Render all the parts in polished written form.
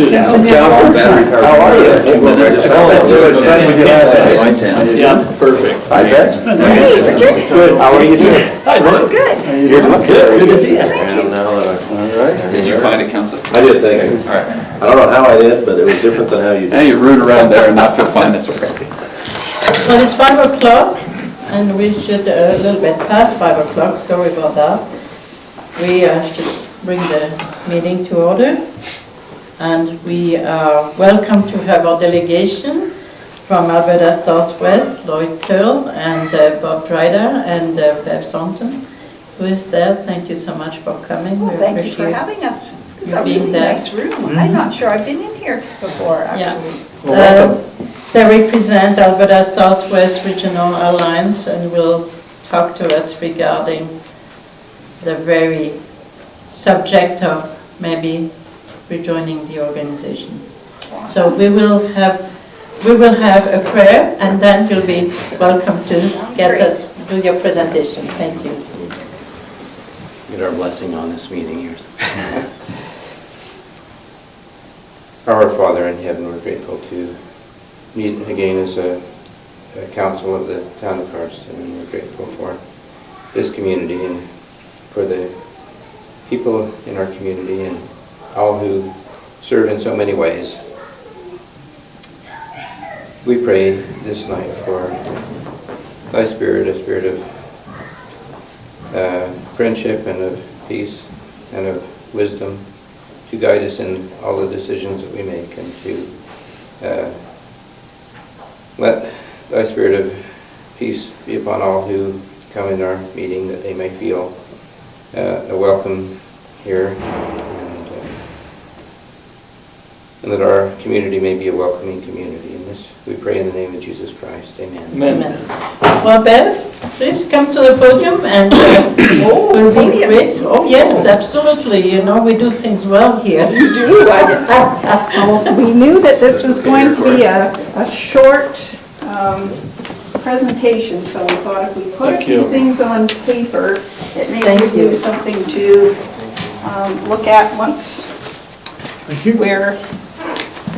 Councillor Battery Power. How are you? 2 minutes. Yeah, perfect. I bet. Good. How are you doing? Hi, Ron. Good. You're looking Good to see you. all right. Did you find it, Councillor? I did, thank you. All right. I don't know how I did, but it was different than how you Hey, did. you root around there and not feel fine, that's okay. Well, it's 5 o'clock, and we should, a little bit past 5 o'clock, sorry about that. We should bring the meeting to order. And we are welcome to have our delegation from Alberta Southwest, Lloyd Curl, and Bob Ryder, and Bev Thornton, who is there. Thank you so much for coming. Well, We thank you for appreciate having us. It's you a being really there. nice room. I'm not sure I've been in here before, actually. They represent Alberta Southwest Regional Alliance and will talk to us regarding the very subject of maybe rejoining the organization. So we will have a prayer, and then you'll be welcome to do your presentation. Thank you. Get our blessing on this meeting here. Our Father in heaven, we're grateful to meet again as a council of the town of Cardston, and we're grateful for this community and for the people in our community and all who serve in so many ways. We pray this night for thy spirit, a spirit of friendship and of peace and of wisdom, to guide us in all the decisions that we make, and to let thy spirit of peace be upon all who come in our meeting, that they may feel a welcome here, and that our community may be a welcoming community. And this we pray in the name of Jesus Christ. Amen. Amen. Well, Bev, please come to the podium, and we'll be great. Oh, yes, absolutely. You know, we do things well here. You do, well, we knew that this was going to be a short presentation, so we thought if we put a few things on paper, it may give you something to look at once we're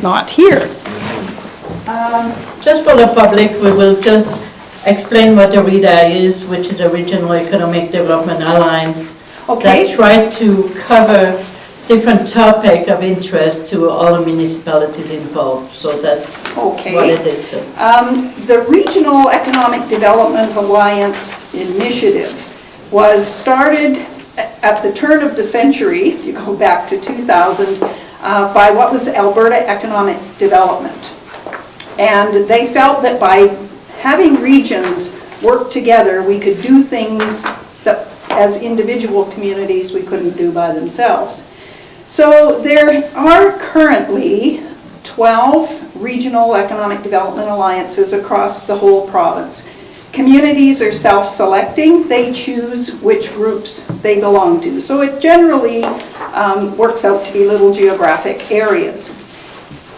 not here. Just for the public, we will just explain what the REDA is, which is a Regional Economic Development Alliance that try to cover different topics of interest to all the municipalities involved. So that's what it is. The Regional Economic Development Alliance initiative was started at the turn of the century, if you go back to 2000, by what was Alberta Economic Development. And they felt that by having regions work together, we could do things that as individual communities we couldn't do by themselves. So there are currently 12 regional economic development alliances across the whole province. Communities are self-selecting. They choose which groups they belong to. So it generally works out to be little geographic areas.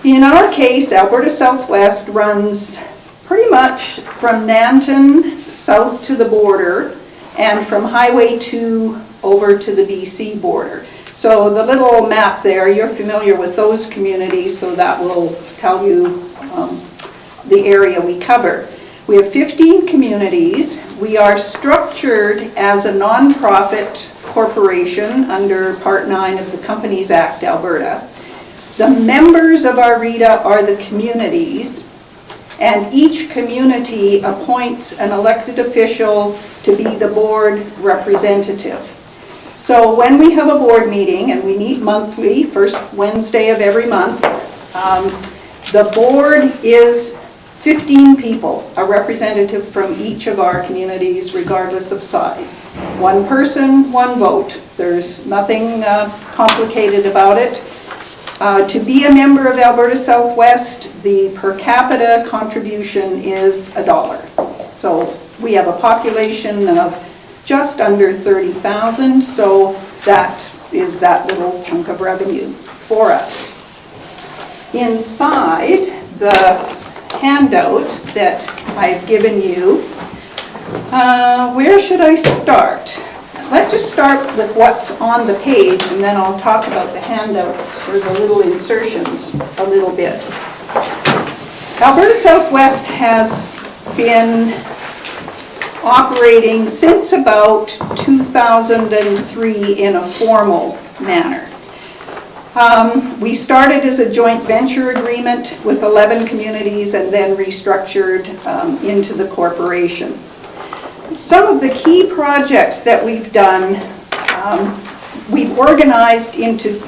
In our case, Alberta Southwest runs pretty much from Nanton south to the border, and from Highway 2 over to the BC border. So the little map there, you're familiar with those communities, so that will tell you the area we cover. We have 15 communities. We are structured as a non-profit corporation under Part 9 of the Companies Act, Alberta. The members of our REDA are the communities, and each community appoints an elected official to be the board representative. So when we have a board meeting, and we meet monthly, first Wednesday of every month, the board is 15 people, a representative from each of our communities, regardless of size. One person, one vote. There's nothing complicated about it. To be a member of Alberta Southwest, the per capita contribution is $1. So we have a population of just under 30,000, so that is that little chunk of revenue for us. Inside the handout that I've given you, where should I start? let's just start with what's on the page, and then I'll talk about the handouts or the little insertions a little bit. Alberta Southwest has been operating since about 2003 in a formal manner. We started as a joint venture agreement with 11 communities and then restructured into the corporation. Some of the key projects that we've done, we've organized into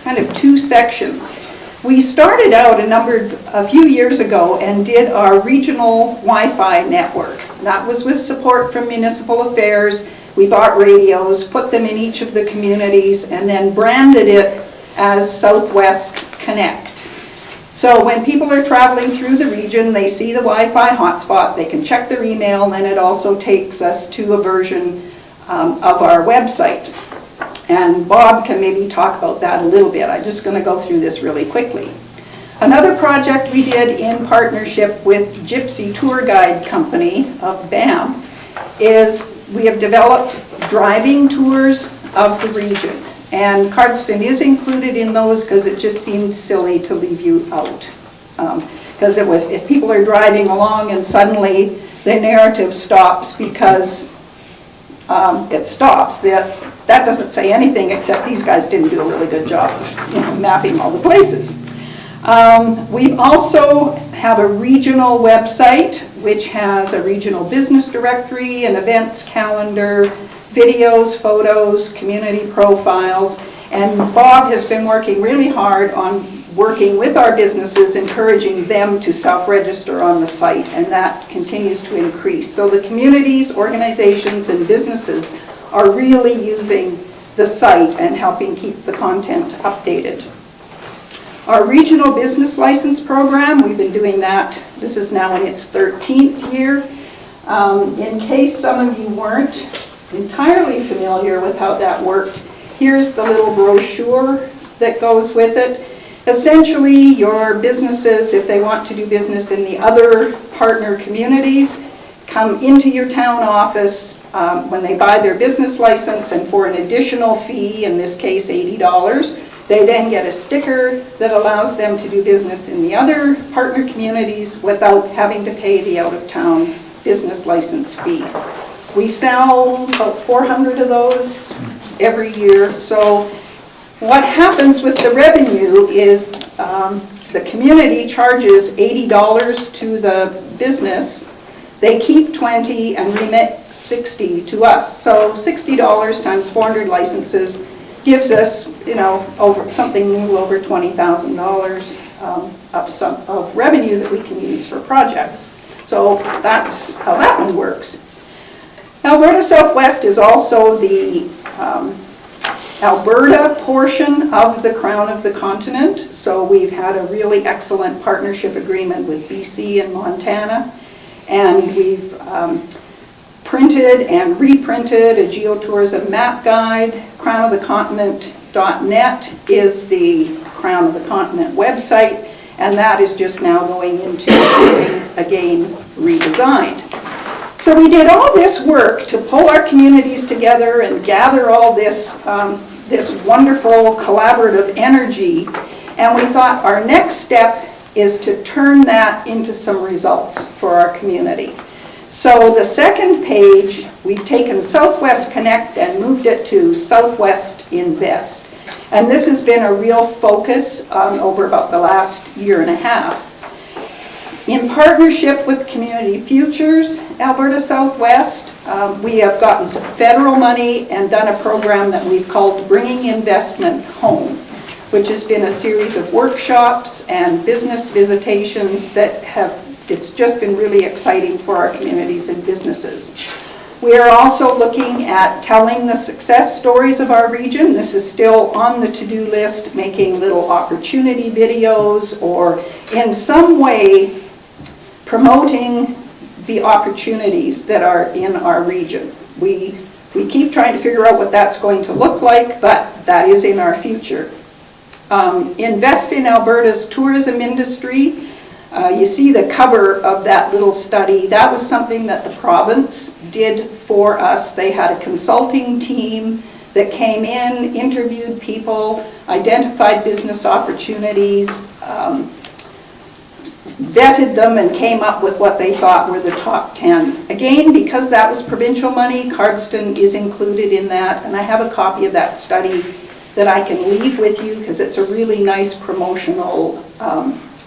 kind of two sections. We started out a few years ago and did our regional Wi-Fi network. That was with support from Municipal Affairs. We bought radios, put them in each of the communities, and then branded it as Southwest Connect. So when people are traveling through the region, they see the Wi-Fi hotspot, they can check their email, and it also takes us to a version of our website. And Bob can maybe talk about that a little bit. I'm just going to go through this really quickly. Another project we did in partnership with Gypsy Tour Guide Company of BAM is we have developed driving tours of the region. And Cardston is included in those because it just seemed silly to leave you out. Because if people are driving along and suddenly the narrative stops because it stops, that doesn't say anything except these guys didn't do a really good job of mapping all the places. We also have a regional website which has a regional business directory, an events calendar, videos, photos, community profiles, and Bob has been working really hard on working with our businesses, encouraging them to self-register on the site, and that continues to increase. So the communities, organizations, and businesses are really using the site and helping keep the content updated. Our regional business license program, we've been doing that. This is now in its 13th year. In case some of you weren't entirely familiar with how that worked, here's the little brochure that goes with it. Essentially, your businesses, if they want to do business in the other partner communities, come into your town office when they buy their business license, and for an additional fee, in this case $80, they then get a sticker that allows them to do business in the other partner communities without having to pay the out-of-town business license fee. We sell about 400 of those every year. So what happens with the revenue is the community charges $80 to the business. They keep 20 and remit 60 to us. So $60 times 400 licenses gives us, over something a little over $20,000 of revenue that we can use for projects. So that's how that one works. Alberta Southwest is also the Alberta portion of the Crown of the Continent. So we've had a really excellent partnership agreement with BC and Montana. And we've printed and reprinted a geotourism map guide. crownofthecontinent.net is the Crown of the Continent website. And that is just now going into being again redesigned. So we did all this work to pull our communities together and gather all this, this wonderful collaborative energy. And we thought our next step is to turn that into some results for our community. So the second page, we've taken Southwest Connect and moved it to Southwest Invest. And this has been a real focus over about the last year and a half. In partnership with Community Futures, Alberta Southwest, we have gotten some federal money and done a program that we've called Bringing Investment Home, which has been a series of workshops and business visitations that it's just been really exciting for our communities and businesses. We are also looking at telling the success stories of our region. This is still on the to-do list, making little opportunity videos or in some way promoting the opportunities that are in our region. We keep trying to figure out what that's going to look like, but that is in our future. Invest in Alberta's tourism industry. You see the cover of that little study. That was something that the province did for us. They had a consulting team that came in, interviewed people, identified business opportunities, vetted them, and came up with what they thought were the top 10. Again, because that was provincial money, Cardston is included in that, and I have a copy of that study that I can leave with you because it's a really nice promotional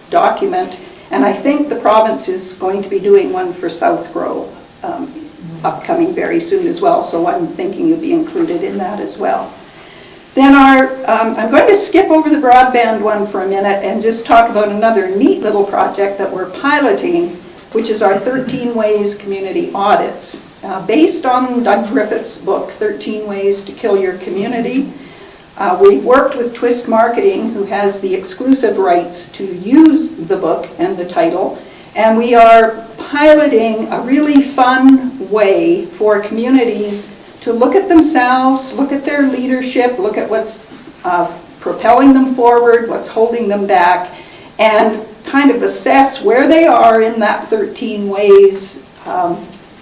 document. And I think the province is going to be doing one for South Grove upcoming very soon as well, so I'm thinking you'll be included in that as well. Then I'm going to skip over the broadband one for a minute and just talk about another neat little project that we're piloting, which is our 13 Ways community audits. Based on Doug Griffith's book, 13 Ways to Kill Your Community, we've worked with Twist Marketing, who has the exclusive rights to use the book and the title, and we are piloting a really fun way for communities to look at themselves, look at their leadership, look at what's propelling them forward, what's holding them back, and kind of assess where they are in that 13 Ways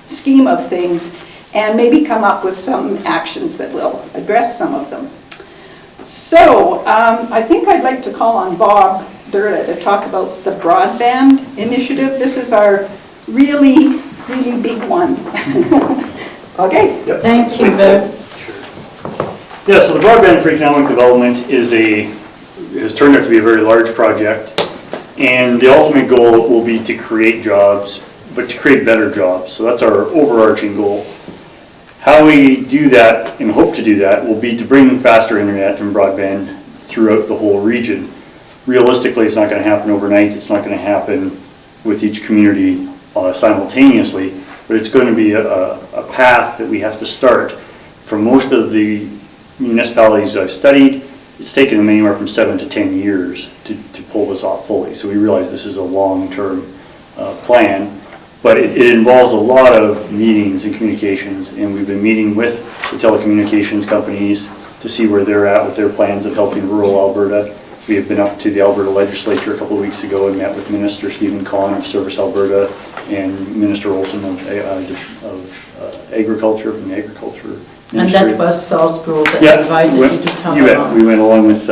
scheme of things, and maybe come up with some actions that will address some of them. So I think I'd like to call on Bob Durda to talk about the broadband initiative. This is our really, really big one. Okay. Yep. Thank you, Bev. Yeah, so the broadband for economic development has turned out to be a very large project, and the ultimate goal will be to create jobs, but to create better jobs. So that's our overarching goal. How we do that, and hope to do that, will be to bring faster internet and broadband throughout the whole region. Realistically, it's not going to happen overnight. It's not going to happen with each community simultaneously, but it's going to be a path that we have to start. For most of the municipalities I've studied, it's taken them anywhere from 7 to 10 years to pull this off fully. So we realize this is a long-term plan, but it involves a lot of meetings and communications, and we've been meeting with the telecommunications companies to see where they're at with their plans of helping rural Alberta. We have been up to the Alberta legislature a couple of weeks ago and met with Minister Stephen Conn of Service Alberta and Minister Olson of Agriculture from the Agriculture Ministry. And that was South Grove that Yeah, invited you to come along. We went along with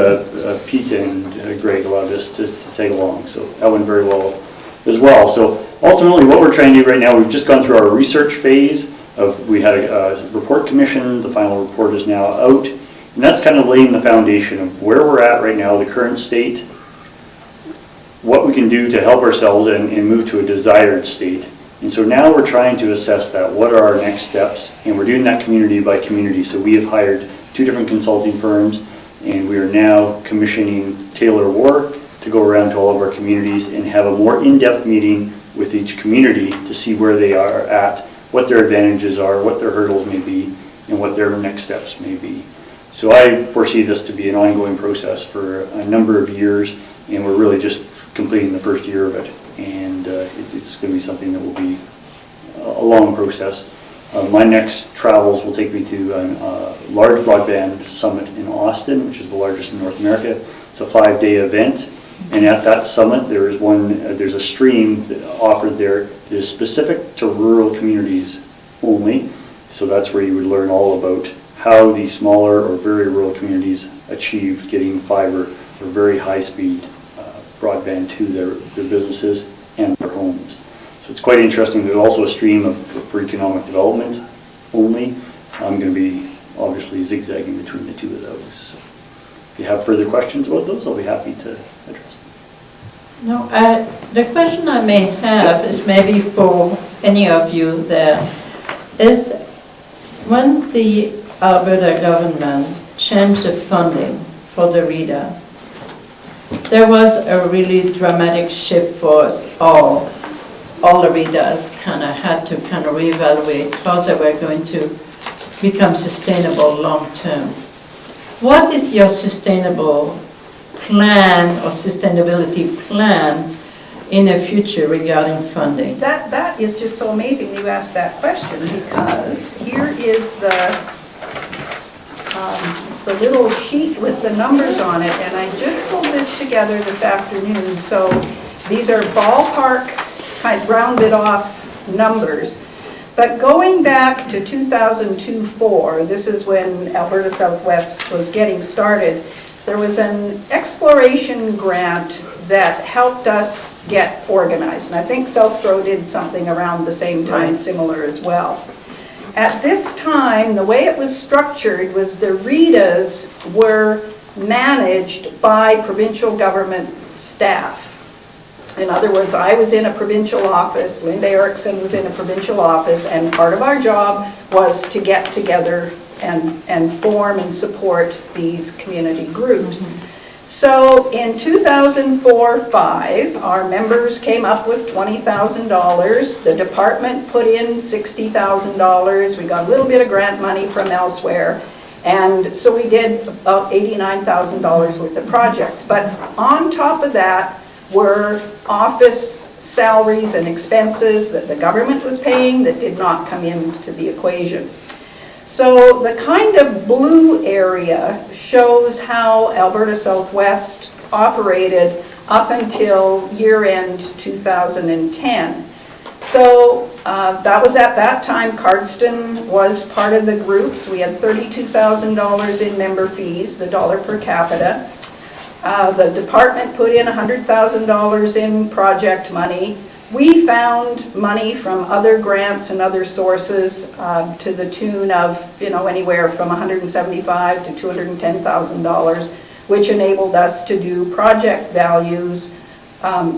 Pete and Greg allowed us to take along, so that went very well as well. So ultimately what we're trying to do right now, we've just gone through our research phase we had a report commission, the final report is now out, and that's kind of laying the foundation of where we're at right now, the current state, what we can do to help ourselves and move to a desired state. And so now we're trying to assess that. What are our next steps? And we're doing that community by community. So we have hired 2 different consulting firms, and we are now commissioning Taylor War to go around to all of our communities and have a more in-depth meeting with each community to see where they are at, what their advantages are, what their hurdles may be, and what their next steps may be. So I foresee this to be an ongoing process for a number of years, and we're really just completing the first year of it. And it's going to be something that will be a long process. My next travels will take me to a large broadband summit in Austin, which is the largest in North America. It's a 5-day event, and at that summit there's a stream that offered there that is specific to rural communities only. So that's where you would learn all about how the smaller or very rural communities achieved getting fiber or very high-speed broadband to their businesses and their homes. So it's quite interesting. There's also a stream for economic development only. I'm going to be obviously zigzagging between the 2 of those. So if you have further questions about those, I'll be happy to address them. No, the question I may have is maybe for any of you there, is when the Alberta government changed the funding for the reader, there was a really dramatic shift for us all. All the readers kind of had to kind of reevaluate how they were going to become sustainable long term. What is your sustainable plan or sustainability plan in the future regarding funding? That is just so amazing you asked that question, because here is the little sheet with the numbers on it, and I just pulled this together this afternoon. So These are ballpark, kind of rounded off numbers. But going back to 2002-04, this is when Alberta Southwest was getting started, there was an exploration grant that helped us get organized. And I think Southborough did something around the same time, similar as well. At this time, the way it was structured was the RETAs were managed by provincial government staff. In other words, I was in a provincial office, Linda Erickson was in a provincial office, and part of our job was to get together and form and support these community groups. So in 2004-05, our members came up with $20,000. The department put in $60,000. We got a little bit of grant money from elsewhere. And so we did about $89,000 worth of projects. But on top of that were office salaries and expenses that the government was paying that did not come into the equation. So the kind of blue area shows how Alberta Southwest operated up until year-end 2010. So that was at that time, Cardston was part of the groups. We had $32,000 in member fees, the dollar per capita. The department put in $100,000 in project money. We found money from other grants and other sources to the tune of, anywhere from $175,000 to $210,000, which enabled us to do project values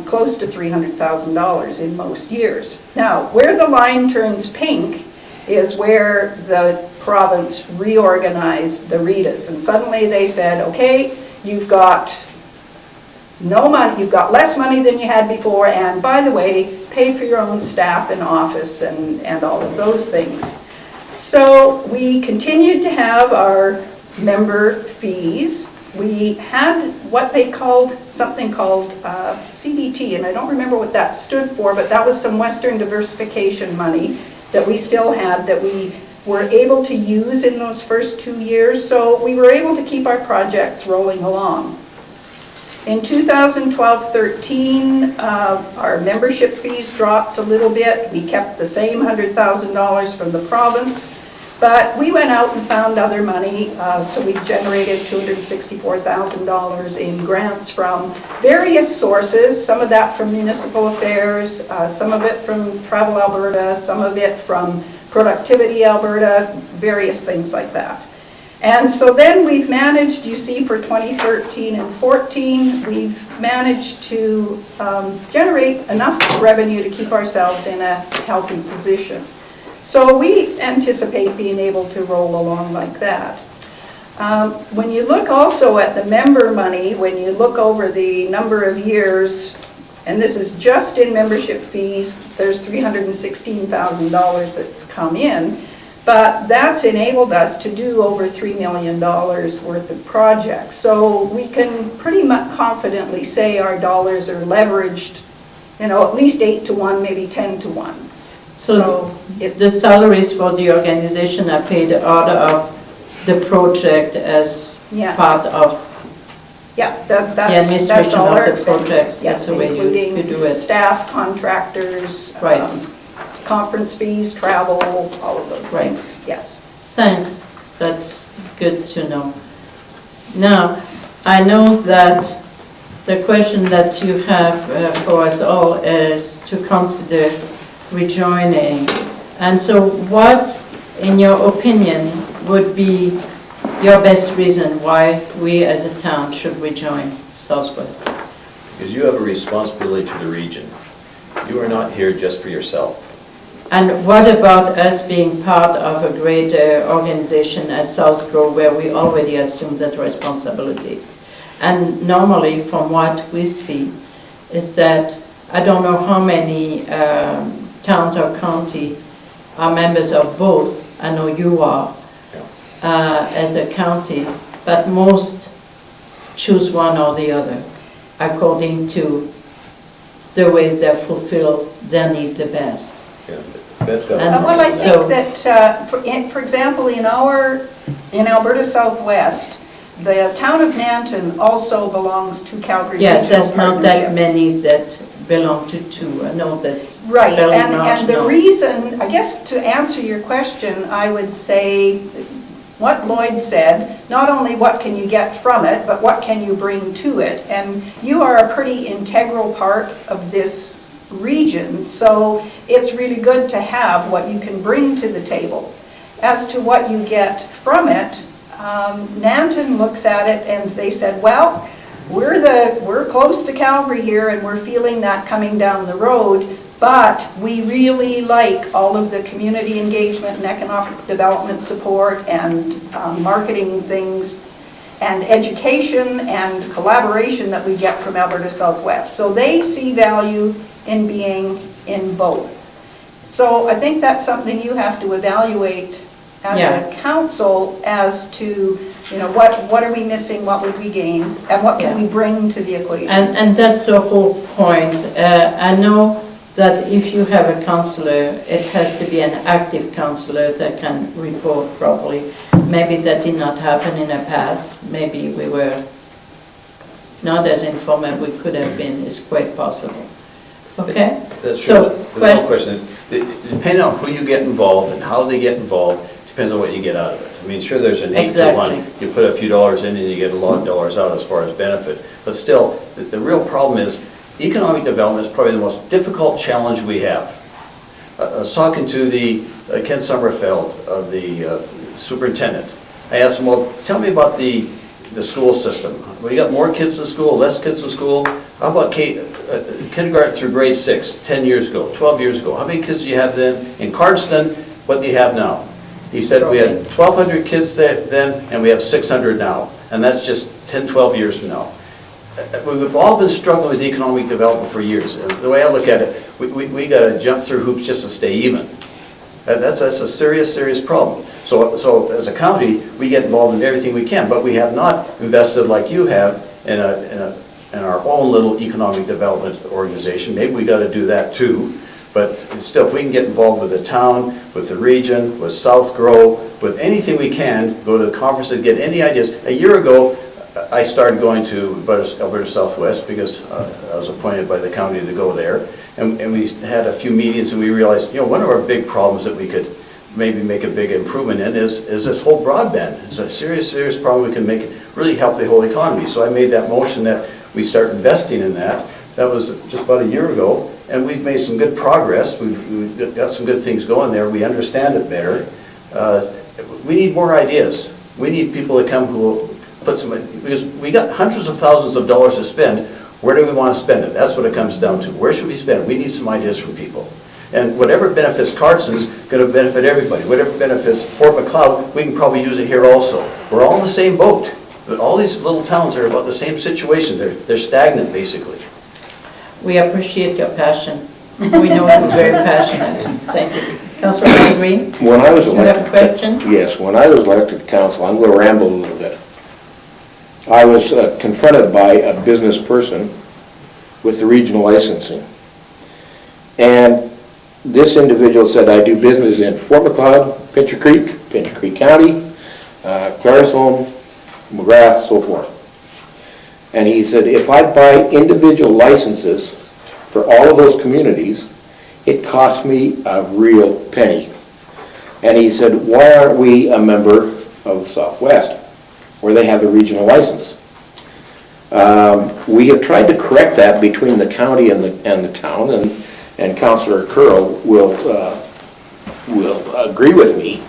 close to $300,000 in most years. Now, where the line turns pink is where the province reorganized the RETAs, and suddenly they said, okay, you've got no money, you've got less money than you had before, and by the way, pay for your own staff and office and all of those things. So we continued to have our member fees. We had what they called, something called CDT, and I don't remember what that stood for, but that was some Western diversification money that we still had that we were able to use in those first 2 years, so we were able to keep our projects rolling along. In 2012-13, our membership fees dropped a little bit. We kept the same $100,000 from the province, but we went out and found other money, so we generated $264,000 in grants from various sources, some of that from municipal affairs, some of it from Travel Alberta, some of it from Productivity Alberta, various things like that. And so then we've managed, you see, for 2013 and 14, we've managed to generate enough revenue to keep ourselves in a healthy position. So we anticipate being able to roll along like that. When you look also at the member money, when you look over the number of years, and this is just in membership fees, there's $316,000 that's come in, but that's enabled us to do over $3 million worth of projects. So we can pretty much confidently say our dollars are leveraged, at least 8 to 1, maybe 10 to 1. So if the salaries for the organization are paid out of the project as part of the administration all of our the expenses. project, Yes, that's the way including you do it. Staff, contractors, Right. Conference fees, travel, all of those Right. things, yes. Thanks, that's good to know. Now, I know that the question that you have for us all is to consider rejoining. And so what, in your opinion, would be your best reason why we as a town should rejoin Southwest? Because you have a responsibility to the region. You are not here just for yourself. And what about us being part of a greater organization as Southborough, where we already assume that responsibility? And normally, from what we see, is that I don't know how many towns or county are members of both. I know you are as a county, but most choose one or the other according to the way they fulfill their need the best. Yeah. Well, I think that, for example, in Alberta Southwest, the town of Nanton also belongs to Calgary Yes, Regional there's not that Partnership. many that belong to two. I know that's Right, fairly and the marginal. reason, I guess to answer your question, I would say what Lloyd said, not only what can you get from it, but what can you bring to it? And you are a pretty integral part of this region, so it's really good to have what you can bring to the table. As to what you get from it, Nanton looks at it and they said, well, we're close to Calgary here and we're feeling that coming down the road, but we really like all of the community engagement and economic development support and marketing things and education and collaboration that we get from Alberta Southwest. So they see value in being in both. So I think that's something you have to evaluate as a council as to, you know, what are we missing, what would we gain, and what can we bring to the equation. And that's the whole point. I know that if you have a councillor, it has to be an active councillor that can report properly. Maybe that did not happen in the past. Maybe we were not as informed we could have been. It's quite possible. Okay? That's So, true. There's no question. Depending on who you get involved and how they get involved, depends on what you get out of it. I mean, sure, there's an 8 to 1. Exactly. You put a few dollars in and you get a lot of dollars out as far as benefit. But still, the real problem is economic development is probably the most difficult challenge we have. I was talking to the Ken Sommerfeld, the superintendent. I asked him, well, tell me about the school system. We got more kids in school, less kids in school. How about kindergarten through grade 6, 10 years ago, 12 years ago? How many kids do you have then? In Cardston, what do you have now? He said we had 1,200 kids then, and we have 600 now. And that's just 10, 12 years from now. We've all been struggling with economic development for years. And the way I look at it, we got to jump through hoops just to stay even. That's a serious, serious problem. So as a county, we get involved in everything we can, but we have not invested like you have in our own little economic development organization. Maybe we got to do that too. But still, if we can get involved with the town, with the region, with South Grow, with anything we can, go to the conferences, get any ideas. A year ago, I started going to Alberta Southwest because I was appointed by the county to go there. And we had a few meetings and we realized, you know, one of our big problems that we could maybe make a big improvement in is this whole broadband. It's a serious, serious problem we can make really help the whole economy. So I made that motion that we start investing in that. That was just about a year ago. And we've made some good progress. We've got some good things going there. We understand it better. We need more ideas. We need people to come who will put some, because we got hundreds of thousands of dollars to spend. Where do we want to spend it? That's what it comes down to. Where should we spend it? We need some ideas from people. And whatever benefits Cardston's going to benefit everybody. Whatever benefits Fort McLeod, we can probably use it here also. We're all in the same boat. All these little towns are about the same situation. They're stagnant, basically. We appreciate your passion. We know you're very passionate. Thank you. Councillor Bengry, When I was you have a elected, question? yes, when I was elected to council, I'm going to ramble a little bit. I was confronted by a business person with the regional licensing. And this individual said, I do business in Fort McLeod, Pincher Creek County, Claresholm, McGrath, so forth. And he said, if I buy individual licenses for all of those communities, it costs me a real penny. And he said, why aren't we a member of the Southwest, where they have the regional license? We have tried to correct that between the county and the town, and Councillor Curl will agree with me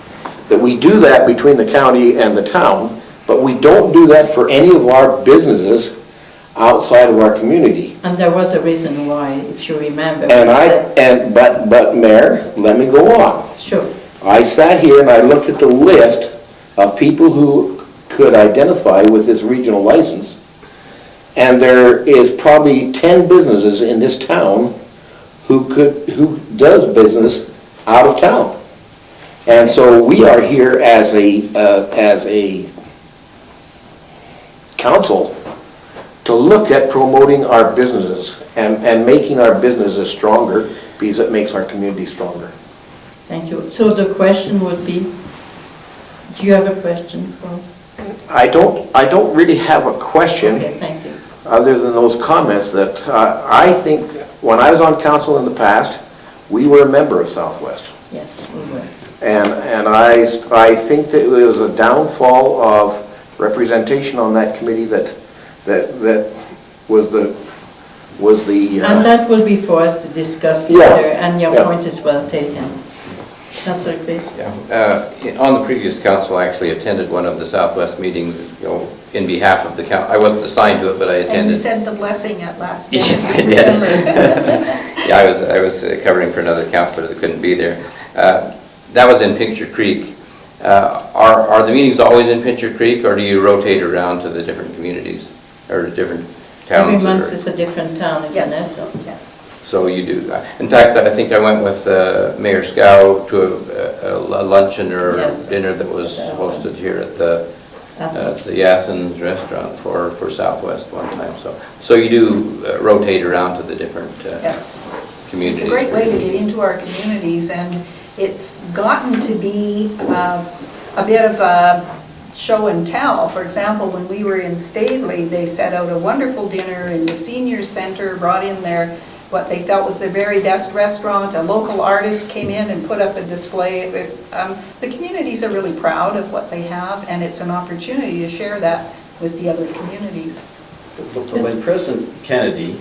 that we do that between the county and the town, but we don't do that for any of our businesses outside of our community. And there was a reason why, if you remember. But Mayor, let me go on. Sure. I sat here and I looked at the list of people who could identify with this regional license, and there is probably 10 businesses in this town who does business out of town. And so we are here as a council to look at promoting our businesses and making our businesses stronger, because it makes our community stronger. Thank you. So the question would be, do you have a question for? I don't really have a question. Okay, thank you. other than those comments, that I think when I was on council in the past, we were a member of Southwest. Yes, we will. And I think that it was a downfall of representation on that committee that was the And that will be for us to discuss Yeah. later, and your Yeah. point is well taken. Councillor, please. On the previous council, I actually attended one of the Southwest meetings, in behalf of the council. I wasn't assigned to it, but I And you attended. said the blessing at last. meeting. Yes, I did. Yeah, I was covering for another councillor that couldn't be there. That was in Picture Creek. Are the meetings always in Picture Creek, or do you rotate around to the different communities, or different towns? Every month or- is a different town, isn't Yes, it? yes. So you do. In fact, I think I went with Mayor Scow to a luncheon or Yes. dinner that was hosted here at the Athens. Athens restaurant for Southwest one time. So you do rotate around to the different Yes. communities. It's a great way to get into our communities, and it's gotten to be a bit of a show and tell. For example, when we were in Staveley, they set out a wonderful dinner in the senior center, brought in what they felt was their very best restaurant. A local artist came in and put up a display. The communities are really proud of what they have, and it's an opportunity to share that with the other communities. When President Kennedy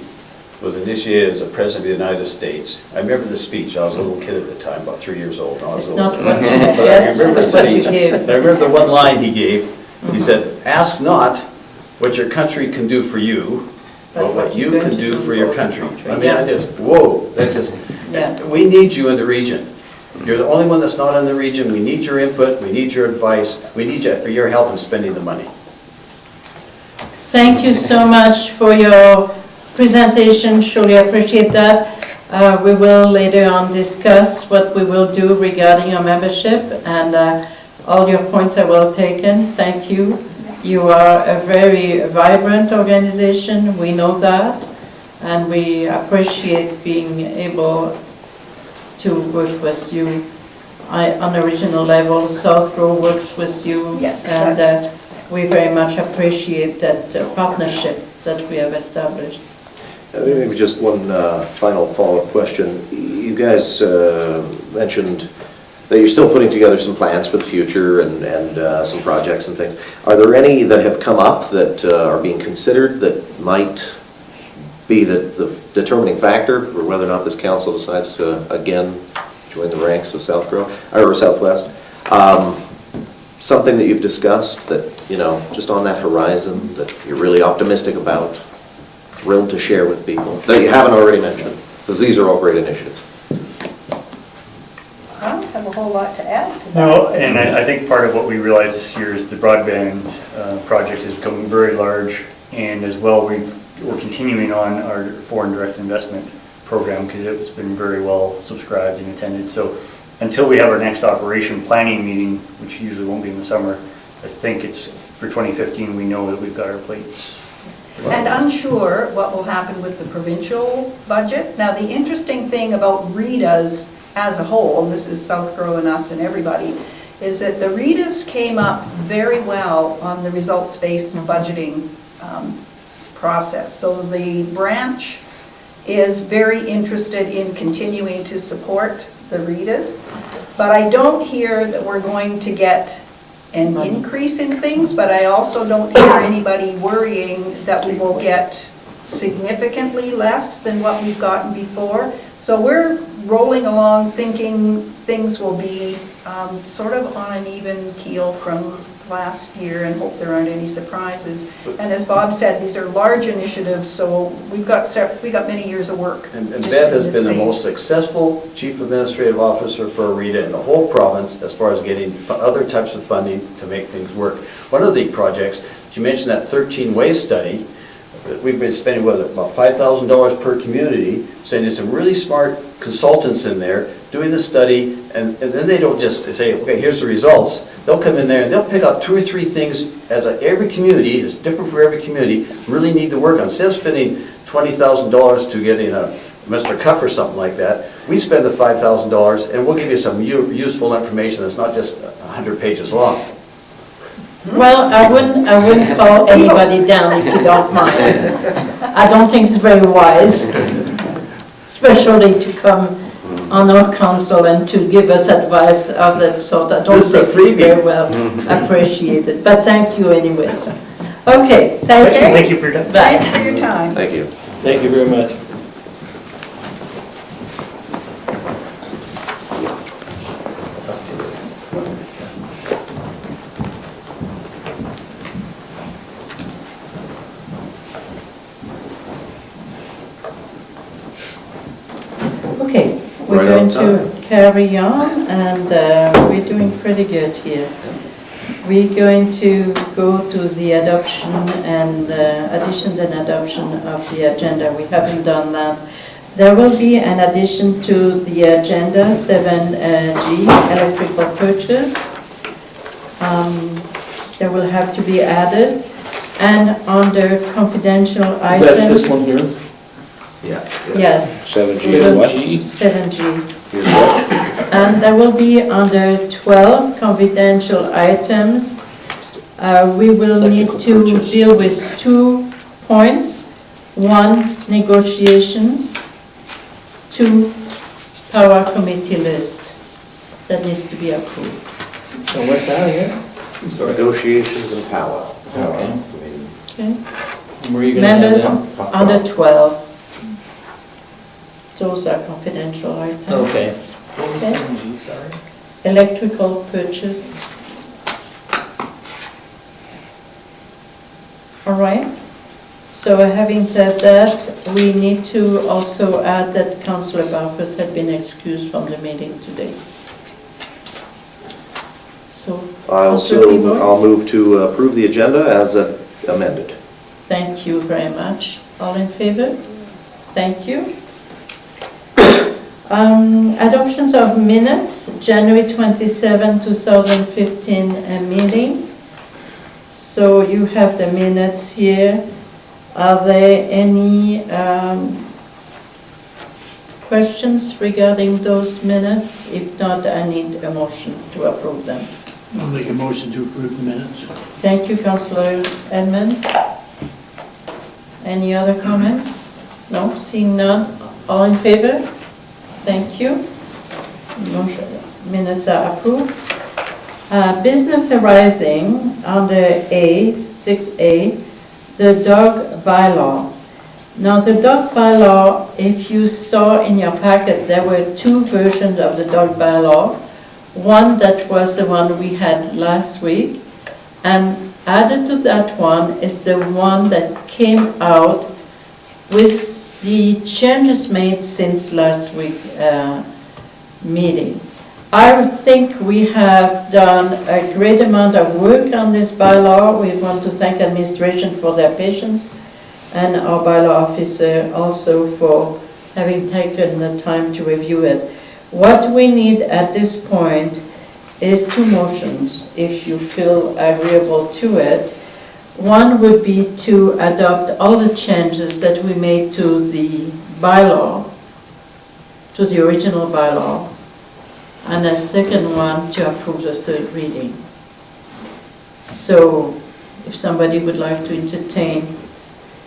was initiated as a president of the United States, I remember the speech. I was a little kid at the time, about 3 years old. and I was It's a little not kid. what you have But I yet, remember the it's what you speech. give. And I remember the one line he gave. He said, "Ask not what your country can do for you, but what you can do for your country." I mean, I Yes. just, whoa, that just, Yeah. we need you in the region. You're the only one that's not in the region. We need your input, we need your advice, we need your help in spending the money. Thank you so much for your presentation, surely appreciate that. We will later on discuss what we will do regarding our membership, and all your points are well taken. Thank you. You are a very vibrant organization, we know that, and we appreciate being able to work with you on a regional level. South Grove works with you. Yes, And that's- we very much appreciate that partnership that we have established. Maybe just one final follow-up question. You guys mentioned that you're still putting together some plans for the future and some projects and things. Are there any that have come up that are being considered that might be the determining factor for whether or not this council decides to again join the ranks of South Grove or Southwest? Something that you've discussed that, just on that horizon that you're really optimistic about, thrilled to share with people, that you haven't already mentioned? Because these are all great initiatives. I don't have a whole lot to add to that. No, and I think part of what we realized this year is the broadband project is becoming very large, and as well, we're continuing on our foreign direct investment program because it's been very well subscribed and attended. So until we have our next operation planning meeting, which usually won't be in the summer, I think it's for 2015, we know that we've got our plates. And unsure what will happen with the provincial budget. Now, the interesting thing about RETAs as a whole, and this is South Grove and us and everybody, is that the RETAs came up very well on the results-based budgeting process. So the branch is very interested in continuing to support the RETAs, but I don't hear that we're going to get an increase in things, but I also don't hear anybody worrying that we will get significantly less than what we've gotten before. So we're rolling along thinking things will be sort of on an even keel from last year, and hope there aren't any surprises. And as Bob said, these are large initiatives, so we've got many years of work. And just Bev in has this been the phase. most successful chief administrative officer for RETA in the whole province as far as getting other types of funding to make things work. One of the projects, you mentioned that 13-way study, that we've been spending, about $5,000 per community, sending some really smart consultants in there, doing the study, and then they don't just say, okay, here's the results. They'll come in there and they'll pick out 2 or 3 things as every community, is different for every community, really need to work on. Instead of spending $20,000 to getting a Mr. Cuff or something like that, we spend the $5,000 and we'll give you some useful information that's not just 100 pages long. Well, I wouldn't call anybody down if you don't mind. I don't think it's very wise, especially to come on our council and to give us advice of that sort. I don't think it's very well appreciated, but thank you anyway, sir. Okay, thank you. Thank you for your time. Thanks for your time. Thank you. Thank you very much. Okay, we're Right going on to carry on, and we're doing pretty good here. We're going to go to the adoption and additions and adoption of the agenda. We haven't done that. There will be an addition to the agenda, 7G, electrical purchase. There will have to be added, and under confidential items. That's this one here? Yeah. Yes. 7G, what? 7G. Here's what? And there will be under 12 confidential items. We will need to deal with 2 points. 1, negotiations. 2, power committee list that needs to be approved. So what's that here? Negotiations and power. Okay. Okay? Where are you gonna have Members that? under 12. Those are confidential items. Okay. Okay. Electrical purchase. All right. So having said that, we need to also add that Councillor Barfuss had been excused from the meeting today. So, Councillor Peavoy? I'll move to approve the agenda as amended. Thank you very much. All in favor? Thank you. Adoptions of minutes, January 27, 2015 meeting. So you have the minutes here. Are there any questions regarding those minutes? If not, I need a motion to approve them. I'll make a motion to approve the minutes. Thank you, Councillor Edmonds. Any other comments? No, seeing none. All in favor? Thank you. Motion, minutes are approved. Business arising under A, 6A, the dog bylaw. Now, the dog bylaw, if you saw in your packet, there were 2 versions of the dog bylaw. One that was the one we had last week, and added to that one is the one that came out with the changes made since last week meeting. I think we have done a great amount of work on this bylaw. We want to thank administration for their patience, and our bylaw officer also for having taken the time to review it. What we need at this point is 2 motions, if you feel agreeable to it. One would be to adopt all the changes that we made to the bylaw, to the original bylaw, and a second one to approve the 3rd reading. So, if somebody would like to entertain,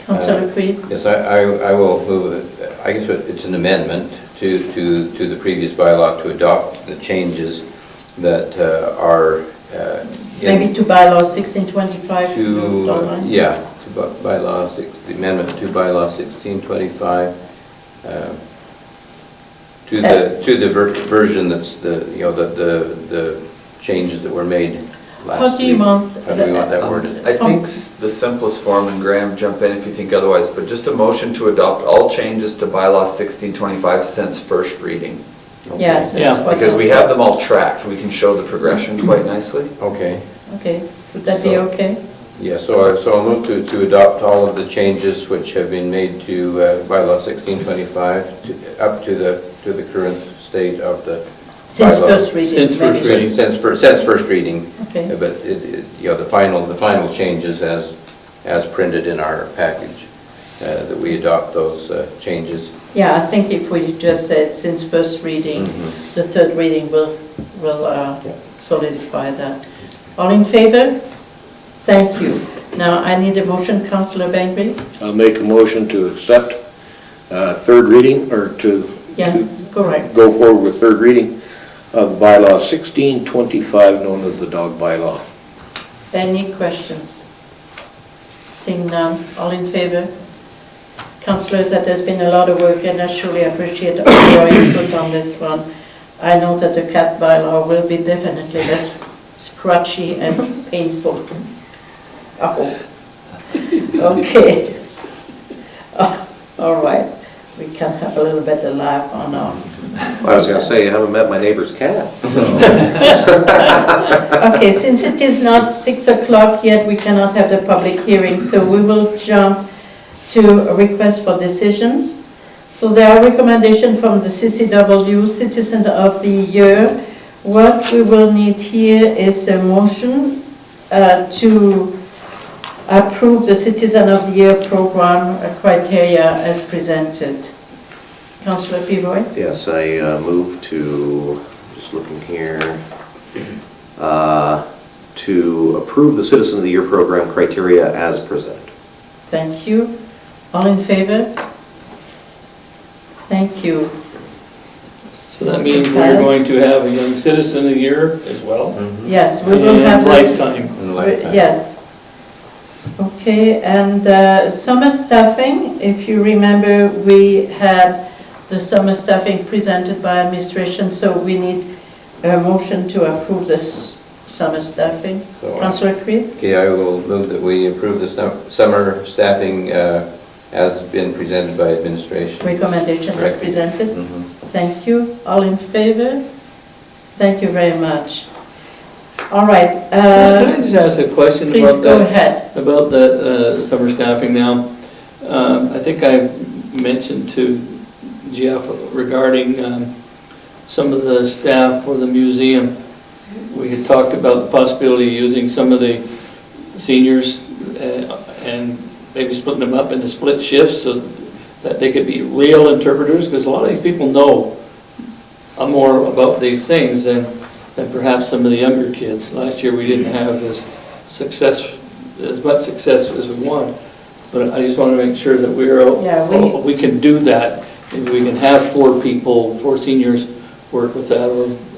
Councillor Creed? Yes, I will move it. I guess it's an amendment to the previous bylaw to adopt the changes that are Maybe to bylaw 1625? Yeah, to bylaw, the amendment to bylaw 1625, to the version that's the changes that were made last week. How do you want? How do we want that worded? I think the simplest form, and Graham, jump in if you think otherwise, but just a motion to adopt all changes to bylaw 1625 since first reading. Yes. Yeah. Because we have them all tracked, we can show the progression quite nicely. Okay. Okay, would that be okay? Yeah, so I'll move to adopt all of the changes which have been made to bylaw 1625 up to the current state of the Since bylaw. first reading? Since first maybe. reading. Since first reading. Okay. But the final changes as printed in our package, that we adopt those changes. Yeah, I think if we just said since first reading, the 3rd reading will solidify that. All in favor? Thank you. Now, I need a motion, Councillor Bengry? I'll make a motion to accept third reading, or to Yes, correct. go forward with third reading of the bylaw 1625, known as the dog bylaw. Any questions? Seeing none, all in favor? Councillors, that there's been a lot of work, and I surely appreciate all your input on this one. I know that the cat bylaw will be definitely less scratchy and painful. I hope. Okay. All right, we can have a little bit of laugh on our... I was going to say, you haven't met my neighbor's cat, so. Okay, since it is not 6 o'clock yet, we cannot have the public hearing, so we will jump to a request for decisions. So there are recommendations from the CCW, Citizen of the Year. What we will need here is a motion to approve the Citizen of the Year program criteria as presented. Councillor Peavoy? Yes, I move to, just looking here, to approve the Citizen of the Year program criteria as presented. Thank you. All in favor? Thank you. So that means we're going to have a Young Citizen of the Year as well? Yes, we will have... And lifetime. Yes. Okay, and summer staffing, if you remember, we had the summer staffing presented by administration, so we need a motion to approve this summer staffing. So, Councillor Creed? Okay, I will move that we approve the summer staffing as been presented by administration. Recommendation is presented. Mhm. Thank you. All in favor? Thank you very much. All right. Can I just ask a question Please about go that? ahead. About the summer staffing now. I think I mentioned to Jeff regarding some of the staff for the museum. We had talked about the possibility of using some of the seniors and maybe splitting them up into split shifts so that they could be real interpreters, because a lot of these people know more about these things than perhaps some of the younger kids. Last year we didn't have as much success as we want, but I just want to make sure that we can do that. Maybe we can have 4 seniors work with that,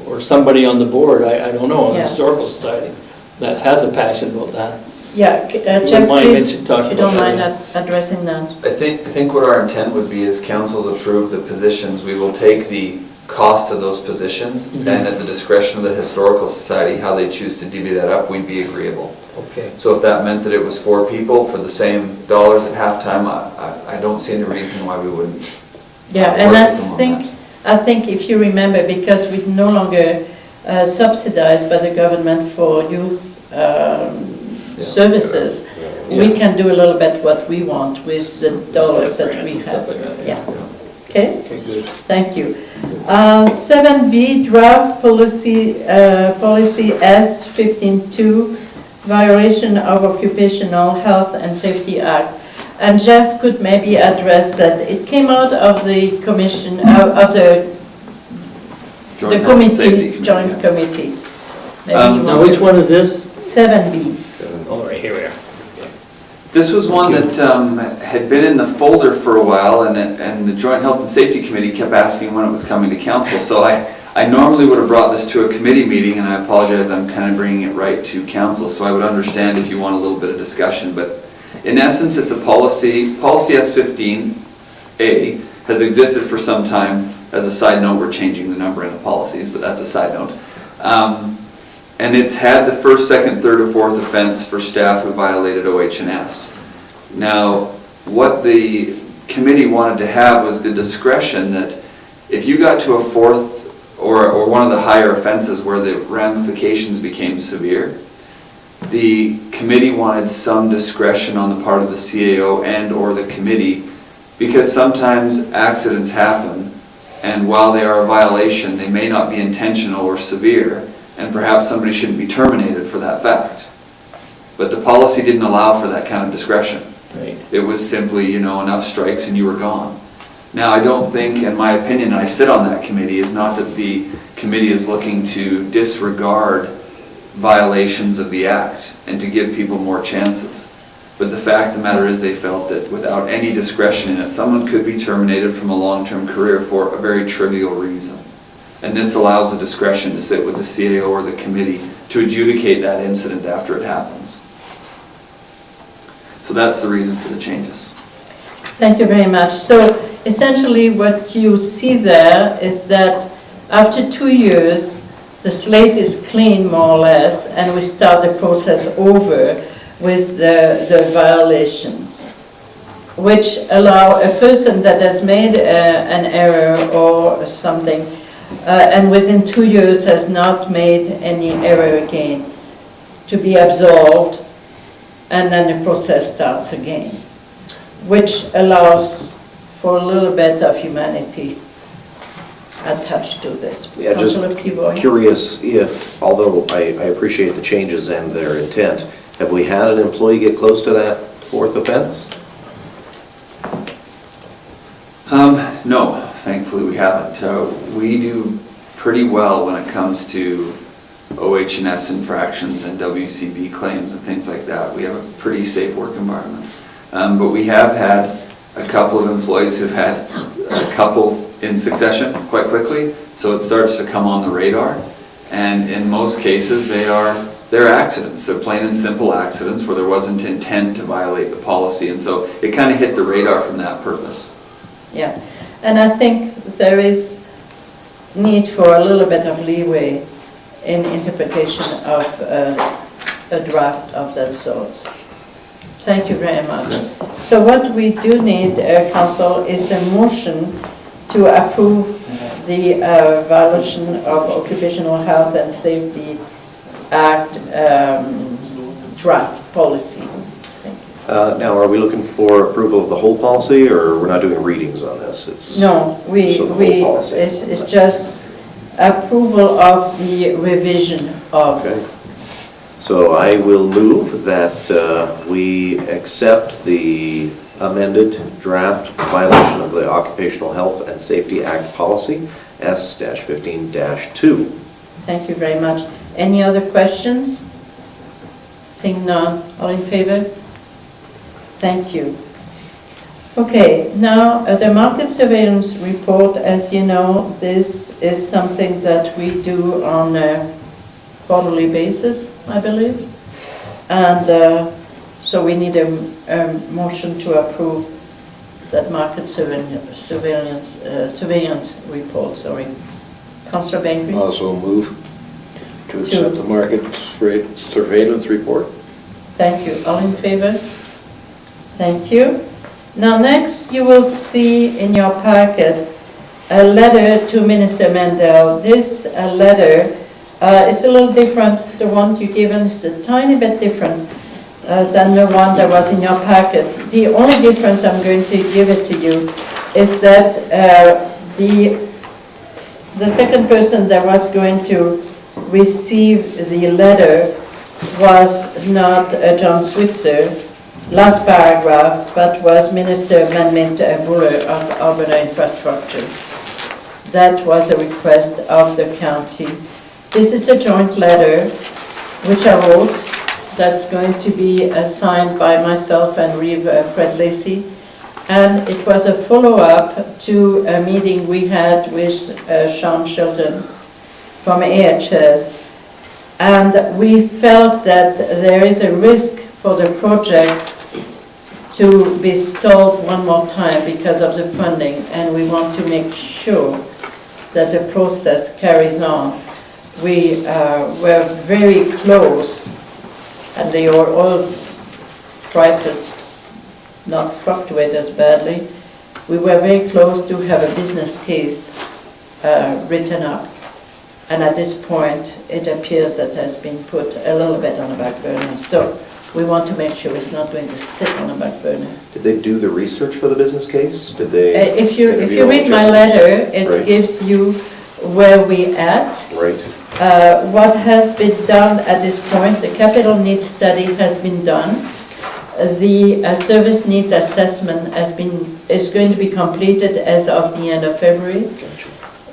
or somebody on the board, I don't know, the Historical Society that has a passion about that. Yeah, Jeff, please, if you don't mind addressing that. I think what our intent would be is councils approve the positions, we will take the cost of those positions, and at the discretion of the Historical Society, how they choose to divvy that up, we'd be agreeable. Okay. So if that meant that it was 4 people for the same dollars at halftime, I don't see any reason why we wouldn't. Yeah, and I think if you remember, because we no longer subsidized by the government for youth services, we can do a little bit what we want with the dollars that we have. Yeah. Okay? Okay, good. Thank you. 7B, draft policy S152, violation of Occupational Health and Safety Act. And Jeff could maybe address that. It came out of the commission, of the committee, joint committee. Now, which one is this? 7B. Oh, right, here we are. This was one that had been in the folder for a while, and the Joint Health and Safety Committee kept asking when it was coming to council. So I normally would have brought this to a committee meeting, and I apologize, I'm kind of bringing it right to council. So I would understand if you want a little bit of discussion, but in essence, it's a policy. Policy S15A has existed for some time. As a side note, we're changing the number in the policies, but that's a side note. And it's had the first, second, third, or fourth offense for staff who violated OH&S. Now, what the committee wanted to have was the discretion that if you got to a fourth or one of the higher offenses where the ramifications became severe, the committee wanted some discretion on the part of the CAO and or the committee, because sometimes accidents happen, and while they are a violation, they may not be intentional or severe, and perhaps somebody shouldn't be terminated for that fact. But the policy didn't allow for that kind of discretion. Right. It was simply, enough strikes and you were gone. Now, I don't think, in my opinion, and I sit on that committee, is not that the committee is looking to disregard violations of the act and to give people more chances. But the fact of the matter is they felt that without any discretion in it, someone could be terminated from a long-term career for a very trivial reason. And this allows the discretion to sit with the CAO or the committee to adjudicate that incident after it happens. So that's the reason for the changes. Thank you very much. So essentially what you see there is that after 2 years, the slate is clean more or less, and we start the process over with the violations, which allow a person that has made an error or something, and within 2 years has not made any error again, to be absolved, and then the process starts again, which allows for a little bit of humanity attached to this. Yeah, just Councillor Peavoy. curious if, although I appreciate the changes and their intent, have we had an employee get close to that fourth offense? No, thankfully we haven't. We do pretty well when it comes to OH&S infractions and WCB claims and things like that. We have a pretty safe work environment. But we have had a couple of employees who've had a couple in succession quite quickly, so it starts to come on the radar. And in most cases, they're accidents. They're plain and simple accidents where there wasn't intent to violate the policy, and so it kind of hit the radar from that purpose. Yeah, and I think there is need for a little bit of leeway in interpretation of a draft of that sort. Thank you very much. So what we do need, Council, is a motion to approve the violation of Occupational Health and Safety Act draft policy. Now, are we looking for approval of the whole policy, or we're not doing readings on this? It's No, So the whole policy. it's just approval of the revision of. Okay. So I will move that we accept the amended draft violation of the Occupational Health and Safety Act policy, S-15-2. Thank you very much. Any other questions? Seeing none, all in favor? Thank you. Okay, now the market surveillance report, as you know, this is something that we do on a quarterly basis, I believe. And so we need a motion to approve that market surveillance report, sorry. Councillor Bengry? Also move to accept the market surveillance report. Thank you. All in favor? Thank you. Now next you will see in your packet a letter to Minister Mandel. This letter is a little different. The one you given is a tiny bit different than the one that was in your packet. The only difference, I'm going to give it to you, is that the second person that was going to receive the letter was not John Switzer, last paragraph, but was Minister Manmint Buller of Urban Infrastructure. That was a request of the county. This is a joint letter which I wrote that's going to be signed by myself and Reeve Fred Lacey. And it was a follow-up to a meeting we had with Sean Shelton from AHS. And we felt that there is a risk for the project to be stalled one more time because of the funding, and we want to make sure that the process carries on. We were very close, and the oil prices not fluctuate as badly. We were very close to have a business case written up, and at this point it appears that has been put a little bit on the back burner. So we want to make sure it's not going to sit on the back burner. Did they do the research for the business case? Did they? If you read my letter, it Right. gives you where we at. Right. What has been done at this point, the capital needs study has been done. The service needs assessment is going to be completed as of the end of February. Gotcha.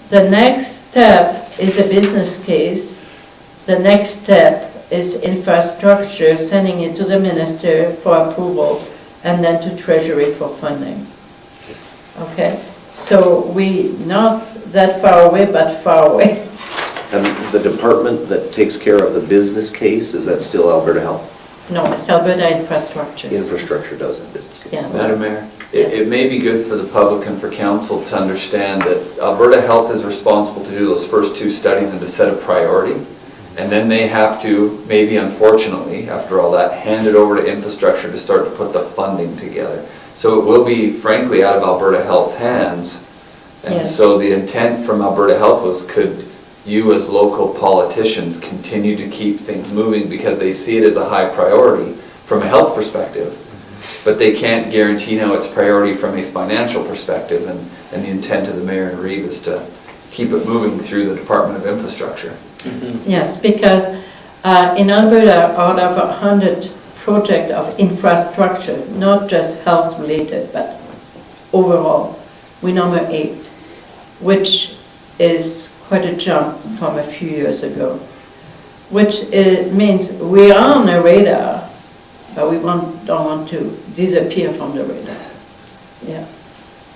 The next step is a business case. The next step is infrastructure, sending it to the minister for approval, and then to treasury for funding. Okay, so we not that far away, but far away. And the department that takes care of the business case, is that still Alberta Health? No, it's Alberta Infrastructure. Infrastructure does the business case. Yes. Madam Mayor, it may be good for the public and for council to understand that Alberta Health is responsible to do those first two studies and to set a priority. And then they have to, maybe unfortunately, after all that, hand it over to infrastructure to start to put the funding together. So it will be frankly out of Alberta Health's hands. And Yes. so the intent from Alberta Health was, could you as local politicians continue to keep things moving because they see it as a high priority from a health perspective, but they can't guarantee now it's priority from a financial perspective, and the intent of the mayor and Reeve is to keep it moving through the Department of Infrastructure. Yes, because in Alberta, out of 100 projects of infrastructure, not just health related, but overall, we're number 8, which is quite a jump from a few years ago, which means we are on the radar, but we don't want to disappear from the radar. Yeah.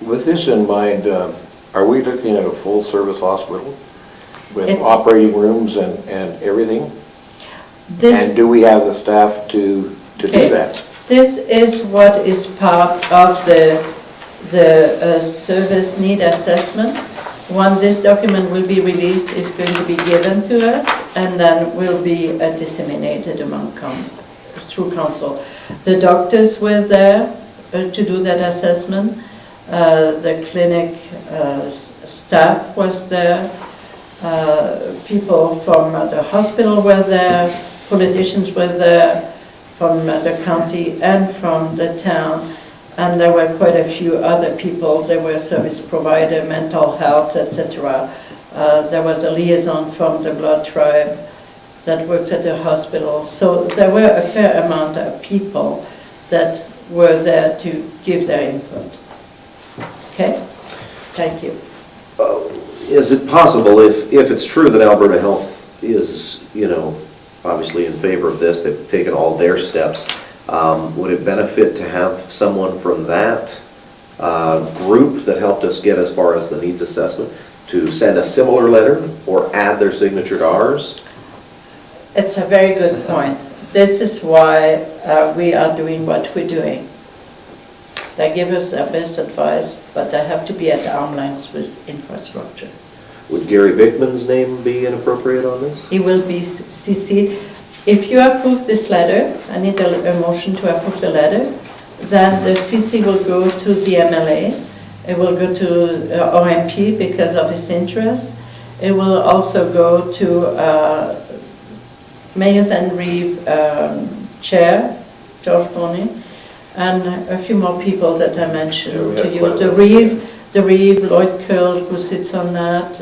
With this in mind, are we looking at a full-service hospital with It- operating rooms and everything? This, And do we have the staff to do Okay. that? this is what is part of the service need assessment. When this document will be released, it's going to be given to us, and then will be disseminated among through council. The doctors were there to do that assessment. The clinic staff was there. People from the hospital were there. Politicians were there from the county and from the town. And there were quite a few other people. There were service provider, mental health, etc. There was a liaison from the blood tribe that works at the hospital. So there were a fair amount of people that were there to give their input. Okay? Thank you. Is it possible, if it's true that Alberta Health is, obviously in favor of this, they've taken all their steps, would it benefit to have someone from that group that helped us get as far as the needs assessment to send a similar letter or add their signature to ours? It's a very good point. This is why we are doing what we're doing. They give us their best advice, but they have to be at arm's length with infrastructure. Would Gary Bickman's name be inappropriate on this? It will be CC'd. If you approve this letter, I need a motion to approve the letter, then the CC will go to the MLA. It will go to OMP because of his interest. It will also go to Mayors and Reeve Chair, George Boney, and a few more people that I mentioned to you. The Reeve, Lloyd Curl, who sits on that.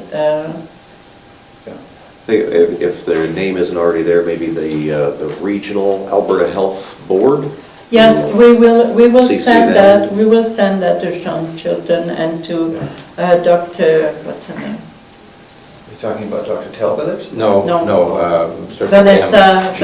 If their name isn't already there, maybe the regional Alberta Health Board? Yes, we will CC send them. that, we will send that to Sean Chilton and to Dr., what's her name? Are you talking about Dr. Telbethers? No, No. no. Vanessa.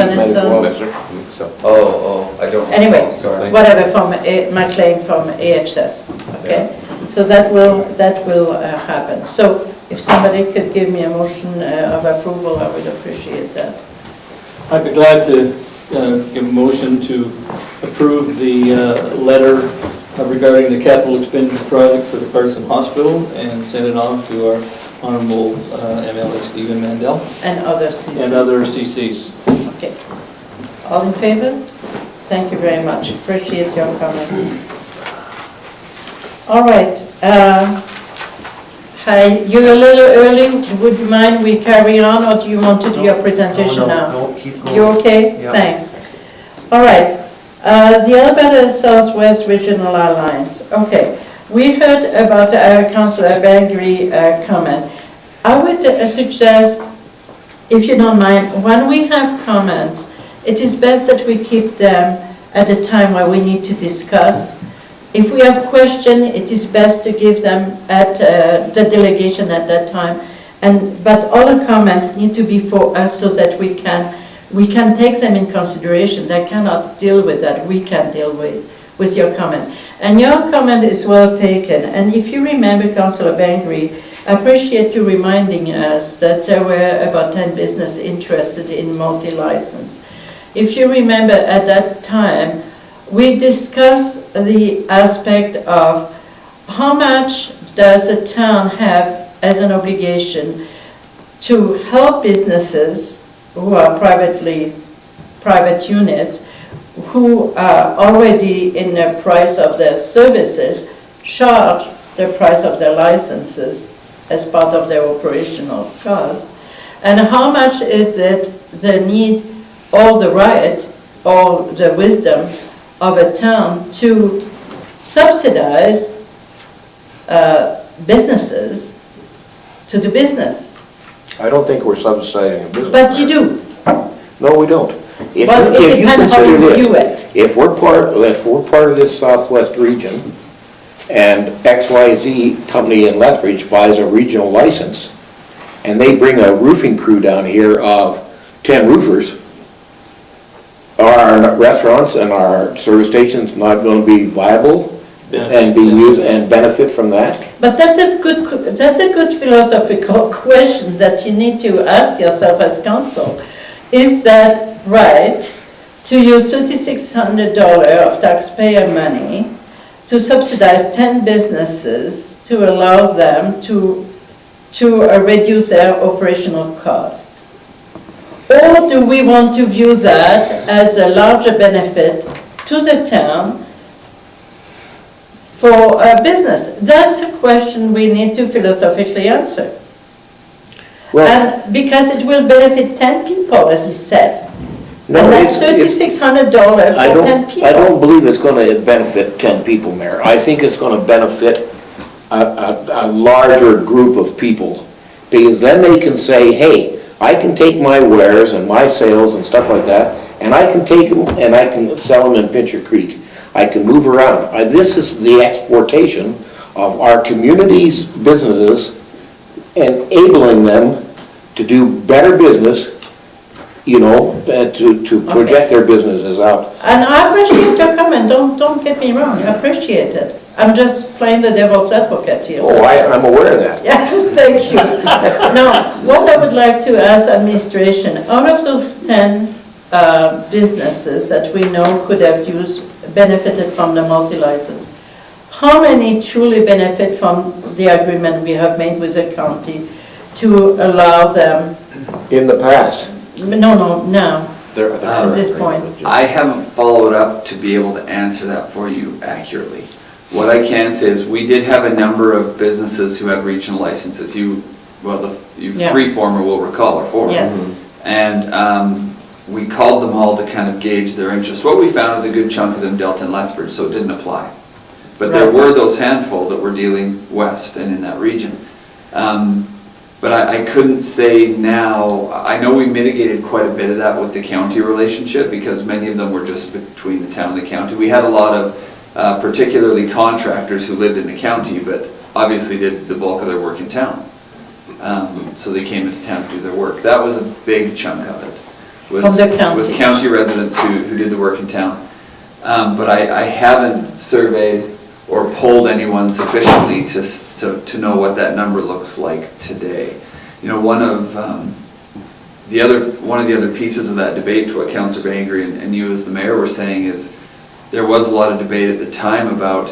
So, Oh, I don't. Anyway, Sorry. whatever, from McLean from AHS, okay? So that will happen. So if somebody could give me a motion of approval, I would appreciate that. I'd be glad to give a motion to approve the letter regarding the capital expenditure project for the Cardston Hospital and send it on to our Honorable MLA Stephen Mandel And other CCs. and other CCs. Okay. All in favor? Thank you very much. Appreciate your comments. All right. Hi, you're a little early. Would you mind we carry on, or do you want to do your presentation now? No, keep going. You okay? Yeah. Thanks. All right. The Alberta Southwest Regional Alliance. Okay. We heard about Councillor Bengry comment. I would suggest, if you don't mind, when we have comments, it is best that we keep them at a time where we need to discuss. If we have questions, it is best to give them at the delegation at that time. But all the comments need to be for us so that we can we can take them in consideration. They cannot deal with that. We can deal with your comment. And your comment is well taken. And if you remember, Councillor Bengry, I appreciate you reminding us that there were about 10 businesses interested in multi-license. If you remember at that time, we discussed the aspect of how much does the town have as an obligation to help businesses who are private units, who are already in the price of their services, charge the price of their licenses as part of their operational cost, and how much is it they need all the right or the wisdom of a town to subsidize businesses to do business. I don't think we're subsidizing a business. But you do. No, we don't. If Well, you- it if you depends how consider you this, view it. If we're part of this southwest region, and XYZ company in Lethbridge buys a regional license, and they bring a roofing crew down here of 10 roofers, are our restaurants and our service stations not going to be viable and be used and benefit from that? But that's a good philosophical question that you need to ask yourself as council. Is that right to use $3,600 of taxpayer money to subsidize 10 businesses to allow them to reduce their operational costs? Or do we want to view that as a larger benefit to the town for a business? That's a question we need to philosophically answer. Well, And because it will benefit 10 people, as you said. no, And that's it's- $3,600 I for 10 don't, people. I don't believe it's going to benefit 10 people, Mayor. I think it's going to benefit a larger group of people, because then they can say, hey, I can take my wares and my sales and stuff like that, and I can take them and I can sell them in Pincher Creek. I can move around. This is the exportation of our community's businesses, enabling them to do better business, you know, to project their businesses out. And I appreciate your comment, don't get me wrong, I appreciate it. I'm just playing the devil's advocate here. Oh, I'm aware of that. Yeah, thank you. Now, what I would like to ask administration, out of those 10 businesses that we know could have benefited from the multi-license, how many truly benefit from the agreement we have made with the county to allow them? In the past. No, now, They're at this point. I haven't followed up to be able to answer that for you accurately. What I can say is we did have a number of businesses who had regional licenses. You Yeah. three former will recall, or four. Yes. And we called them all to kind of gauge their interest. What we found is a good chunk of them dealt in Lethbridge, so it didn't apply. But there Right. were those handful that were dealing west and in that region. But I couldn't say now, I know we mitigated quite a bit of that with the county relationship, because many of them were just between the town and the county. We had a lot of particularly contractors who lived in the county, but obviously did the bulk of their work in town. So they came into town to do their work. That was a big chunk of it. From the county. Was county residents who did the work in town. But I haven't surveyed or polled anyone sufficiently to know what that number looks like today. You know, one of the other pieces of that debate, to what Councillor Bengry and you as the mayor were saying, is there was a lot of debate at the time about,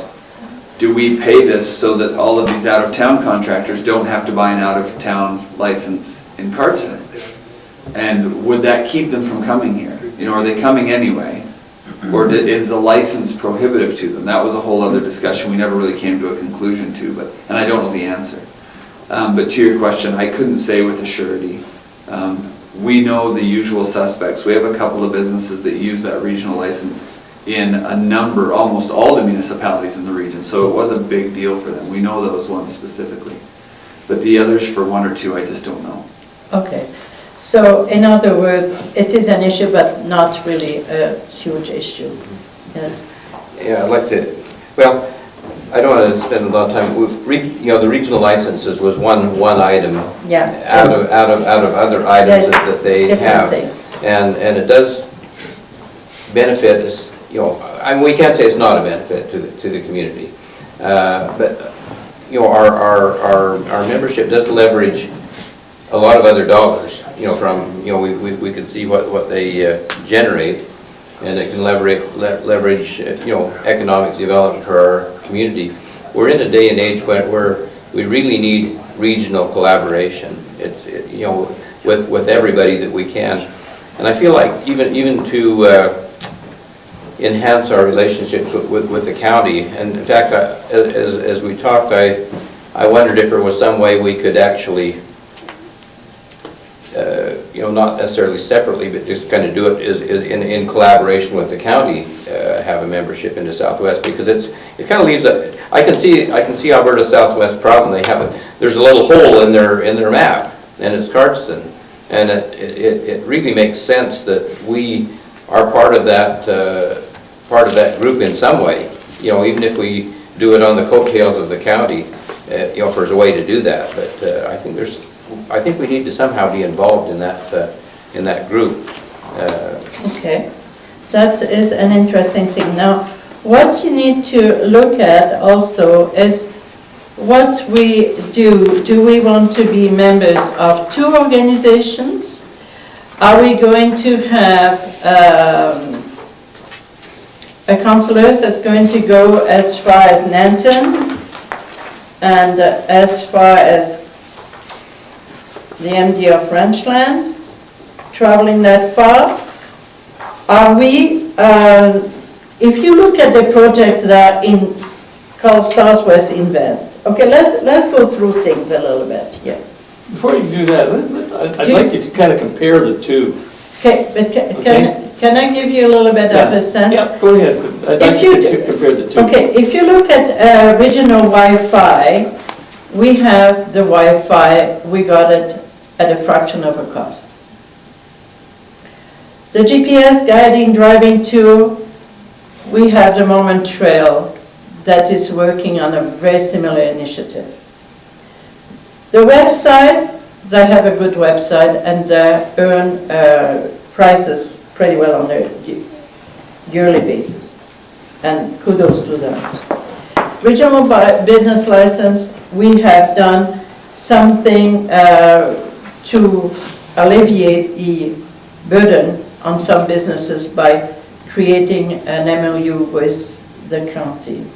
do we pay this so that all of these out-of-town contractors don't have to buy an out-of-town license in Cardston? And would that keep them from coming here? You know, are they coming anyway? Or is the license prohibitive to them? That was a whole other discussion we never really came to a conclusion to, and I don't know the answer. But to your question, I couldn't say with a surety. We know the usual suspects. We have a couple of businesses that use that regional license in a number, almost all the municipalities in the region, so it was a big deal for them. We know those ones specifically. But the others, for one or two, I just don't know. Okay. So in other words, it is an issue, but not really a huge issue. Yes. Yeah, I'd like to, well, I don't want to spend a lot of time, you know, the regional licenses was one item Yeah. out of other items There's that they different have. things. And it does benefit us, you know, I mean, we can't say it's not a benefit to the community. But, you know, our membership does leverage a lot of other dollars, you know, from, you know, we can see what they generate, and it can leverage, you know, economic development for our community. We're in a day and age where we really need regional collaboration. You know, with everybody that we can, and I feel like even to enhance our relationships with the county. And in fact, as we talked, I wondered if there was some way we could actually, you know, not necessarily separately, but just kind of do it is in collaboration with the county, have a membership into Southwest, because it kind of leaves a. I can see Alberta Southwest problem. There's a little hole in their map, and it's Cardston, and it really makes sense that we are part of that group in some way. You know, even if we do it on the coattails of the county, you know, if there's a way to do that. But I think we need to somehow be involved in that group. Okay, that is an interesting thing. Now, what you need to look at also is what we do. Do we want to be members of two organizations? Are we going to have a councillor that's going to go as far as Nanton and as far as the MD of Frenchland, traveling that far? Are we, if you look at the projects that are called Southwest Invest, okay, let's go through things a little bit here. Before you do that, I'd like you to kind of compare the two. Okay, but can I give you a little bit of a sense? Yeah, go ahead. I'd like you to compare the two. Okay, if you look at regional Wi-Fi, we have the Wi-Fi, we got it at a fraction of a cost. The GPS guiding driving tool, we have the Moment Trail that is working on a very similar initiative. The website, they have a good website and they earn prices pretty well on a yearly basis, and kudos to them. Regional business license, we have done something to alleviate the burden on some businesses by creating an MOU with the county.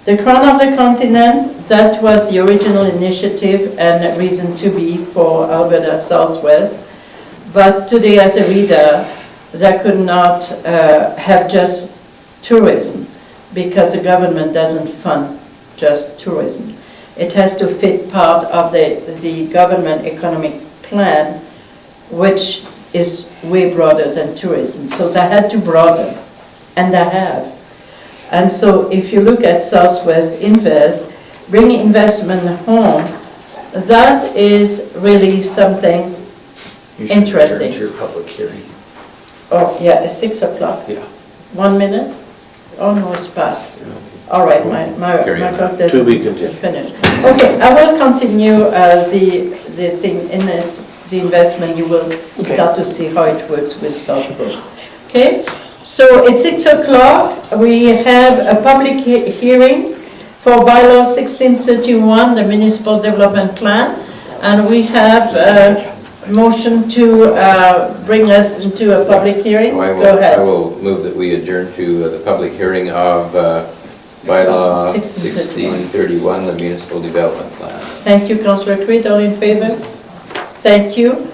The Crown of the Continent, that was the original initiative and reason to be for Alberta Southwest. But today, as a reader, they could not have just tourism because the government doesn't fund just tourism. It has to fit part of the government economic plan, which is way broader than tourism. So they had to broaden, and they have. And so if you look at Southwest Invest, bringing investment home, that is really something interesting. You should adjourn to your public hearing. Oh, yeah, it's 6 o'clock. Yeah. 1 minute? Oh, no, it's past. All right, my clock doesn't To be continued. finish. Okay, I will continue the thing in the investment. You will start to see how it works with Southwest. Okay? So it's 6 o'clock. We have a public hearing for bylaw 1631, the municipal development plan, and we have a motion to bring us into a public hearing. Go ahead. I will move that we adjourn to the public hearing of bylaw 1631, the municipal development plan. Thank you, Councillor Creed. All in favor? Thank you.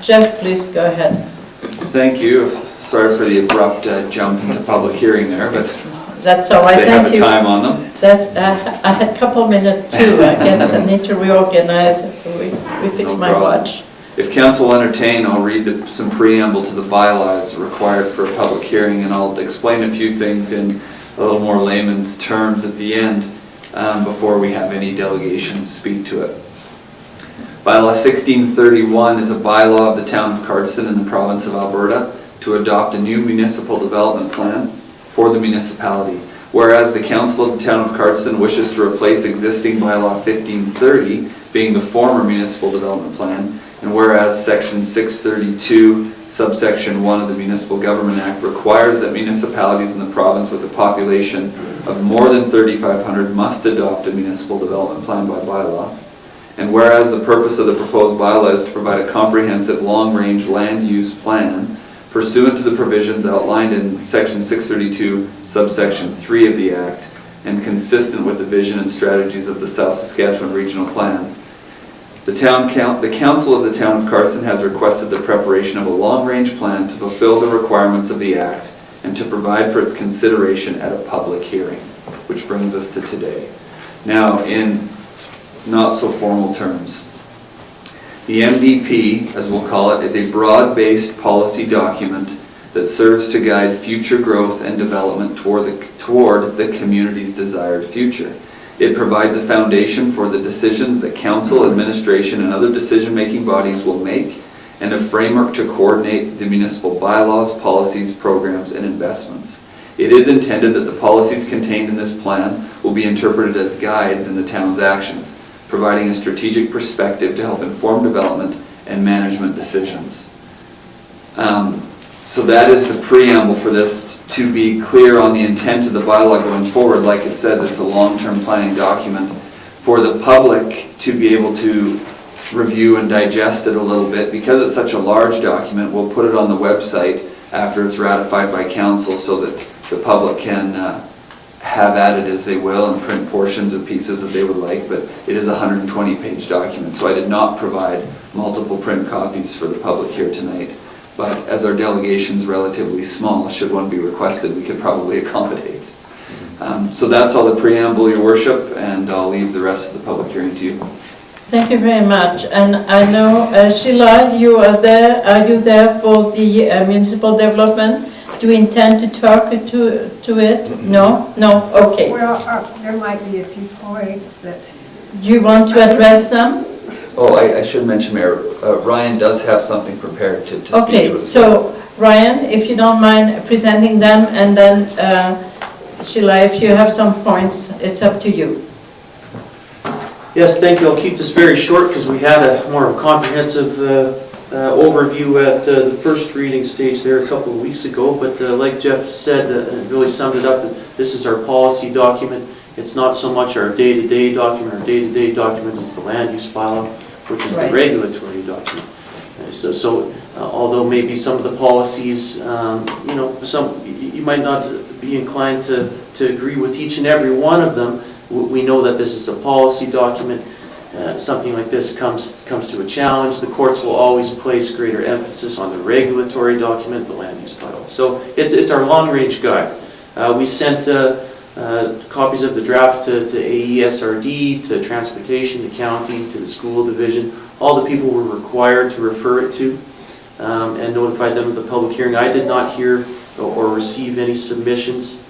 Jeff, please go ahead. Thank you. Sorry for the abrupt jump into public hearing there, but That's all right, they have thank a you. time on them. That, I had a couple minutes too, I guess I need to reorganize. We fix No my problem. watch. If council will entertain, I'll read some preamble to the bylaws required for a public hearing, and I'll explain a few things in a little more layman's terms at the end before we have any delegations speak to it. Bylaw 1631 is a bylaw of the town of Cardston in the province of Alberta to adopt a new municipal development plan for the municipality. Whereas the council of the town of Cardston wishes to replace existing bylaw 1530, being the former municipal development plan, And whereas Section 632, subsection 1 of the Municipal Government Act requires that municipalities in the province with a population of more than 3,500 must adopt a municipal development plan by bylaw. And whereas the purpose of the proposed bylaw is to provide a comprehensive long-range land use plan pursuant to the provisions outlined in Section 632, subsection 3 of the Act, and consistent with the vision and strategies of the South Saskatchewan Regional Plan. The Council of the Town of Cardston has requested the preparation of a long-range plan to fulfill the requirements of the Act and to provide for its consideration at a public hearing, which brings us to today. Now, in not so formal terms, the MDP, as we'll call it, is a broad-based policy document that serves to guide future growth and development toward the community's desired future. It provides a foundation for the decisions that council, administration, and other decision-making bodies will make, and a framework to coordinate the municipal bylaws, policies, programs, and investments. It is intended that the policies contained in this plan will be interpreted as guides in the town's actions, providing a strategic perspective to help inform development and management decisions. So that is the preamble for this, to be clear on the intent of the bylaw going forward. Like it said, it's a long-term planning document for the public to be able to review and digest it a little bit. Because it's such a large document, we'll put it on the website after it's ratified by council so that the public can have at it as they will and print portions of pieces that they would like, but it is a 120-page document, so I did not provide multiple print copies for the public here tonight. But as our delegation's relatively small, should one be requested, we could probably accommodate. So that's all the preamble, Your Worship, and I'll leave the rest of the public hearing to you. Thank you very much. And I know, Sheila, you are there. Are you there for the municipal development? Do you intend to talk to it? No? No? Okay. Well, there might be a few points that... Do you want to address them? Oh, I should mention, Mayor, Ryan does have something prepared to speak Okay, to us. so Ryan, if you don't mind presenting them, and then Sheila, if you have some points, it's up to you. Yes, thank you. I'll keep this very short because we had a more comprehensive overview at the first reading stage there a couple of weeks ago. But like Jeff said, it really summed it up. This is our policy document. It's not so much our day-to-day document. Our day-to-day document is the land use bylaw, which is the regulatory document. So although maybe some of the policies, you might not be inclined to agree with each and every one of them, we know that this is a policy document. Something like this comes to a challenge. The courts will always place greater emphasis on the regulatory document, the land use bylaw. So it's our long-range guide. We sent copies of the draft to AESRD, to Transportation, the county, to the school division. All the people were required to refer it to and notified them of the public hearing. I did not hear or receive any submissions.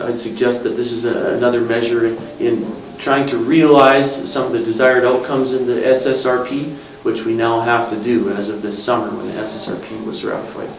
I'd suggest that this is another measure in trying to realize some of the desired outcomes in the SSRP, which we now have to do as of this summer when the SSRP was ratified.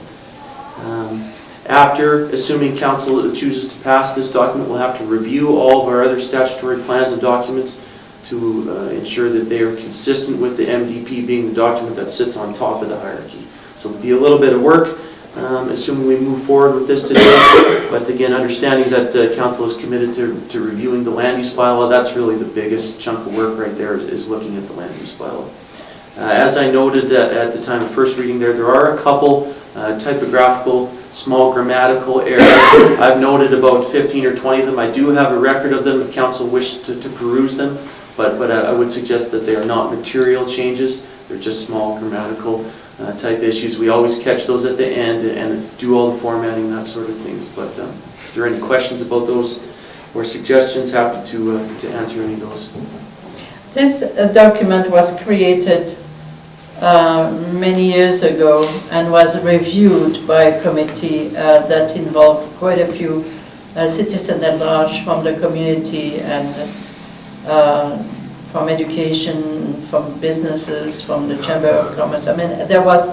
After, assuming council chooses to pass this document, we'll have to review all of our other statutory plans and documents to ensure that they are consistent with the MDP being the document that sits on top of the hierarchy. So it'll be a little bit of work, assuming we move forward with this today. But again, understanding that council is committed to reviewing the land use bylaw, that's really the biggest chunk of work right there is looking at the land use bylaw. As I noted at the time of first reading there are a couple typographical, small grammatical errors. I've noted about 15 or 20 of them. I do have a record of them if council wished to peruse them, but I would suggest that they are not material changes. They're just small grammatical type issues. We always catch those at the end and do all the formatting, that sort of things. But if there are any questions about those or suggestions, happy to answer any of those. This document was created many years ago and was reviewed by a committee that involved quite a few citizens at large from the community and from education, from businesses, from the Chamber of Commerce. I mean, there was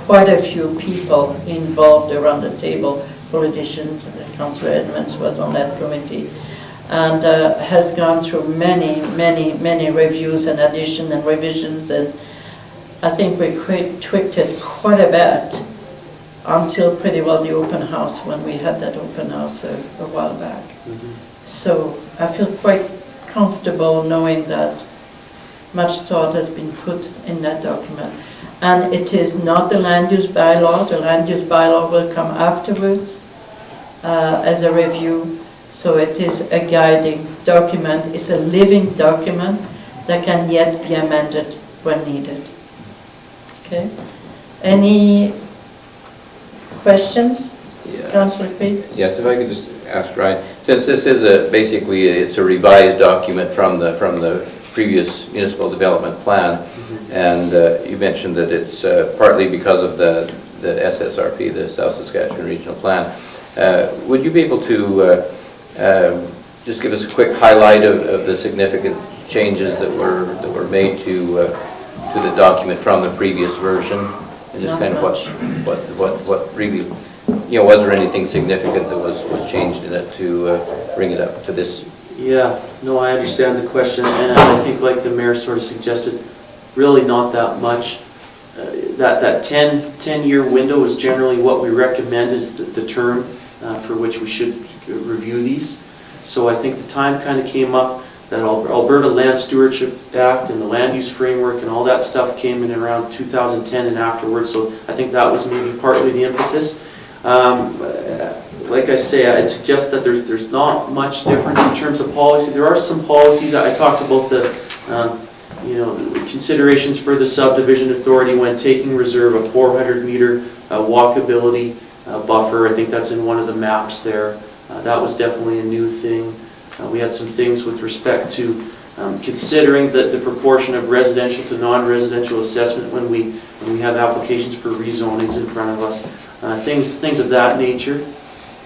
quite a few people involved around the table, politicians. Councillor Edmonds was on that committee. and has gone through many reviews and additions and revisions, and I think we tweaked it quite a bit until pretty well the open house, when we had that open house a while back. So I feel quite comfortable knowing that much thought has been put in that document. And it is not the land use bylaw. The land use bylaw will come afterwards as a review. So it is a guiding document. It's a living document that can yet be amended when needed. Okay? Any questions? Yeah. Councillor Creed? Yes, if I could just ask Ryan, since this is basically it's a revised document from the previous municipal development plan, and you mentioned that it's partly because of the SSRP, the South Saskatchewan Regional Plan. Would you be able to just give us a quick highlight of the significant changes that were made to the document from the previous version, and just kind of what really, was there anything significant that was changed in it to bring it up to this? Yeah, no, I understand the question, and I think like the mayor sort of suggested, really not that much. That 10-year window is generally what we recommend is the term for which we should review these. So I think the time kind of came up that Alberta Land Stewardship Act and the land use framework and all that stuff came in around 2010 and afterwards, so I think that was maybe partly the impetus. Like I say, I'd suggest that there's not much difference in terms of policy. There are some policies. I talked about the considerations for the subdivision authority when taking reserve a 400-meter walkability buffer. I think that's in one of the maps there. That was definitely a new thing. We had some things with respect to considering the proportion of residential to non-residential assessment when we have applications for rezonings in front of us. Things of that nature.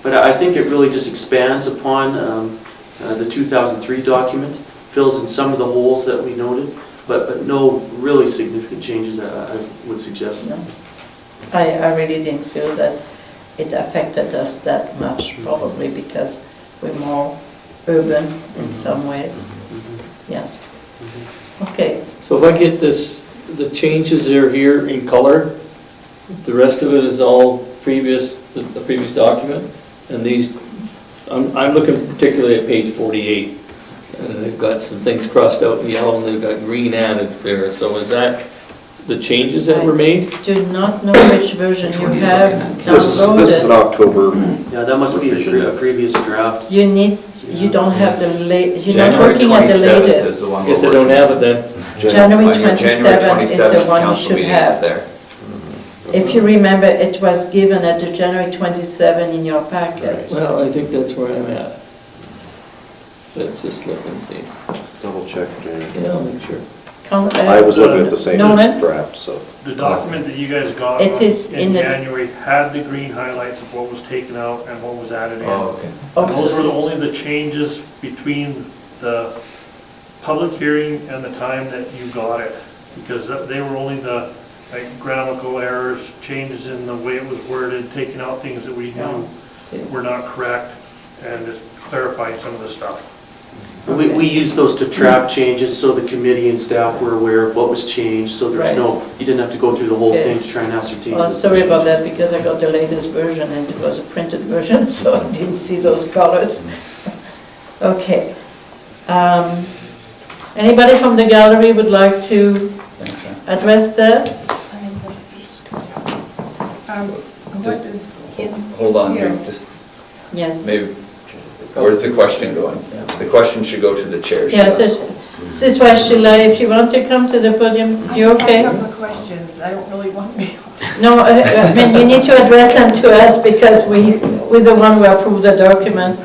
But I think it really just expands upon the 2003 document, fills in some of the holes that we noted, but no really significant changes I would suggest. No. I really didn't feel that it affected us that much, probably because we're more urban in some ways. Yes. Okay. So if I get this, the changes that are here in color, the rest of it is all previous, the previous document, and these, I'm looking particularly at page 48, and they've got some things crossed out in yellow, and they've got green added there. So is that the changes that were made? I do not know which version you have downloaded. This is an October. Yeah, that must be the previous draft. You don't have the late, you're not January looking at the 27th latest. is the one Guess I we're don't working have it then. January on. 27th is the one you council should meeting have. is there. If you remember, it was given at the January 27 in your packet. Well, I think that's where I'm at. Let's just look and see. Double check. Yeah, I'll make sure. I was looking at the same Nolan? draft, so. The document that you guys got It is in in the- January had the green highlights of what was taken out and what was added in. Oh, okay. And those were only the changes between the public hearing and the time that you got it, because they were only the grammatical errors, changes in the way it was worded, taking out things that we knew were not correct, and just clarifying some of the stuff. We use those to track changes, so the committee and staff were aware of what was changed, so there's you didn't have to go through the whole thing to try and ascertain. Well, sorry about that, because I got the latest version and it was a printed version, so I didn't see those colors. Okay. Anybody from the gallery would like to address that? What is in Hold on, here? just Yes. maybe, where's the question going? The question should go to the chair. Yeah, Sheila. so this is why, Sheila, if you want to come to the podium, you I just okay? have a couple of questions. I don't really want to be. No, I mean, you need to address them to us because we're the one who approved the document.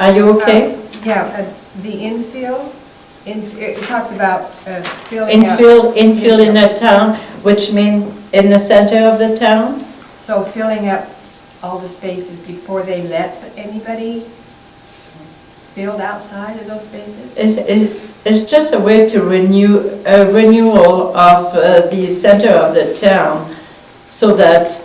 Are you okay? Yeah, the infill, it talks about filling up. Infill in the town, which means in the center of the town? So filling up all the spaces before they let anybody build outside of those spaces? It's just a way to renewal of the center of the town so that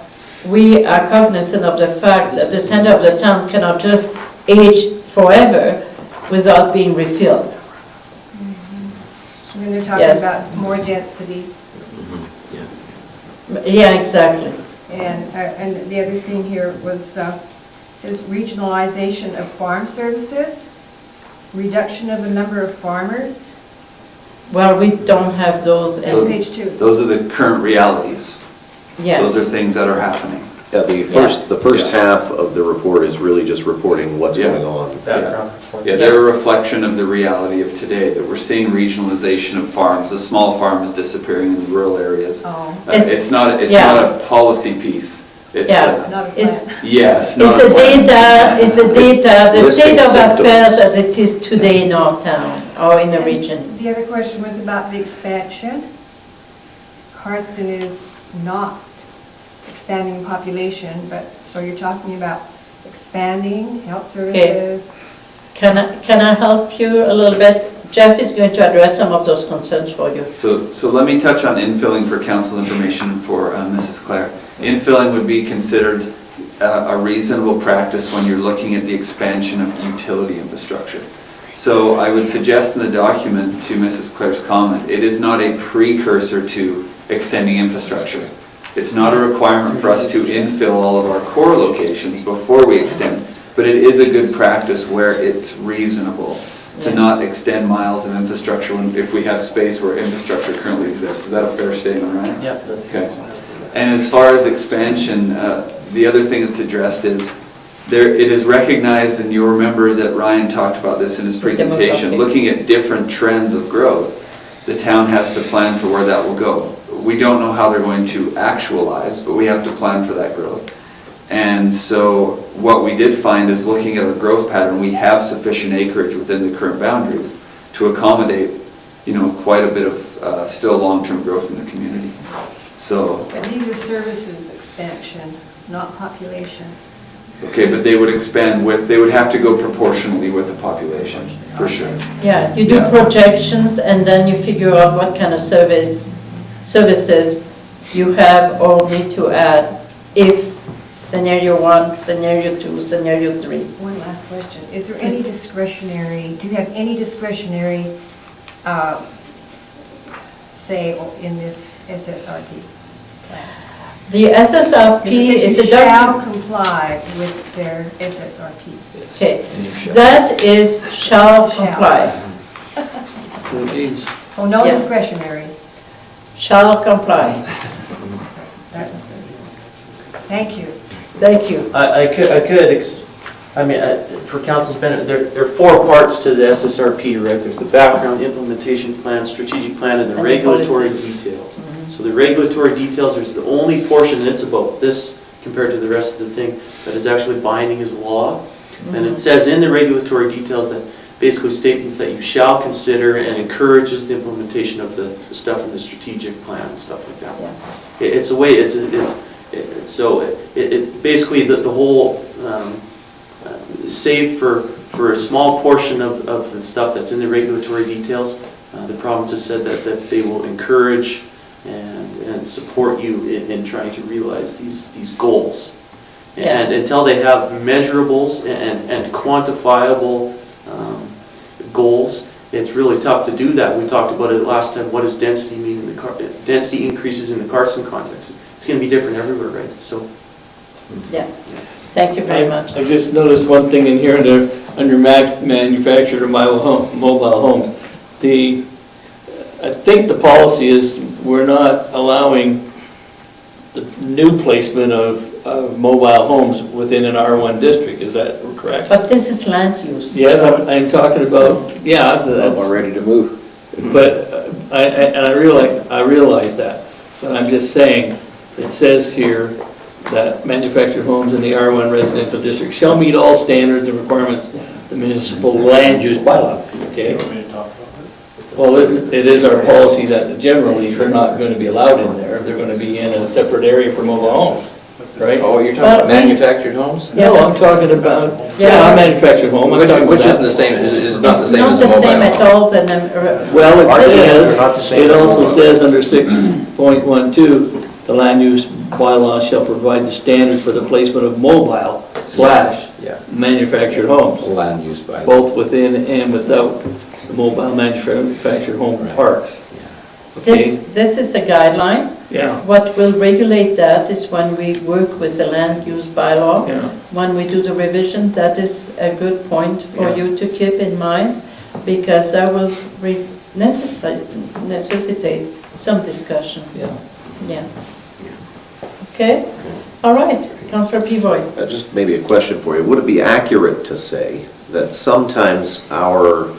we are cognizant of the fact that the center of the town cannot just age forever, without being refilled. When they're talking Yes. about more density. Yeah, exactly. And the other thing here was, says regionalization of farm services, reduction of the number of farmers. Well, we don't have those, That's and, page 2. Those are the current realities. yeah. Those are things that are happening. Yeah, the first half of the report is really just reporting what's Yeah. going on. Background. Yeah, they're a reflection of the reality of today, that we're seeing regionalization of farms. The small farm is disappearing in rural areas. Oh. It's not Yeah. a policy piece. It's, Yeah. Not a It's, plan. yes, it's not the a plan. data, the Listing state of symptoms. affairs as it is today in our town, or in the region. The other question was about the expansion. Cardston is not expanding population, but, so you're talking about expanding health services. Can I help you a little bit? Jeff is going to address some of those concerns for you. So let me touch on infilling for council information for Mrs. Clare. Infilling would be considered a reasonable practice when you're looking at the expansion of utility infrastructure. So I would suggest in the document, to Mrs. Clare's comment, it is not a precursor to extending infrastructure. It's not a requirement for us to infill all of our core locations before we extend, but it is a good practice where it's reasonable to not extend miles of infrastructure if we have space where infrastructure currently exists. Is that a fair statement, Ryan? Yeah. Okay. And as far as expansion, the other thing that's addressed is, it is recognized, and you'll remember that Ryan talked about this in his presentation, looking at different trends of growth, the town has to plan for where that will go. We don't know how they're going to actualize, but we have to plan for that growth. And so what we did find is, looking at our growth pattern, we have sufficient acreage within the current boundaries to accommodate, quite a bit of still long-term growth in the community. So, But these are services expansion, not population. okay, but they would expand they would have to go proportionally with the population, for sure. Yeah, you do Yeah. projections, and then you figure out what kind of services you have or need to add if scenario 1, scenario 2, scenario 3. One last question. Is there any discretionary, do you have any discretionary, say, in this SSRP plan? The SSRP It is says a you shall document. comply with their SSRP. Okay, that is shall comply. It means So no Yes. discretionary. Shall comply. That was it. Thank you. Thank you. For council's benefit, there are 4 parts to the SSRP, right? There's the background, implementation plan, strategic plan, and the And the regulatory policies. details. So the regulatory details is the only portion that's about this compared to the rest of the thing that is actually binding as law. And it says in the regulatory details that basically statements that you shall consider and encourages the implementation of the stuff in the strategic plan and stuff like that. It's a way, basically the whole, save for a small portion of the stuff that's in the regulatory details, the province has said that they will encourage and support you in trying to realize these goals. And until they have measurables and quantifiable goals, it's really tough to do that. We talked about it last time. What does density mean in density increases in the Cardston context? It's going to be different everywhere, right? So. Yeah, thank you very much. I just noticed one thing in here under manufactured or mobile homes. I think the policy is we're not allowing the new placement of mobile homes within an R1 district. Is that correct? But this is land use. Yes, I'm talking about, that's. We're ready to move. But I realize that, but I'm just saying, it says here that manufactured homes in the R1 residential district shall meet all standards and requirements of the municipal land use bylaws, okay? Well, it is our policy that generally they're not going to be allowed in there, they're going to be in a separate area for mobile homes, right? Oh, you're talking about manufactured homes? No, I'm talking about, a manufactured home. I'm talking Which about isn't the same, is not the It's same not as a the mobile same at home. all, then, Well, They're not the it same says, it as also mobile. says under 6.12, the land use bylaw shall provide the standard for the placement of mobile / Yeah. manufactured homes, Land use by. both within and without the mobile manufactured home Right. parks. Okay? This is a guideline. Yeah, What will regulate that is when we work with the land use bylaw. yeah. When we do the revision, that is a good point for Yeah. you to keep in mind, because that will necessitate some discussion. Yeah. Yeah. Okay? All right, Councillor Peavoy. Just maybe a question for you. Would it be accurate to say that sometimes our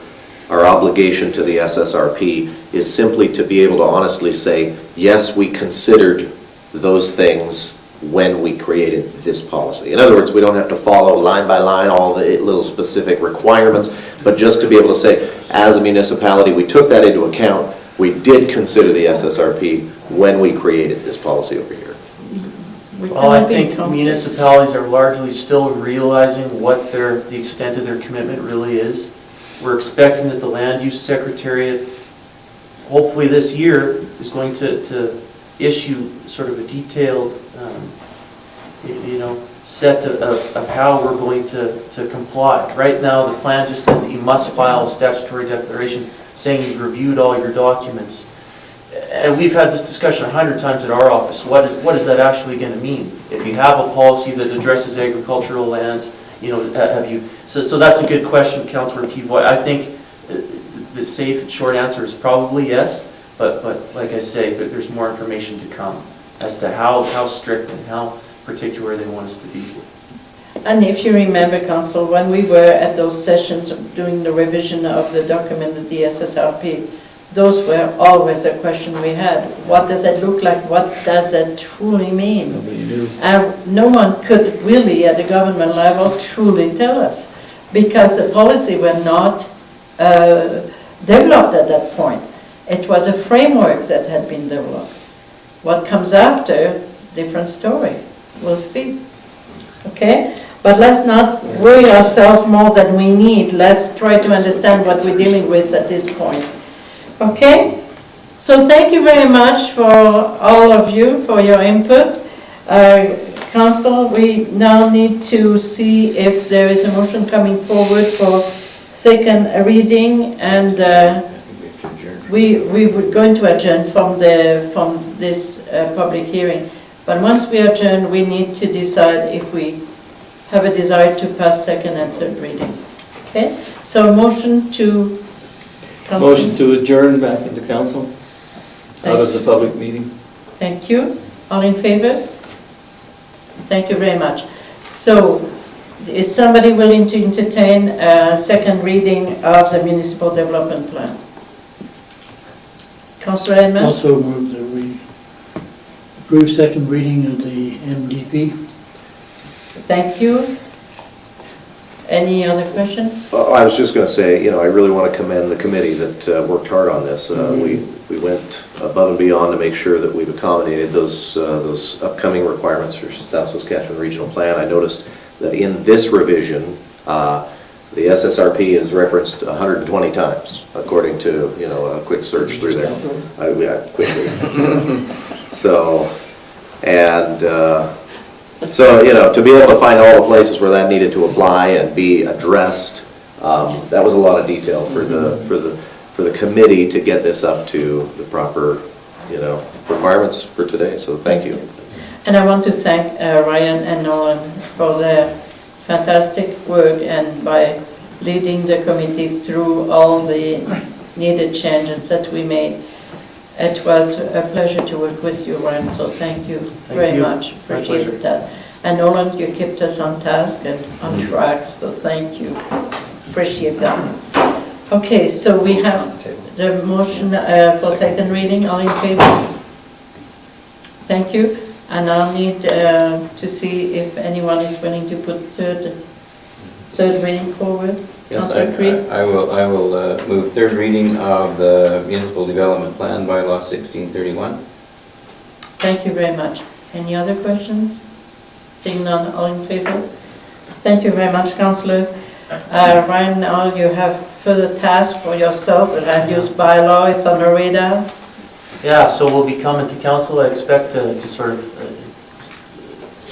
obligation to the SSRP is simply to be able to honestly say, yes, we considered those things when we created this policy? In other words, we don't have to follow line by line all the little specific requirements, but just to be able to say, as a municipality, we took that into account. We did consider the SSRP when we created this policy over here. Well, I think municipalities are largely still realizing what the extent of their commitment really is. We're expecting that the land use secretariat, hopefully this year, is going to issue sort of a detailed, set of how we're going to comply. Right now, the plan just says that you must file a statutory declaration saying you've reviewed all your documents. And we've had this discussion 100 times at our office. What is that actually going to mean? If you have a policy that addresses agricultural lands, have you? So that's a good question, Councillor Peavoy. I think the safe, short answer is probably yes. But like I say, there's more information to come as to how strict and how particular they want us to be. And if you remember, Council, when we were at those sessions doing the revision of the document of the SSRP, those were always a question we had. What does it look like? What does it truly mean? Nobody knew. No one could really, at the government level, truly tell us, because the policy were not developed at that point. It was a framework that had been developed. What comes after is a different story. We'll see. Okay? But let's not worry ourselves more than we need. Let's try to understand what we're dealing with at this point. Okay? So thank you very much for all of you for your input. Council, we now need to see if there is a motion coming forward for second reading, and we were going to adjourn from this public hearing. But once we adjourn, we need to decide if we have a desire to pass second and third reading. Okay? So motion to... Motion to adjourn back into council, out of the public meeting. Thank you. All in favor? Thank you very much. So, is somebody willing to entertain a second reading of the municipal development plan? Councillor Edmonds? Also move that we approve second reading of the MDP. Thank you. Any other questions? I was just going to say, I really want to commend the committee that worked hard on this. We went above and beyond to make sure that we've accommodated those upcoming requirements for South Saskatchewan Regional Plan. I noticed that in this revision, the SSRP is referenced 120 times, according to, a quick search through there. Yeah, quickly. So, to be able to find all the places where that needed to apply and be addressed, that was a lot of detail for the committee to get this up to the proper, requirements for today. So thank you. And I want to thank Ryan and Nolan for their fantastic work and by leading the committee through all the needed changes that we made. It was a pleasure to work with you, Ryan, so thank you very much. Appreciate that. And Nolan, you kept us on task and on track, so thank you. Appreciate that. Okay, so we have the motion for second reading. All in favor? Thank you. And I'll need to see if anyone is willing to put third reading forward. Yes, I will move third reading of the Municipal Development Plan, Bylaw 1631. Thank you very much. Any other questions? Seeing none, all in favor? Thank you very much, Councillors. Ryan, now you have further tasks for yourself. The land use bylaw is on the radar. Yeah, so we'll be coming to council. I expect to sort of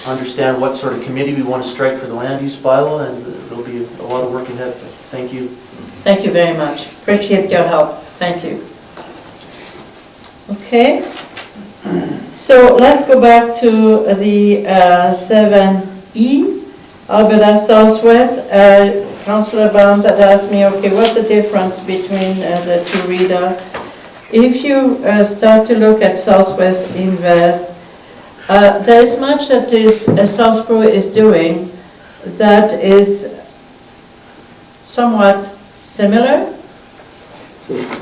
understand what sort of committee we want to strike for the land use bylaw, and there'll be a lot of work ahead. Thank you. Thank you very much. Appreciate your help. Thank you. Okay. So let's go back to the 7E, Alberta Southwest. Councillor Barnes had asked me, okay, what's the difference between the two readouts? If you start to look at Southwest Invest, there is much that Southborough is doing that is somewhat similar,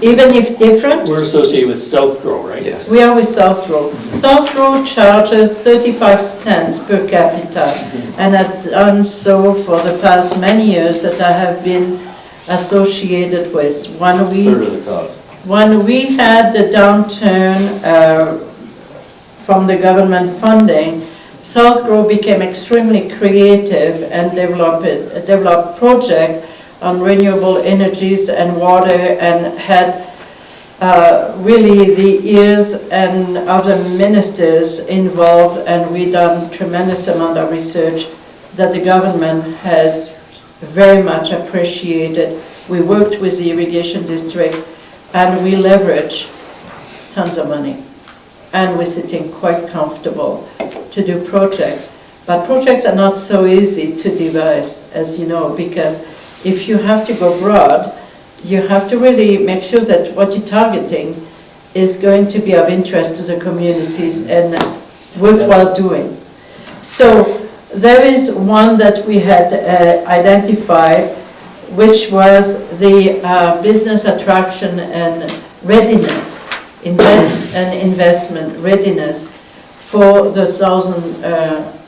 even if different. We're associated with Southborough, right? Yes. We are with Southborough. Southborough charges 35 cents per capita, and have done so for the past many years that I have been associated with. Third of the cost. When we had the downturn from the government funding, Southborough became extremely creative and developed projects on renewable energies and water, and had really the ears and other ministers involved, and we done tremendous amount of research that the government has very much appreciated. We worked with the irrigation district, and we leverage tons of money, and we're sitting quite comfortable to do projects. But projects are not so easy to devise, as you know, because if you have to go broad, you have to really make sure that what you're targeting is going to be of interest to the communities and worthwhile doing. So there is one that we had identified, which was the business attraction and readiness, investment readiness for the southern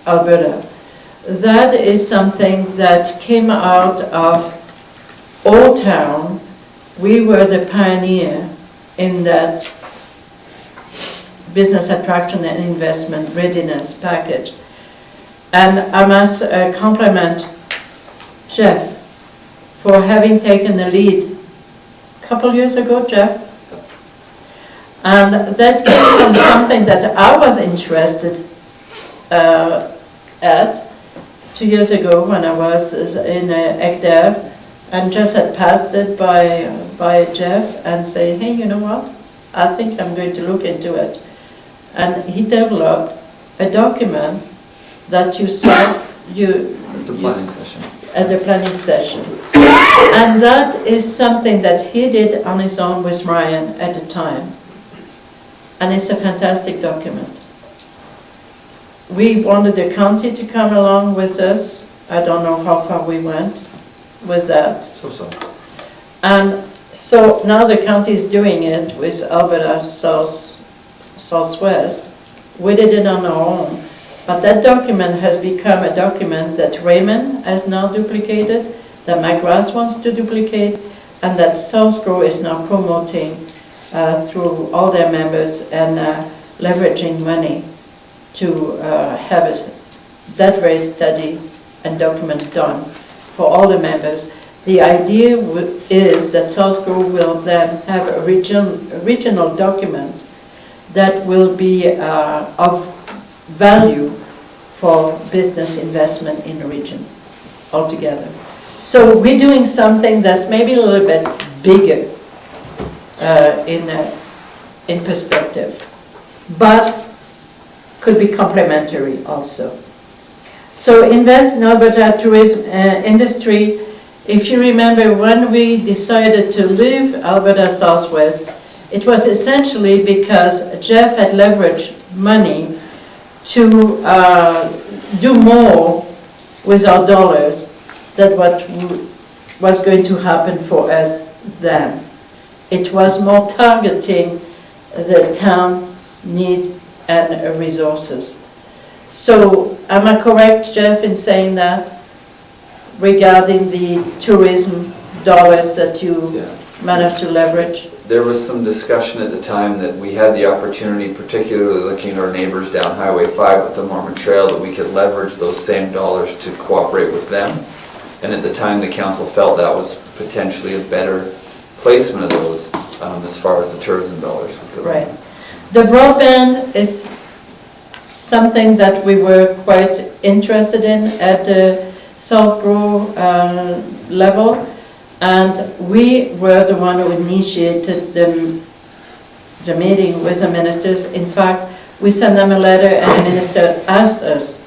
Alberta. That is something that came out of Old Town. We were the pioneer in that business attraction and investment readiness package. And I must compliment Jeff for having taken the lead a couple years ago, Jeff. And that came from something that I was interested at 2 years ago when I was in ECDEV, and just had passed it by Jeff and say, hey, you know what? I think I'm going to look into it. And he developed a document that you saw At the planning session. At the planning session. And that is something that he did on his own with Ryan at the time. And it's a fantastic document. We wanted the county to come along with us. I don't know how far we went with that. So. And so now the county is doing it with Alberta Southwest. We did it on our own. But that document has become a document that Raymond has now duplicated, that McGrath wants to duplicate, and that Southborough is now promoting through all their members and leveraging money to have that very study and document done for all the members. The idea is that Southborough will then have a regional document that will be of value for business investment in the region altogether. So we're doing something that's maybe a little bit bigger in perspective, but could be complementary also. So invest in Alberta tourism industry. If you remember, when we decided to leave Alberta Southwest, it was essentially because Jeff had leveraged money to do more with our dollars than what was going to happen for us then. It was more targeting the town need and resources. So am I correct, Jeff, in saying that regarding the tourism dollars that you managed to leverage? There was some discussion at the time that we had the opportunity, particularly looking at our neighbors down Highway 5 with the Mormon Trail, that we could leverage those same dollars to cooperate with them. And at the time, the council felt that was potentially a better placement of those as far as the tourism dollars would go. Right. The broadband is something that we were quite interested in at the South Grove level, and we were the one who initiated the meeting with the ministers. In fact, we sent them a letter and the minister asked us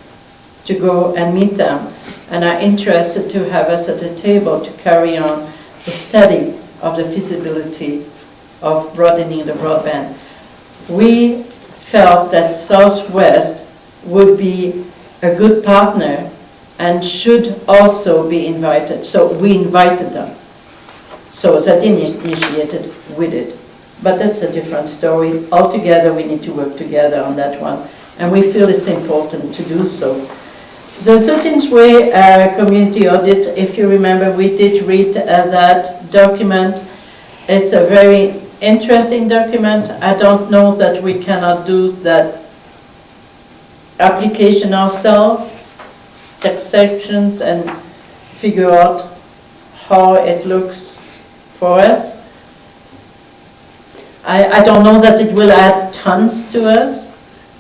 to go and meet them and are interested to have us at the table to carry on the study of the feasibility of broadening the broadband. We felt that Southwest would be a good partner and should also be invited. So we invited them. So that initiated, we did. But that's a different story. Altogether, we need to work together on that one. And we feel it's important to do so. The 13th Way community audit, if you remember, we did read that document. It's a very interesting document. I don't know that we cannot do that application ourselves, exceptions, and figure out how it looks for us. I don't know that it will add tons to us.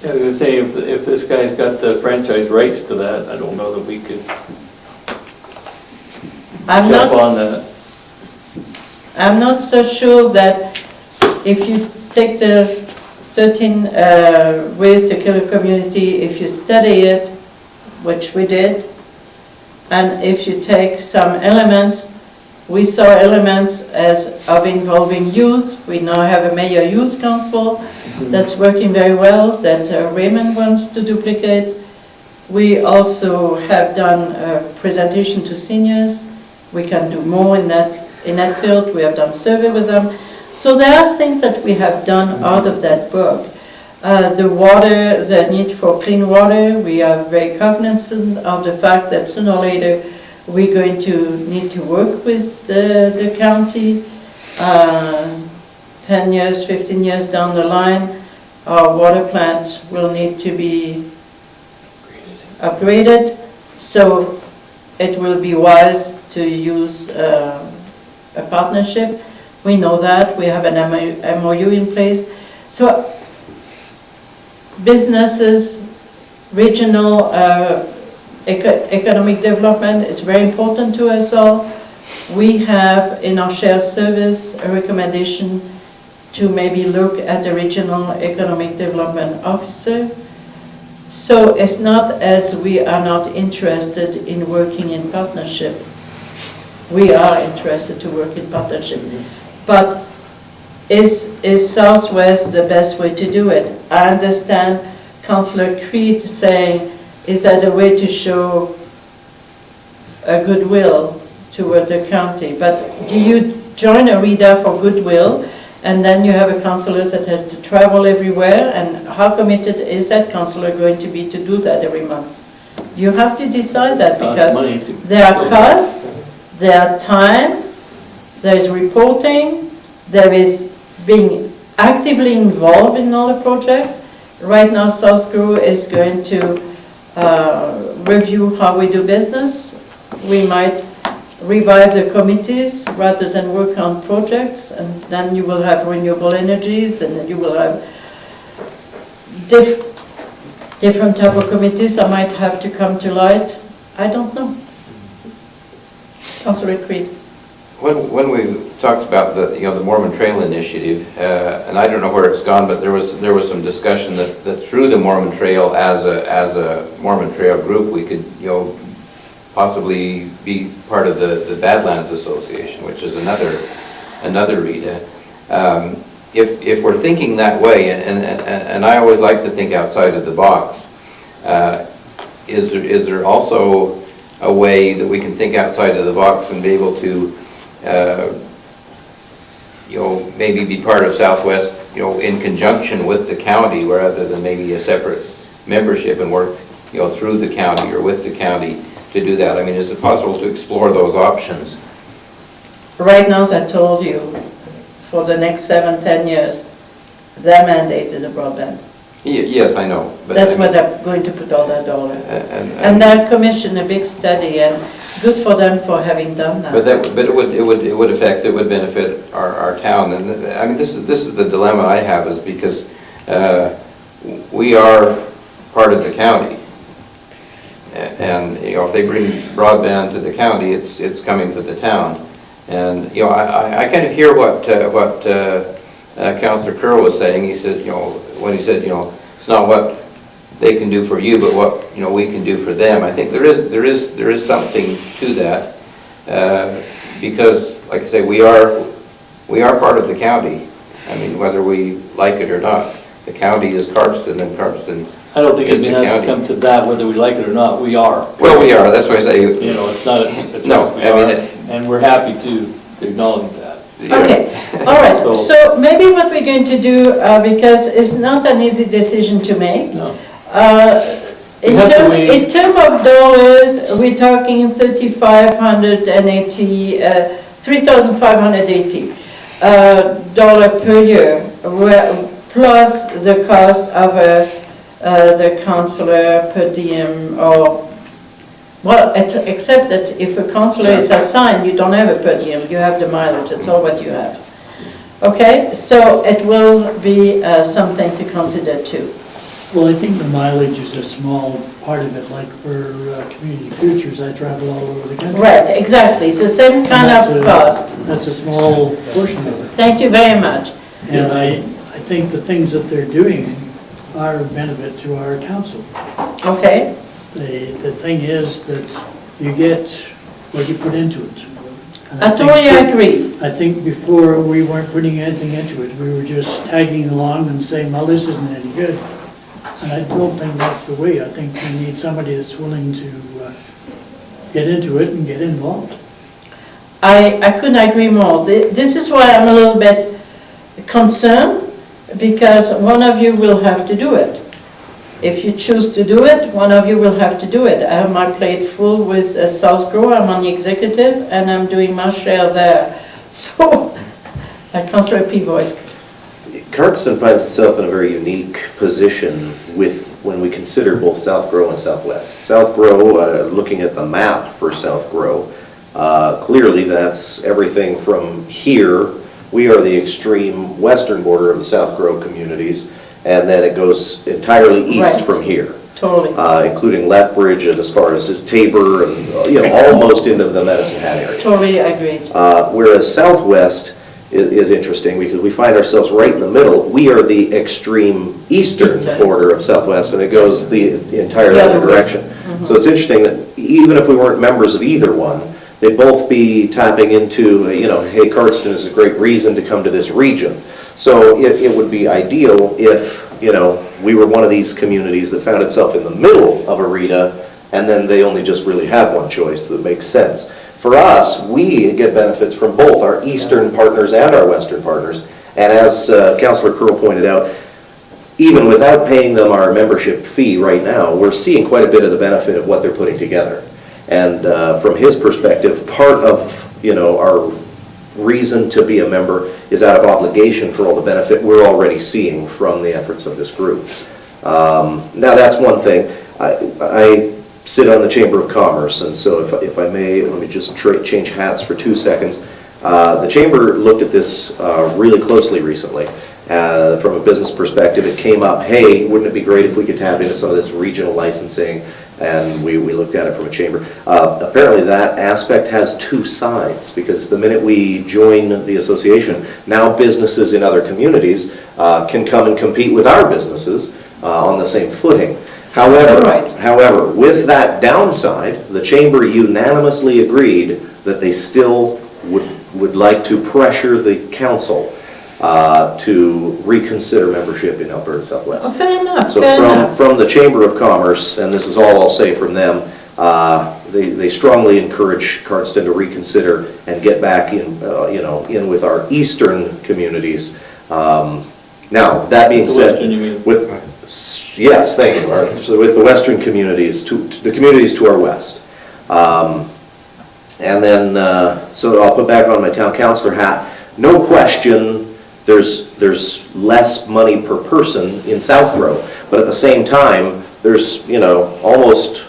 Yeah, I was gonna say, if this guy's got the franchise rights to that, I don't know that we could jump on that. I'm not so sure that if you take the 13 ways to kill a community, if you study it, which we did, and if you take some elements, we saw elements as of involving youth. We now have a mayor youth council that's working very well, that Raymond wants to duplicate. We also have done a presentation to seniors. We can do more in that field. We have done survey with them. So there are things that we have done out of that book. The water, the need for clean water, we are very cognizant of the fact that sooner or later we're going to need to work with the county. 10 years, 15 years down the line, our water plant will need to be upgraded. So it will be wise to use a partnership. We know that. We have an MOU in place. So businesses, regional economic development is very important to us all. We have in our shared service a recommendation to maybe look at the regional economic development officer. So it's not as we are not interested in working in partnership. We are interested to work in partnership. But is Southwest the best way to do it? I understand Councillor Creed saying, is that a way to show a goodwill toward the county? But do you join a reader for goodwill and then you have a councillor that has to travel everywhere? And how committed is that councillor going to be to do that every month? You have to decide that because there are costs, there are time, there is reporting, there is being actively involved in all the project. Right now, South Grove is going to review how we do business. We might revive the committees rather than work on projects, and then you will have renewable energies, and then you will have different type of committees that might have to come to light. I don't know. Councillor Creed. When we talked about the Mormon Trail Initiative, and I don't know where it's gone, but there was some discussion that through the Mormon Trail as a Mormon Trail group, we could possibly be part of the Badlands Association, which is another RETA. If we're thinking that way, and I always like to think outside of the box, is there also a way that we can think outside of the box and be able to maybe be part of Southwest, in conjunction with the county, rather than maybe a separate membership and work, through the county or with the county to do that? I mean, is it possible to explore those options? Right now, as I told you, for the next 7-10 years, their mandate is a broadband. Yes, I know. But that's where they're going to put all that dollar. And they're commissioned a big study, and good for them for having done that. But it would benefit our town. And I mean, this is the dilemma I have, is because we are part of the county. And, you know, if they bring broadband to the county, it's coming to the town. And, you know, I kind of hear what Councillor Curl was saying. He said, you know, when he said, you know, it's not what they can do for you, but what, you know, we can do for them. I think there is something to that, because, like I say, we are part of the county. I mean, whether we like it or not, the county is Cardston, and Cardston. I don't think it has to come to that, whether we like it or not, we are. Well, we are, that's why I say. You know, it's not, No, we I mean are, and we're happy to acknowledge that. Okay, all right, So- so maybe what we're going to do, because it's not an easy decision to make. No. In We have to term, weigh- in term of dollars, we're talking 3,580, $3,580 dollar per year, plus the cost of the councillor per diem, or, well, except that if a councillor is assigned, you don't have a per diem, you have the mileage, that's all what you have. Okay, so it will be something to consider too. Well, I think the mileage is a small part of it, like for Community Futures, I travel all over the country. Right, exactly, it's the same kind of cost. That's a small portion of it. Thank you very much. And I think the things that they're doing are a benefit to our council. Okay, The thing is that you get what you put into it. And I think totally that- agree. I think before we weren't putting anything into it, we were just tagging along and saying, well, this isn't any good. And I don't think that's the way. I think we need somebody that's willing to get into it and get involved. I couldn't agree more. This is why I'm a little bit concerned, because one of you will have to do it. If you choose to do it, one of you will have to do it. I have my plate full with South Grow, I'm on the executive, and I'm doing my share there. So, Councillor Peavoy. Cardston finds itself in a very unique position when we consider both South Grow and Southwest. South Grow, looking at the map for South Grow, clearly that's everything from here. We are the extreme western border of the South Grow communities, and then it goes entirely east Right. from here. Totally. Including Lethbridge and as far as Tabor and, you know, almost into the Medicine Hat area. Totally agreed. Whereas Southwest is interesting because we find ourselves right in the middle. We are the extreme eastern border of Southwest, and it goes the entire The other other way. direction. So it's interesting that even if we weren't members of either one, they'd both be tapping into, you know, hey, Cardston is a great reason to come to this region. So it would be ideal if, you know, we were one of these communities that found itself in the middle of a RETA, and then they only just really have one choice that makes sense. For us, we get benefits from both our eastern partners and our western partners. And as Councillor Curl pointed out, even without paying them our membership fee right now, we're seeing quite a bit of the benefit of what they're putting together. And from his perspective, part of, you know, our reason to be a member is out of obligation for all the benefit we're already seeing from the efforts of this group. Now that's one thing. I sit on the Chamber of Commerce, and so if I may, let me just change hats for 2 seconds. The Chamber looked at this really closely recently. From a business perspective, it came up, hey, wouldn't it be great if we could tap into some of this regional licensing? And we looked at it from a chamber. Apparently that aspect has two sides, because the minute we join the association, now businesses in other communities can come and compete with our businesses on the same footing. However, with that downside, the chamber unanimously agreed that they still would like to pressure the council to reconsider membership in Alberta Southwest. Oh, fair enough, So fair enough. from the Chamber of Commerce, and this is all I'll say from them, they strongly encourage Cardston to reconsider and get back in, in with our eastern communities. Now, that being The said, western, you mean? yes, thank you, Art. So with the western communities, to the communities to our west. And then, so I'll put back on my town councillor hat. No question, there's less money per person in South Grow, but at the same time, there's, almost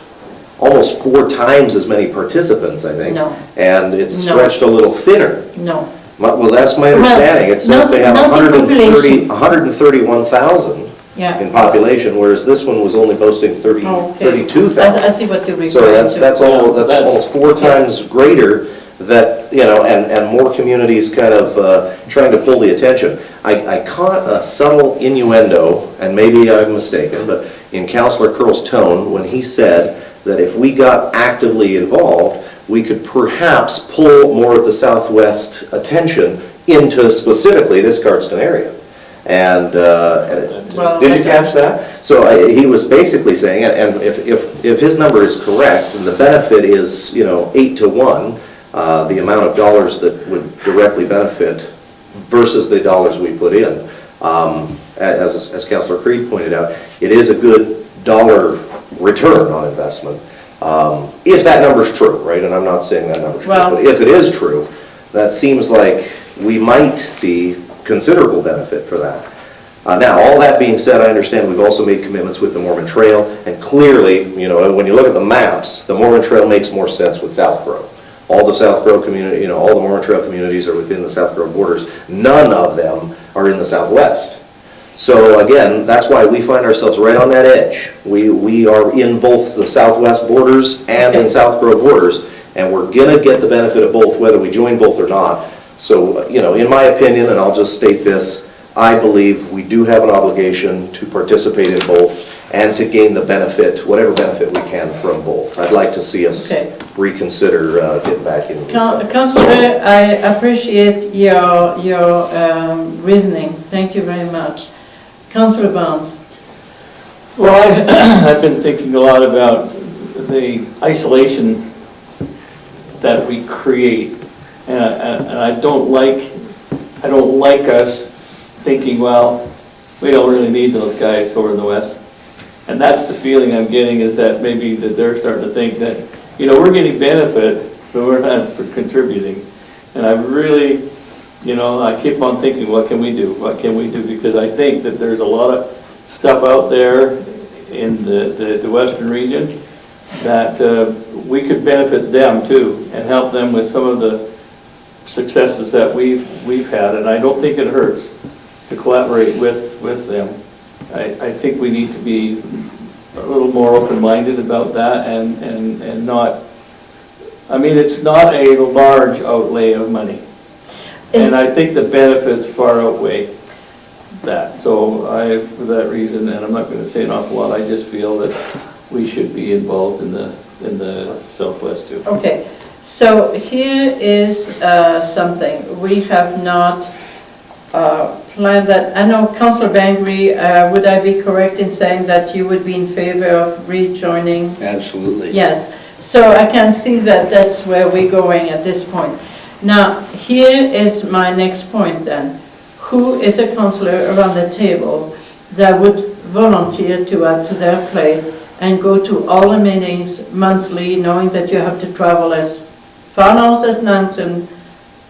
4 times as many participants, I think. No. And it's No. stretched a little thinner. No. Well, that's my understanding. It says they have not the population. 131,000 Yeah. in population, whereas this one was only boasting 32,000. I see what you're referring to. So that's almost 4 times greater that, and more communities kind of trying to pull the attention. I caught a subtle innuendo, and maybe I'm mistaken, but in Councillor Curl's tone when he said that if we got actively involved, we could perhaps pull more of the Southwest attention into specifically this Cardston area. And did you catch that? So he was basically saying, and if his number is correct, and the benefit is 8 to 1, the amount of dollars that would directly benefit versus the dollars we put in. As Councillor Creed pointed out, it is a good dollar return on investment. If that number's true, right? And I'm not saying that number's true, but if it is true, that seems like we might see considerable benefit for that. Now, all that being said, I understand we've also made commitments with the Mormon Trail, and clearly, when you look at the maps, the Mormon Trail makes more sense with South Grove. All the South Grove community, all the Mormon Trail communities are within the South Grove borders. None of them are in the Southwest. So again, that's why we find ourselves right on that edge. We are in both the Southwest borders and in South Grove borders, and we're gonna get the benefit of both, whether we join both or not. So, in my opinion, and I'll just state this, I believe we do have an obligation to participate in both and to gain the benefit, whatever benefit we can from both. I'd like to see us reconsider getting back into this. Councillor, I appreciate your reasoning. Thank you very much. Councillor Barnes. Well, I've been thinking a lot about the isolation that we create, and I don't like us thinking, well, we don't really need those guys over in the West. And that's the feeling I'm getting, is that maybe that they're starting to think that, we're getting benefit, but we're not contributing. And I really, I keep on thinking, what can we do? What can we do? Because I think that there's a lot of stuff out there in the Western region that we could benefit them too, and help them with some of the successes that we've had. And I don't think it hurts to collaborate with them. I think we need to be a little more open-minded about that and not, it's not a large outlay of money. And I think the benefits far outweigh that. So for that reason, and I'm not going to say an awful lot, I just feel that we should be involved in the Southwest too. Okay, so here is something. We have not planned that. I know Councillor Bengry, would I be correct in saying that you would be in favor of rejoining? Absolutely. Yes, so I can see that that's where we're going at this point. Now, here is my next point then. Who is a councillor around the table that would volunteer to add to their plate and go to all the meetings monthly, knowing that you have to travel as far north as Nanton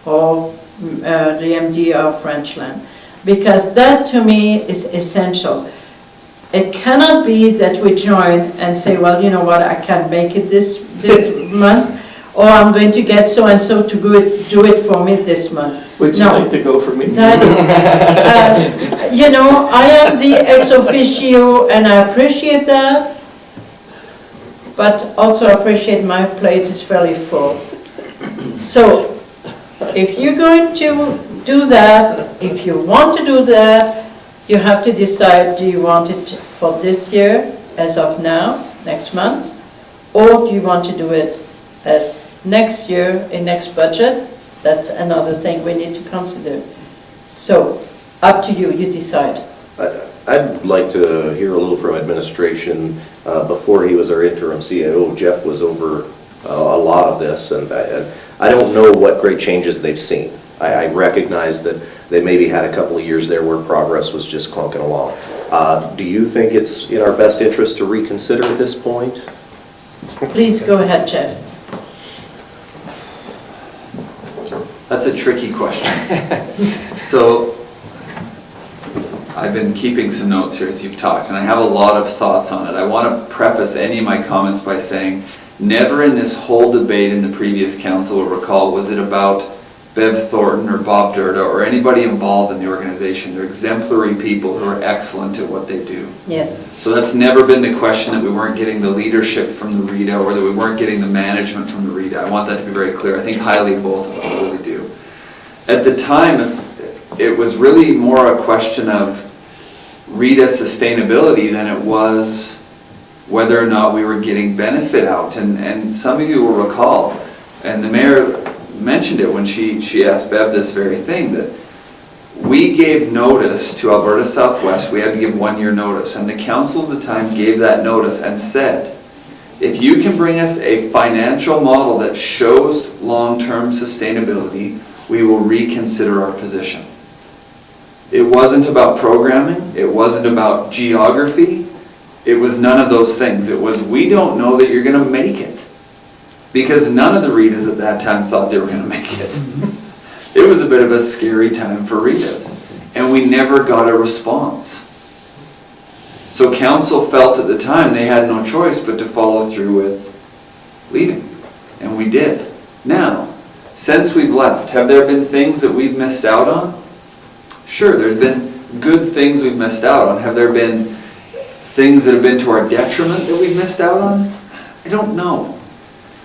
or the MDR Frenchland? Because that to me is essential. It cannot be that we join and say, well, you know what, I can't make it this month, or I'm going to get so-and-so to do it for me this month. Would you like to go for me? I am the ex officio, and I appreciate that, but also appreciate my plate is fairly full. So, if you're going to do that, if you want to do that, you have to decide, do you want it for this year, as of now, next month, or do you want to do it as next year, in next budget? That's another thing we need to consider. So, up to you, you decide. I'd like to hear a little from administration. Before he was our interim CAO, Jeff was over a lot of this, and I don't know what great changes they've seen. I recognize that they maybe had a couple of years there where progress was just clunking along. Do you think it's in our best interest to reconsider at this point? Please go ahead, Jeff. That's a tricky question. So, I've been keeping some notes here as you've talked, and I have a lot of thoughts on it. I want to preface any of my comments by saying, never in this whole debate in the previous council, will recall, was it about Bev Thornton or Bob Durda or anybody involved in the organization. They're exemplary people who are excellent at what they do. Yes. So that's never been the question that we weren't getting the leadership from the RETA or that we weren't getting the management from the RETA. I want that to be very clear. I think highly of both of them, I really do. At the time, it was really more a question of RETA sustainability than it was whether or not we were getting benefit out. And some of you will recall, and the mayor mentioned it when she asked Bev this very thing, that we gave notice to Alberta Southwest. We had to give 1 year notice, and the council at the time gave that notice and said, if you can bring us a financial model that shows long-term sustainability, we will reconsider our position. It wasn't about programming, it wasn't about geography, it was none of those things. It was, we don't know that you're going to make it. Because none of the RETAs at that time thought they were going to make it. It was a bit of a scary time for RETAs. And we never got a response. So council felt at the time they had no choice but to follow through with leaving. And we did. Now, since we've left, have there been things that we've missed out on? Sure, there's been good things we've missed out on. Have there been things that have been to our detriment that we've missed out on? I don't know.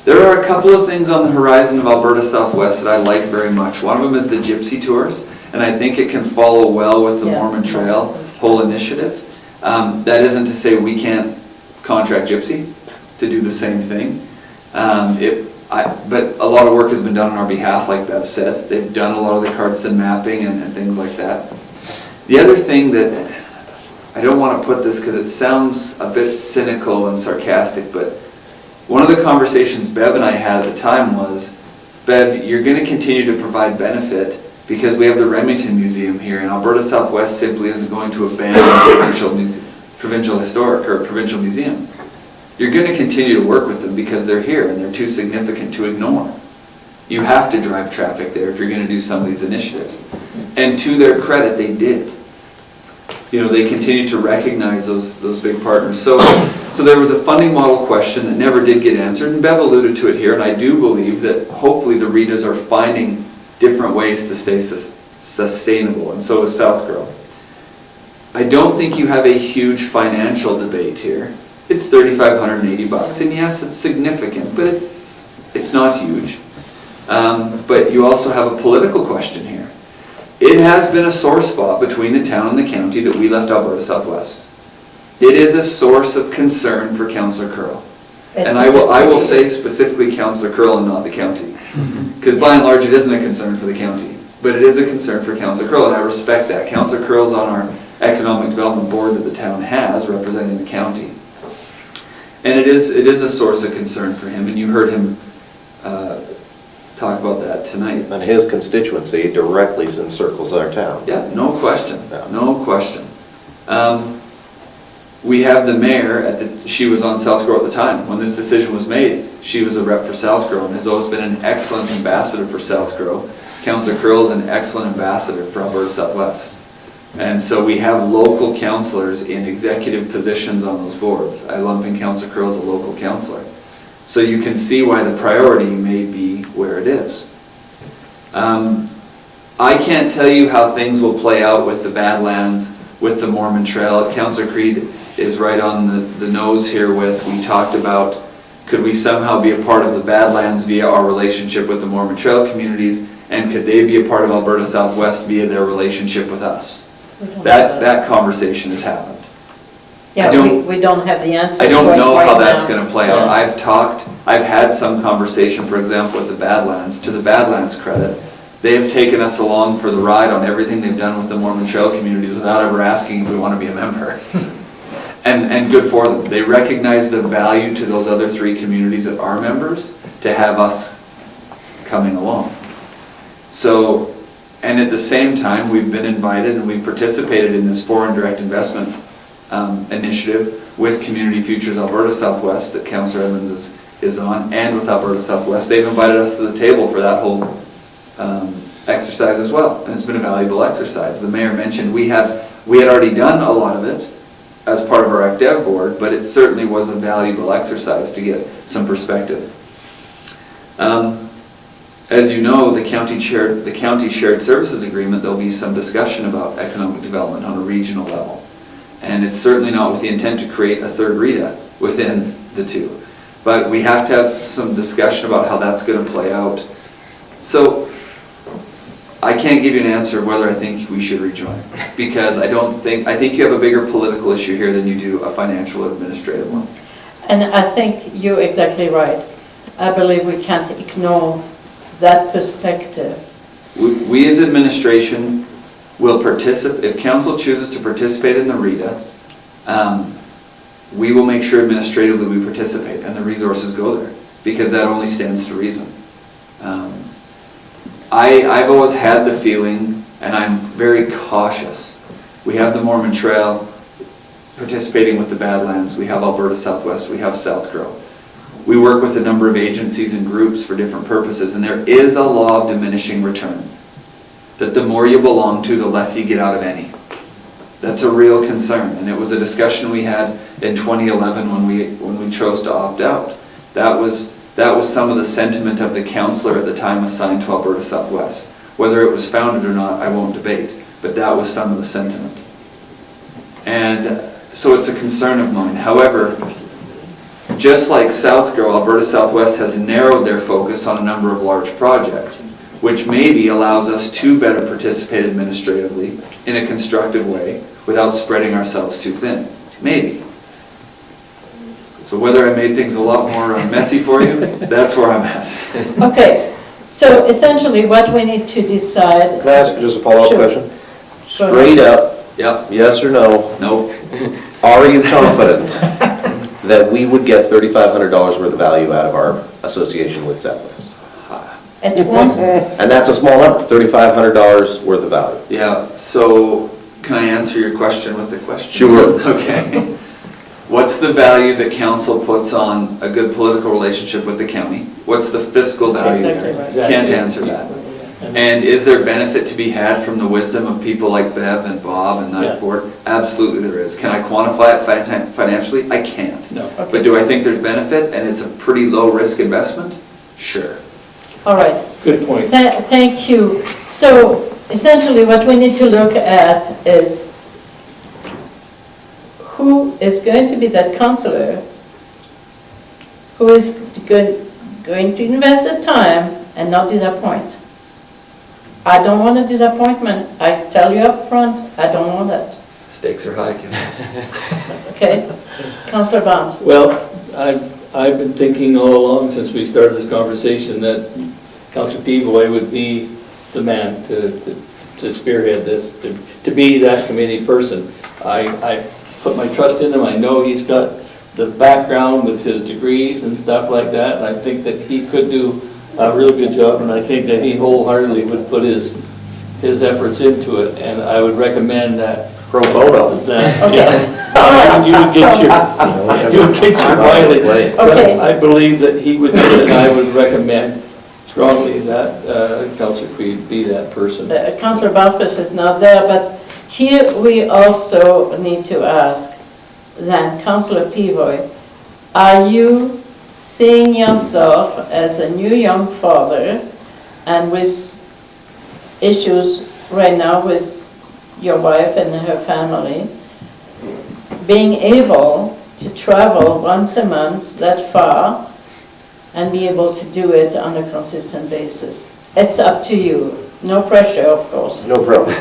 There are a couple of things on the horizon of Alberta Southwest that I like very much. One of them is the Gypsy Tours, and I think it can follow well with the Mormon Trail whole initiative. That isn't to say we can't contract Gypsy to do the same thing. But a lot of work has been done on our behalf, like Bev said. They've done a lot of the Cardston mapping and things like that. The other thing that, I don't want to put this because it sounds a bit cynical and sarcastic, but one of the conversations Bev and I had at the time was, Bev, you're going to continue to provide benefit because we have the Remington Museum here, and Alberta Southwest simply isn't going to abandon the provincial historic or provincial museum. You're going to continue to work with them because they're here and they're too significant to ignore. You have to drive traffic there if you're going to do some of these initiatives. And to their credit, they did. You know, they continue to recognize those big partners. So there was a funding model question that never did get answered, and Bev alluded to it here, and I do believe that hopefully the RETAs are finding different ways to stay sustainable, and so is Southgrow. I don't think you have a huge financial debate here. It's $3,580, and yes, it's significant, but it's not huge. But you also have a political question here. It has been a sore spot between the town and the county that we left Alberta Southwest. It is a source of concern for Councillor Curl. And I will say specifically Councillor Curl and not the county. Because by and large it isn't a concern for the county, but it is a concern for Councillor Curl, and I respect that. Councillor Curl's on our economic development board that the town has representing the county. And it is a source of concern for him, and you heard him talk about that tonight. And his constituency directly encircles our town. Yeah, no question, Yeah. no question. We have the mayor, she was on Southgrow at the time. When this decision was made, she was a rep for Southgrow and has always been an excellent ambassador for Southgrow. Councillor Curl is an excellent ambassador for Alberta Southwest. And so we have local councillors in executive positions on those boards. I lump in Councillor Curl as a local councillor. So you can see why the priority may be where it is. I can't tell you how things will play out with the Badlands, with the Mormon Trail. Councillor Creed is right on the nose here with, we talked about, could we somehow be a part of the Badlands via our relationship with the Mormon Trail communities, and could they be a part of Alberta Southwest via their relationship with us? That conversation has happened. Yeah, we don't have the answer. I don't know how that's now. going to play out. I've had some conversation, for example, with the Badlands. To the Badlands' credit, they have taken us along for the ride on everything they've done with the Mormon Trail communities without ever asking if we want to be a member. And good for them. They recognize the value to those other three communities that are members to have us coming along. So, and at the same time, we've been invited and we've participated in this foreign direct investment initiative with Community Futures Alberta Southwest that Councillor Edmonds is on, and with Alberta Southwest. They've invited us to the table for that whole exercise as well, and it's been a valuable exercise. The mayor mentioned we had already done a lot of it as part of our AcDev board, but it certainly was a valuable exercise to get some perspective. as you know, the county shared services agreement, there'll be some discussion about economic development on a regional level. And it's certainly not with the intent to create a third RETA within the two. But we have to have some discussion about how that's going to play out. So I can't give you an answer of whether I think we should rejoin, because I think you have a bigger political issue here than you do a financial or administrative one. And I think you're exactly right. I believe we can't ignore that perspective. We as administration will participate, if council chooses to participate in the RETA, we will make sure administratively we participate and the resources go there, because that only stands to reason. I've always had the feeling, and I'm very cautious, we have the Mormon Trail participating with the Badlands, we have Alberta Southwest, we have South Grow. We work with a number of agencies and groups for different purposes, and there is a law of diminishing return, that the more you belong to, the less you get out of any. That's a real concern, and it was a discussion we had in 2011 when we chose to opt out. That was some of the sentiment of the councillor at the time assigned to Alberta Southwest. Whether it was founded or not, I won't debate, but that was some of the sentiment. And so it's a concern of mine. However, just like South Grow, Alberta Southwest has narrowed their focus on a number of large projects, which maybe allows us to better participate administratively in a constructive way without spreading ourselves too thin. Maybe. So whether I made things a lot more messy for you, that's where I'm at. Okay, so essentially what we need to decide. Can I ask just a follow-up Sure. question? Straight up, Yep. yes or no, Nope. are you confident that we would get $3,500 worth of value out of our association with Southwest? At what, And that's a small number, $3,500 worth of value. Yeah, so can I answer your question with the question? Sure. Okay. What's the value that council puts on a good political relationship with the county? What's the fiscal value Exactly there? right. Can't answer that. And is there benefit to be had from the wisdom of people like Bev and Bob and that board? Absolutely there is. Can I quantify it financially? I can't. No. But do I think there's benefit and it's a pretty low risk investment? Sure. all right. Good point. Thank you. So essentially what we need to look at is who is going to be that councillor who is going to invest the time and not disappoint. I don't want a disappointment. I tell you up front, I don't want that. Stakes are high, Kim. Okay? Councillor Barnes. Well, I've been thinking all along since we started this conversation that Councillor Peavoy would be the man to spearhead this, to be that committee person. I put my trust in him. I know he's got the background with his degrees and stuff like that, and I think that he could do a really good job, and I think that he wholeheartedly would put his efforts into it, and I would recommend that. Pro bono. Yeah. You would get your mileage. Okay. But I believe that he would do it, and I would recommend strongly that Councillor Creed be that person. Councillor Barfuss is not there, but here we also need to ask then, Councillor Peavoy, are you seeing yourself as a new young father and with issues right now with your wife and her family, being able to travel once a month that far and be able to do it on a consistent basis? It's up to you. No pressure, of course. No problem.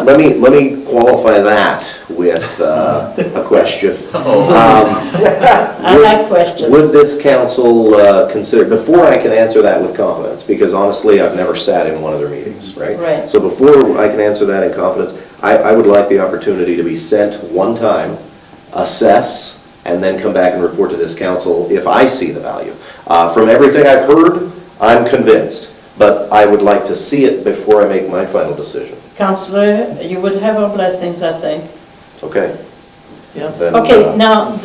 Let me qualify that with a question. I like questions. Would this council consider, before I can answer that with confidence, because honestly, I've never sat in one of their meetings, right? Right. So before I can answer that in confidence, I would like the opportunity to be sent one time, assess, and then come back and report to this council if I see the value. From everything I've heard, I'm convinced. But I would like to see it before I make my final decision. Councillor, you would have our blessings, I think. Okay? Yeah. Then, Okay, now,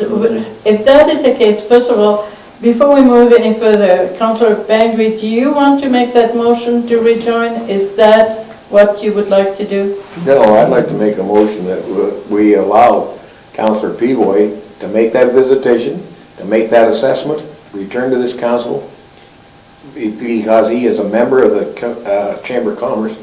if that is the case, first of all, before we move any further, Councillor Bengry, do you want to make that motion to rejoin? Is that what you would like to do? No, I'd like to make a motion that we allow Councillor Peavoy to make that visitation, to make that assessment, return to this council, because he is a member of the Chamber of Commerce,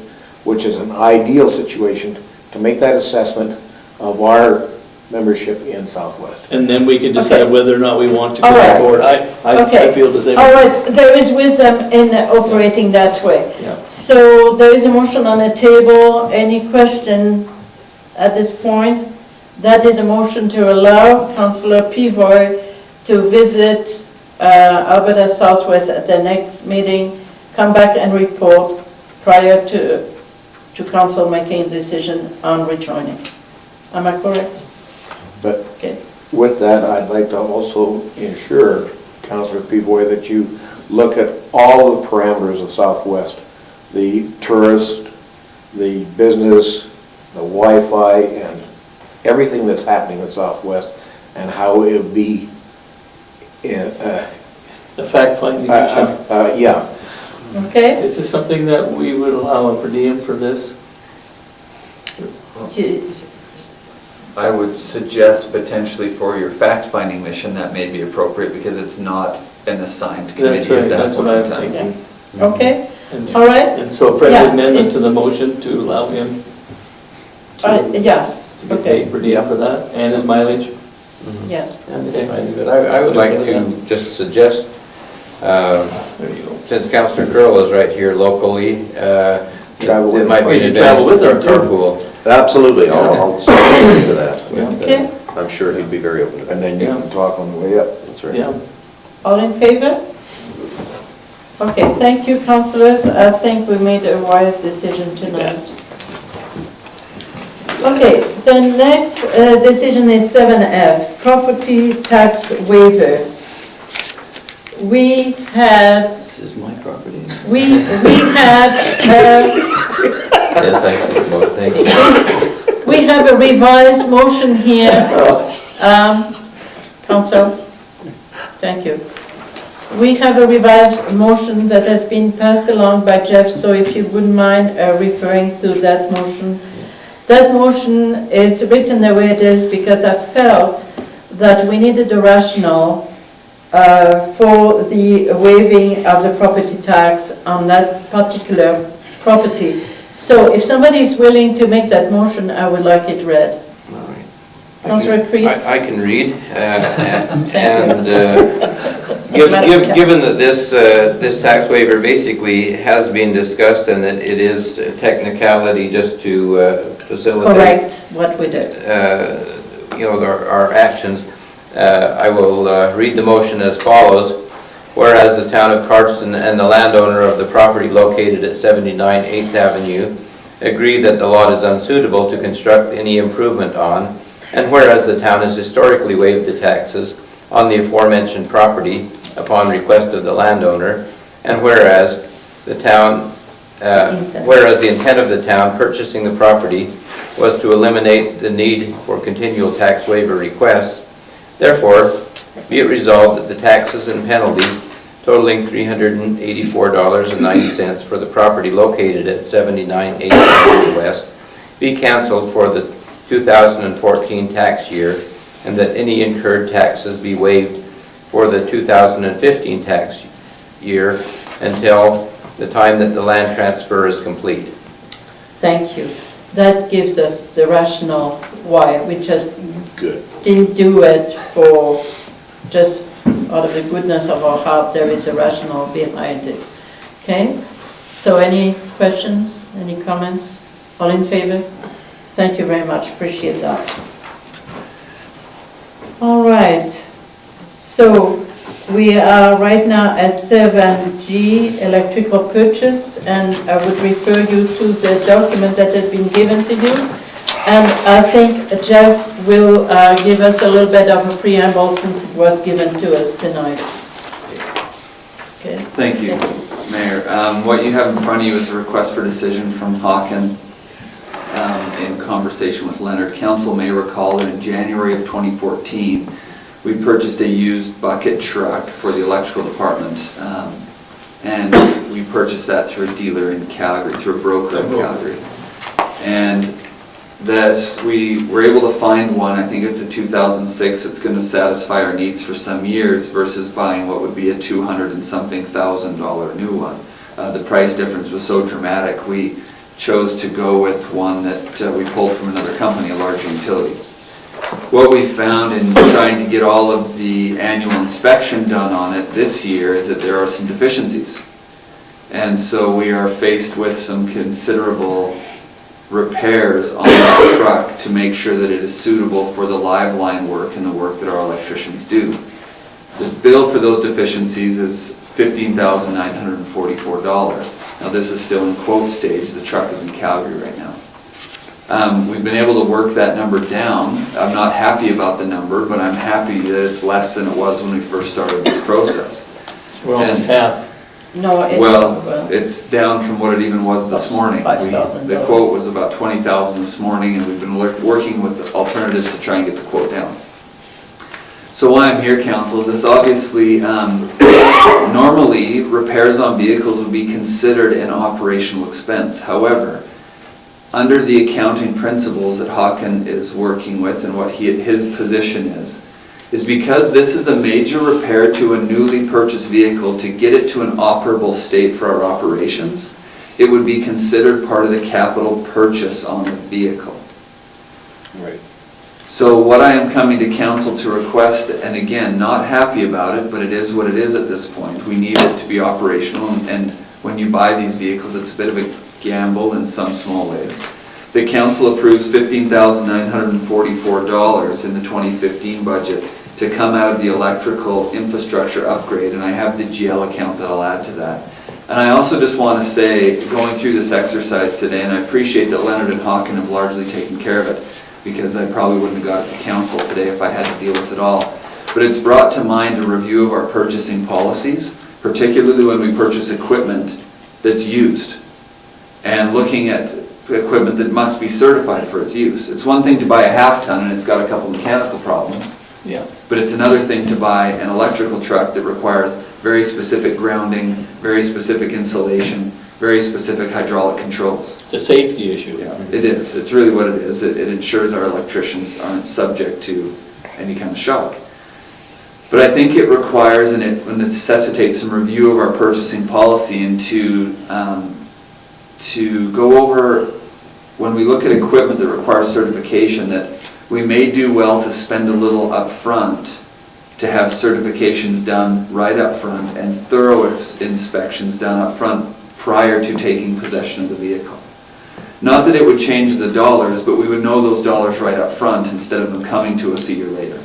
which is an ideal situation to make that assessment of our membership in Southwest. And then we can decide Okay. whether or not we want to go All right. forward. I Okay. feel the same. All right, there is wisdom in operating that way. Yeah. So there is a motion on the table. Any question at this point? That is a motion to allow Councillor Peavoy to visit Alberta Southwest at the next meeting, come back and report prior to council making a decision on rejoining. Am I correct? But Okay. with that, I'd like to also ensure, Councillor Peavoy, that you look at all the parameters of Southwest, the tourist, the business, the Wi-Fi, and everything that's happening in Southwest, and how it would be, The fact-finding mission. yeah. Okay? Is this something that we would allow a per diem for this? I would suggest potentially for your fact-finding mission, that may be appropriate because it's not an assigned committee That's right, at that that's what point I in was time. thinking. Okay, And- all right. And so a friendly Yeah, amendment is- to the motion to allow him to Yeah, get paid per diem for that, and his mileage. yes. And I would like to just suggest, There you go. since Councillor Curl is right here locally, Travel with it might him. be Or an you travel advantage with to him, too. carpool. Absolutely, I'll certainly agree to that. Okay, I'm sure he'd be very open to And that. then you can talk on the way up. That's right. Yeah. all in favor? Okay, thank you, councillors. I think we made a wise decision tonight. Okay, the next decision is 7F, property tax waiver. We have, This is my property. we have, Yes, I see both, thank you. we have a revised motion here. Council, thank you. We have a revised motion that has been passed along by Jeff, so if you wouldn't mind referring to that motion. That motion is written the way it is because I felt that we needed a rationale for the waiving of the property tax on that particular property. So if somebody is willing to make that motion, I would like it read. Councillor Creed? I can read, Thank you. and given that this tax waiver basically has been discussed and that it is a technicality just to facilitate Correct what we did. our actions, I will read the motion as follows. Whereas the town of Cardston and the landowner of the property located at 79 8th Avenue agree that the lot is unsuitable to construct any improvement on, and whereas the town has historically waived the taxes on the aforementioned property upon request of the landowner, and whereas the intent of the town purchasing the property was to eliminate the need for continual tax waiver requests, therefore, be it resolved that the taxes and penalties totaling $384.90 for the property located at 79 8th Avenue West be canceled for the 2014 tax year, and that any incurred taxes be waived for the 2015 tax year until the time that the land transfer is complete. Thank you. That gives us the rationale why. We just Good. didn't do it for just out of the goodness of our heart. There is a rationale behind it. Okay? So any questions, any comments? All in favor? Thank you very much. Appreciate that. All right. So we are right now at 7G, electrical purchase, and I would refer you to the document that has been given to you. And I think Jeff will give us a little bit of a preamble since it was given to us tonight. Okay. Thank you, Mayor. What you have in front of you is a request for decision from Hawken in conversation with Leonard. Council may recall that in January of 2014, we purchased a used bucket truck for the electrical department, and we purchased that through a dealer in Calgary, through a broker in Calgary. And we were able to find one, I think it's a 2006, it's going to satisfy our needs for some years versus buying what would be a $200 and something thousand new one. The price difference was so dramatic, we chose to go with one that we pulled from another company, a large utility. What we found in trying to get all of the annual inspection done on it this year is that there are some deficiencies. And so we are faced with some considerable repairs on that truck to make sure that it is suitable for the live line work and the work that our electricians do. The bill for those deficiencies is $15,944. Now this is still in quote stage, the truck is in Calgary right now. We've been able to work that number down. I'm not happy about the number, but I'm happy that it's less than it was when we first started this process. We're almost half. No, It's down from what it even was this morning. The quote was about $20,000 this morning, and we've been working with alternatives to try and get the quote down. So why I'm here, Council, this obviously, normally repairs on vehicles would be considered an operational expense. However, under the accounting principles that Håkan is working with and what his position is because this is a major repair to a newly purchased vehicle to get it to an operable state for our operations, it would be considered part of the capital purchase on the vehicle. Right. So what I am coming to council to request, and again, not happy about it, but it is what it is at this point. We need it to be operational, and when you buy these vehicles, it's a bit of a gamble in some small ways. The council approves $15,944 in the 2015 budget to come out of the electrical infrastructure upgrade, and I have the GL account that I'll add to that. And I also just want to say, going through this exercise today, and I appreciate that Leonard and Håkan have largely taken care of it, because I probably wouldn't have got it to council today if I had to deal with it all. But it's brought to mind a review of our purchasing policies, particularly when we purchase equipment that's used, and looking at equipment that must be certified for its use. It's one thing to buy a half-ton and it's got a couple mechanical problems, but it's another thing to buy an electrical truck that requires very specific grounding, very specific insulation, very specific hydraulic controls. It's a safety issue. Yeah, it is. It's really what it is. It ensures our electricians aren't subject to any kind of shock. But I think it requires and it necessitates some review of our purchasing policy and to go over, when we look at equipment that requires certification, that we may do well to spend a little up front to have certifications done right up front and thorough inspections done up front prior to taking possession of the vehicle. Not that it would change the dollars, but we would know those dollars right up front instead of them coming to us a year later.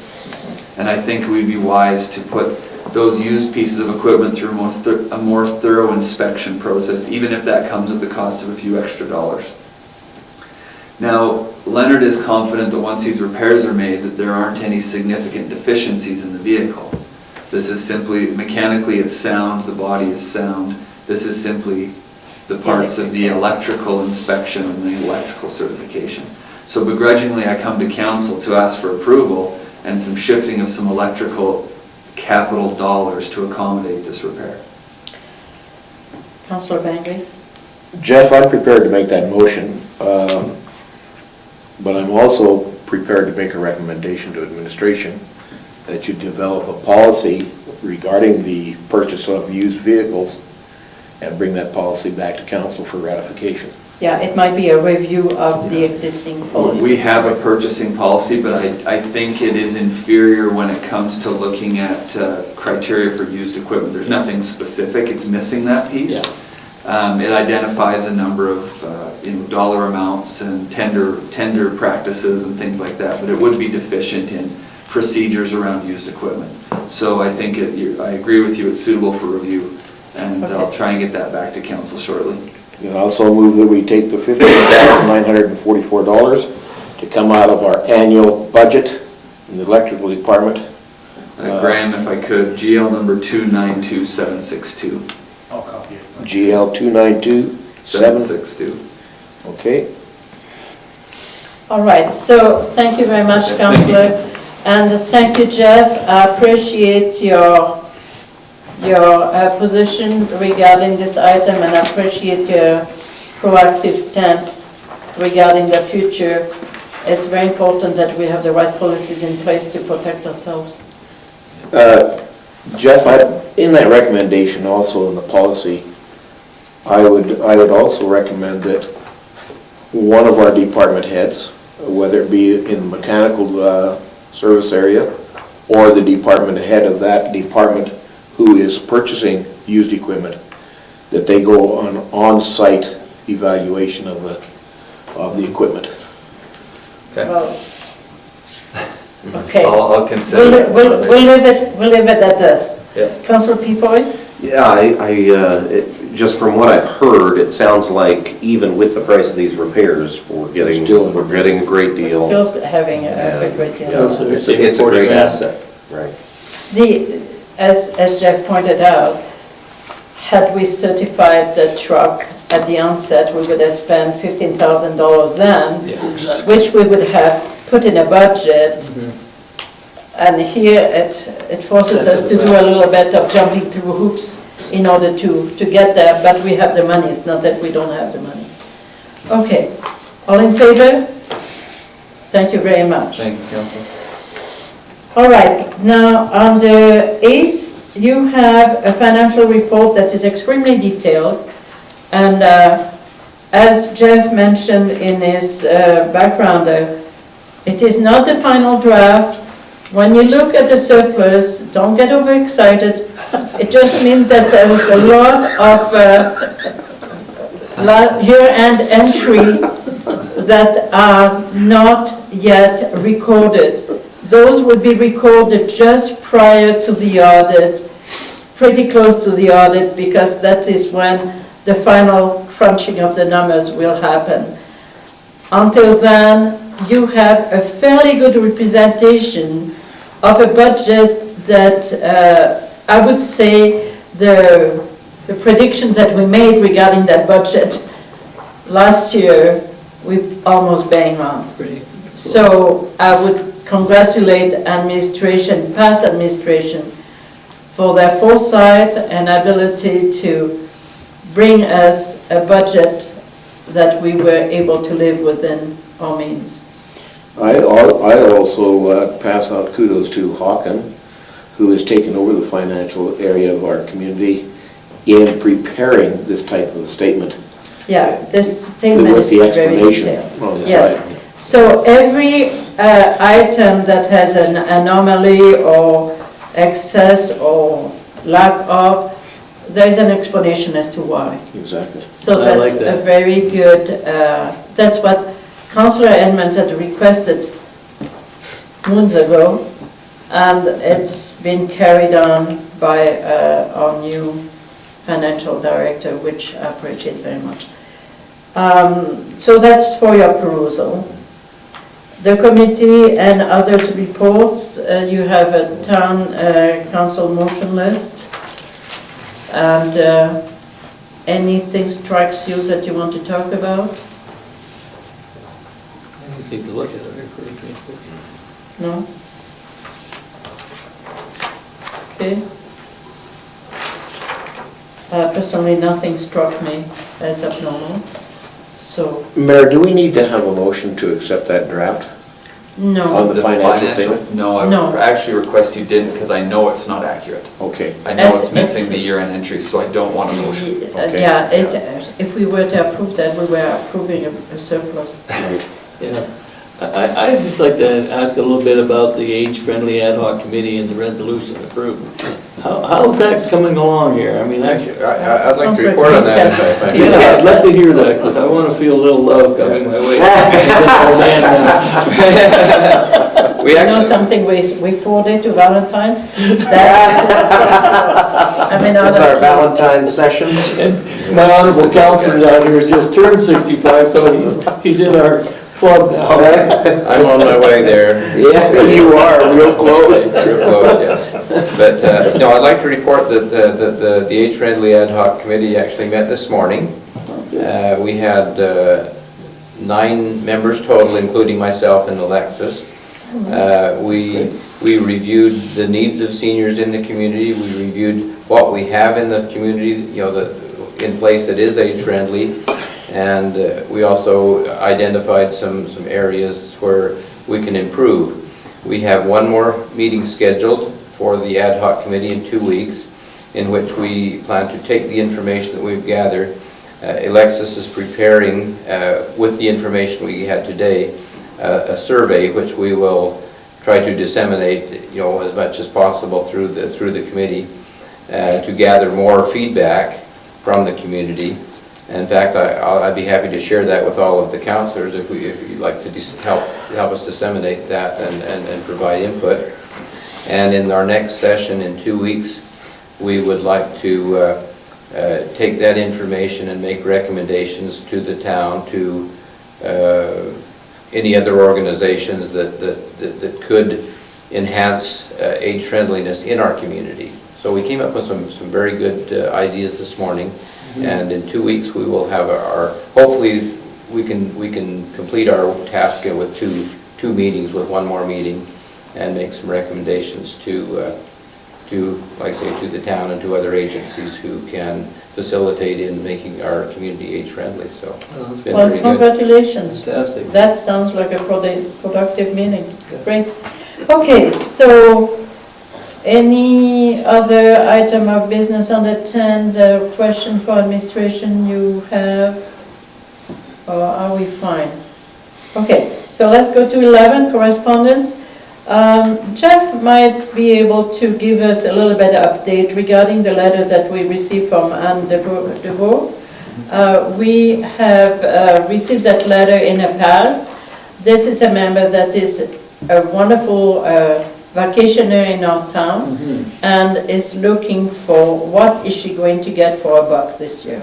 And I think we'd be wise to put those used pieces of equipment through a more thorough inspection process, even if that comes at the cost of a few extra dollars. Now, Leonard is confident that once these repairs are made, that there aren't any significant deficiencies in the vehicle. This is simply, mechanically it's sound, the body is sound. This is simply the parts of the electrical inspection and the electrical certification. So begrudgingly, I come to council to ask for approval and some shifting of some electrical capital dollars to accommodate this repair. Councillor Bengry? Jeff, I'm prepared to make that motion, but I'm also prepared to make a recommendation to administration that you develop a policy regarding the purchase of used vehicles and bring that policy back to council for ratification. Yeah, it might be a review of the existing policy. We have a purchasing policy, but I think it is inferior when it comes to looking at criteria for used equipment. There's nothing specific, it's missing that piece. It identifies a number of dollar amounts and tender practices and things like that, but it would be deficient in procedures around used equipment. So I think I agree with you, it's suitable for review, and I'll try and get that back to council shortly. And also move that we take the $15,944 to come out of our annual budget in the electrical department. Graham, if I could, GL number 292762. I'll copy it. GL 292762. Okay. All right, so thank you very much, Councillor. And thank you, Jeff. I appreciate your position regarding this item, and I appreciate your proactive stance regarding the future, it's very important that we have the right policies in place to protect ourselves. Jeff, in that recommendation also in the policy, I would also recommend that one of our department heads, whether it be in the mechanical service area or the department head of that department who is purchasing used equipment, that they go on on-site evaluation of the equipment. Okay. Well, okay. I'll consider. We'll leave it at this. Yeah. Councillor Peavoy? Yeah, just from what I've heard, it sounds like even with the price of these repairs, we're getting a great deal. We're still having a great deal. Yeah. It's a great asset, right. As Jeff pointed out, had we certified the truck at the onset, we would have spent $15,000 then, which we would have put in a budget. And here it forces us to do a little bit of jumping through hoops in order to get there, but we have the money. It's not that we don't have the money. Okay, all in favor? Thank you very much. Thank you, Councillor. All right, now under 8, you have a financial report that is extremely detailed, and as Jeff mentioned in his background, it is not the final draft. When you look at the surplus, don't get overexcited. It just means that there is a lot of year-end entry that are not yet recorded. Those will be recorded just prior to the audit, pretty close to the audit, because that is when the final crunching of the numbers will happen. Until then, you have a fairly good representation of a budget that I would say the predictions that we made regarding that budget last year, we almost bang on. So I would congratulate administration, past administration, for their foresight and ability to bring us a budget that we were able to live within our means. I also pass out kudos to Hawken, who has taken over the financial area of our community in preparing this type of a statement. Yeah, this statement With is the very explanation detailed. on the Yes. side. So every item that has an anomaly or excess or lack of, there's an explanation as to why. Exactly. So I like that's that. a very good, that's what Councillor Edmonds had requested moons ago, and it's been carried on by our new financial director, which I appreciate very much. So that's for your perusal. The committee and others reports, you have a town council motion list, and anything strikes you that you want to talk about? Let's take a look at it. No? Okay. Personally, nothing struck me as abnormal, so, Mayor, do we need to have a motion to accept that draft? no. On the financial statement? No, I No. would actually request you didn't, because I know it's not accurate. Okay. I know it's It's- missing the year-end entry, so I don't want a motion. Okay. Yeah, if we were to approve that, we were approving a surplus. Right. Yeah. I'd just like to ask a little bit about the age-friendly ad hoc committee and the resolution approved. How's that coming along here? I mean, I'd like to report on that. yeah, I'd love to hear that, because I want to feel a little love coming my way. We You know actually, something, we forwarded to Valentine's? That's, I mean, This is our honestly, Valentine's sessions. And my honorable counselor down here has just turned 65, so he's in our club now. I'm on my way there. Yeah, you are, real close. Real close, yes. But, no, I'd like to report that the age-friendly ad hoc committee actually met this morning. We had 9 members total, including myself and Alexis. We reviewed the needs of seniors in the community. We reviewed what we have in the community, in place that is age-friendly. And we also identified some areas where we can improve. We have one more meeting scheduled for the ad hoc committee in 2 weeks, in which we plan to take the information that we've gathered. Alexis is preparing, with the information we had today, a survey which we will try to disseminate, as much as possible through the committee to gather more feedback from the community. In fact, I'd be happy to share that with all of the councillors if you'd like to help us disseminate that and provide input. And in our next session in 2 weeks, we would like to take that information and make recommendations to the town, to any other organizations that could enhance age friendliness in our community. So we came up with some very good ideas this morning, and in 2 weeks we will have hopefully we can complete our task with two meetings, with one more meeting, and make some recommendations to like I say, to the town and to other agencies who can facilitate in making our community age friendly. So it's been Well, pretty good. congratulations. Fantastic. That sounds like a productive meeting. Great. Okay, so any other item of business on the 10, the question for administration you have? Or are we fine? Okay, so let's go to 11, correspondence. Jeff might be able to give us a little bit of update regarding the letter that we received from Anne de Boer. We have received that letter in the past. This is a member that is a wonderful vacationer in our town and is looking for what is she going to get for a buck this year.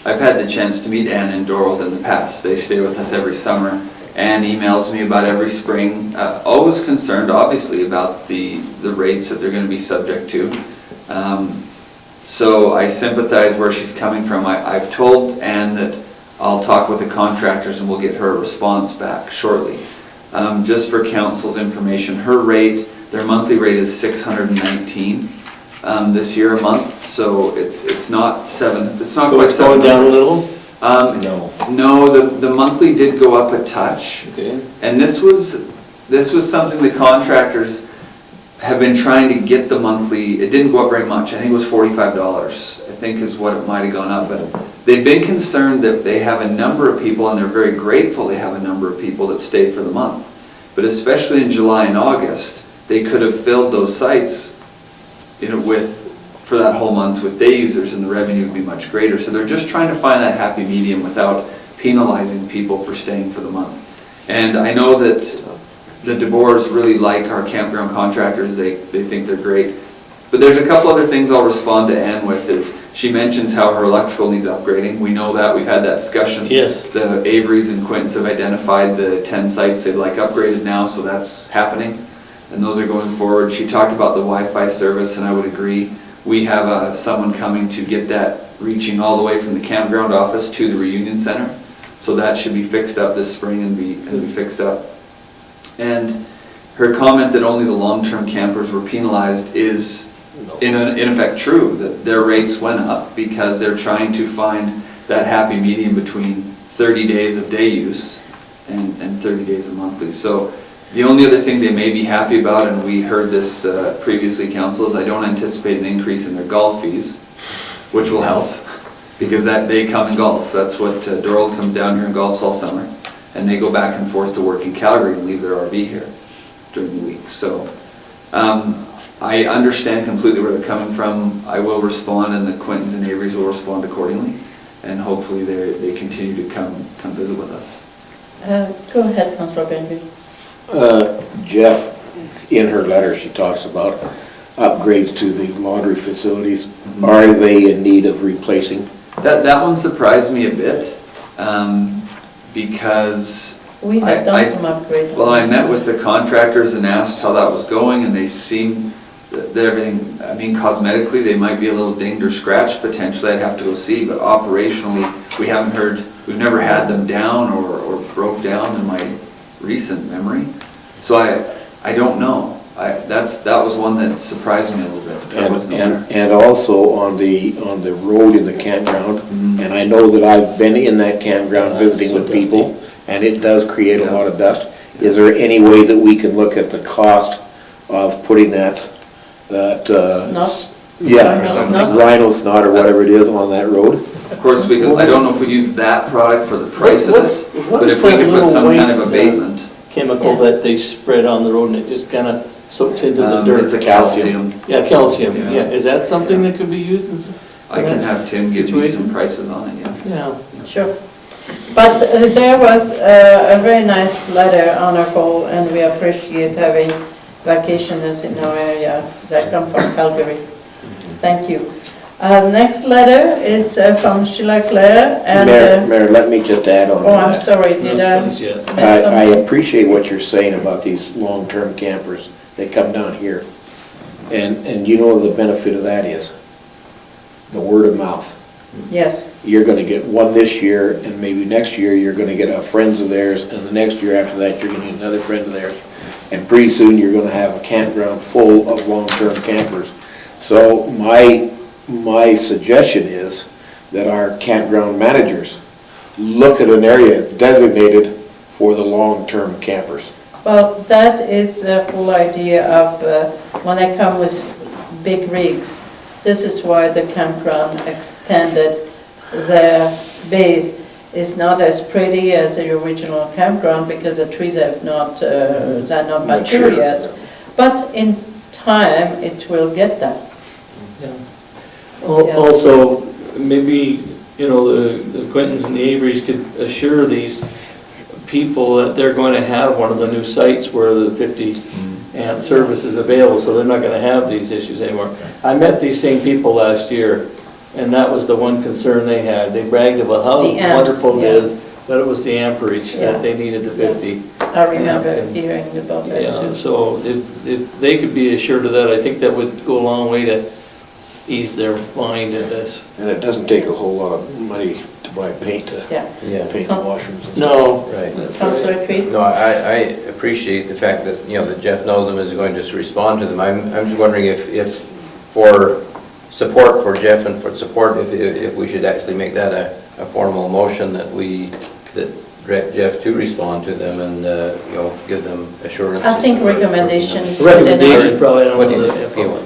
I've had the chance to meet Ann and Dorold in the past. They stay with us every summer. Ann emails me about every spring, always concerned, obviously, about the rates that they're going to be subject to. So I sympathize where she's coming from. I've told Ann that I'll talk with the contractors and we'll get her a response back shortly. Just for council's information, her rate, their monthly rate is $619 this year a month. So it's not seven. It's not So quite it's going $700. down a little? No, the monthly did go up a touch. Okay. And this was something the contractors have been trying to get the monthly. It didn't go up very much. I think it was $45, I think is what it might have gone up. But they've been concerned that they have a number of people, and they're very grateful they have a number of people that stayed for the month. But especially in July and August, they could have filled those sites for that whole month with day users, and the revenue would be much greater. So they're just trying to find that happy medium without penalizing people for staying for the month. And I know that the De Boers really like our campground contractors. They think they're great. But there's a couple other things I'll respond to Ann with. Is she mentions how her electrical needs upgrading. We know that. We've had that discussion. Yes. The Averys and Quintons have identified the 10 sites they'd like upgraded now, so that's happening. And those are going forward. She talked about the Wi-Fi service, and I would agree. We have someone coming to get that reaching all the way from the campground office to the reunion center. So that should be fixed up this spring and be fixed up. And her comment that only the long-term campers were penalized is in effect true, that their rates went up because they're trying to find that happy medium between 30 days of day use and 30 days of monthly. So the only other thing they may be happy about, and we heard this previously, council, is I don't anticipate an increase in their golf fees, which will help, because they come and golf. That's what Dorold comes down here and golfs all summer, and they go back and forth to work in Calgary and leave their RV here during the week. So I understand completely where they're coming from. I will respond, and the Quintons and Averys will respond accordingly, and hopefully they continue to come visit with us. Go ahead, Councillor Bengry. Jeff, in her letter, she talks about upgrades to the laundry facilities. Are they in need of replacing? That one surprised me a bit, because We have done some upgrades. well, I met with the contractors and asked how that was going, and they seemed that everything, I mean, cosmetically, they might be a little dinged or scratched potentially. I'd have to go see, but operationally, we've never had them down or broke down in my recent memory. So I don't know. that was one that surprised me a little bit. 'Cause I wasn't aware. And also on the road in the campground, and I know that I've been in that campground visiting with people, and it does create a lot of dust. Is there any way that we can look at the cost of putting that, Snot? yeah, Snot? rhino snot or whatever it is on that road? Of course, I don't know if we use that product for the price of What's- it, what but is if we that could put little some kind of white, abatement. chemical that they spread on the road and it just kind of soaks into the dirt. It's a calcium. Yeah, calcium, Yeah. yeah. Is that something that could be used in I can have Tim give you situation? some prices on it, yeah. Yeah. Sure. But there was a very nice letter on our call, and we appreciate having vacationers in our area that come from Calgary. Thank you. Next letter is from Sheila Claire, and... Mayor, let me just add on to Oh, I'm that. sorry, did I Not miss finished yet. I something? appreciate what you're saying about these long-term campers that come down here. And you know what the benefit of that is? The word of mouth. Yes, You're gonna get one this year, and maybe next year, you're gonna get a friends of theirs, and the next year after that, you're gonna get another friend of theirs. And pretty soon, you're gonna have a campground full of long-term campers. So my suggestion is that our campground managers look at an area designated for the long-term campers. well, that is the whole idea of when they come with big rigs. This is why the campground extended their base. Is not as pretty as the original campground because the trees have not, they're not mature Mature. yet. But in time, it will get that. Yeah. Yeah. Also, maybe, the Quintons and the Averys could assure these people that they're going to have one of the new sites where the 50 amp service is available, so they're not going to have these issues anymore. I met these same people last year, and that was the one concern they had. They bragged about how The amps, wonderful it yeah. is, but it was the amperage Yeah. that they needed the 50. I remember And- hearing about that Yeah, too. so if they could be assured of that, I think that would go a long way to ease their mind at this. And it doesn't take a whole lot of money to buy paint to Yeah. Yeah. paint the washrooms and stuff. No. Right. Councillor Creed? No, I appreciate the fact that, that Jeff knows them and is going to just respond to them. I'm just wondering if for support for Jeff and for support, if we should actually make that a formal motion that direct Jeff to respond to them and, give them assurance. I think recommendations. Recommendation, probably, I don't What do know. you the- think? Feel?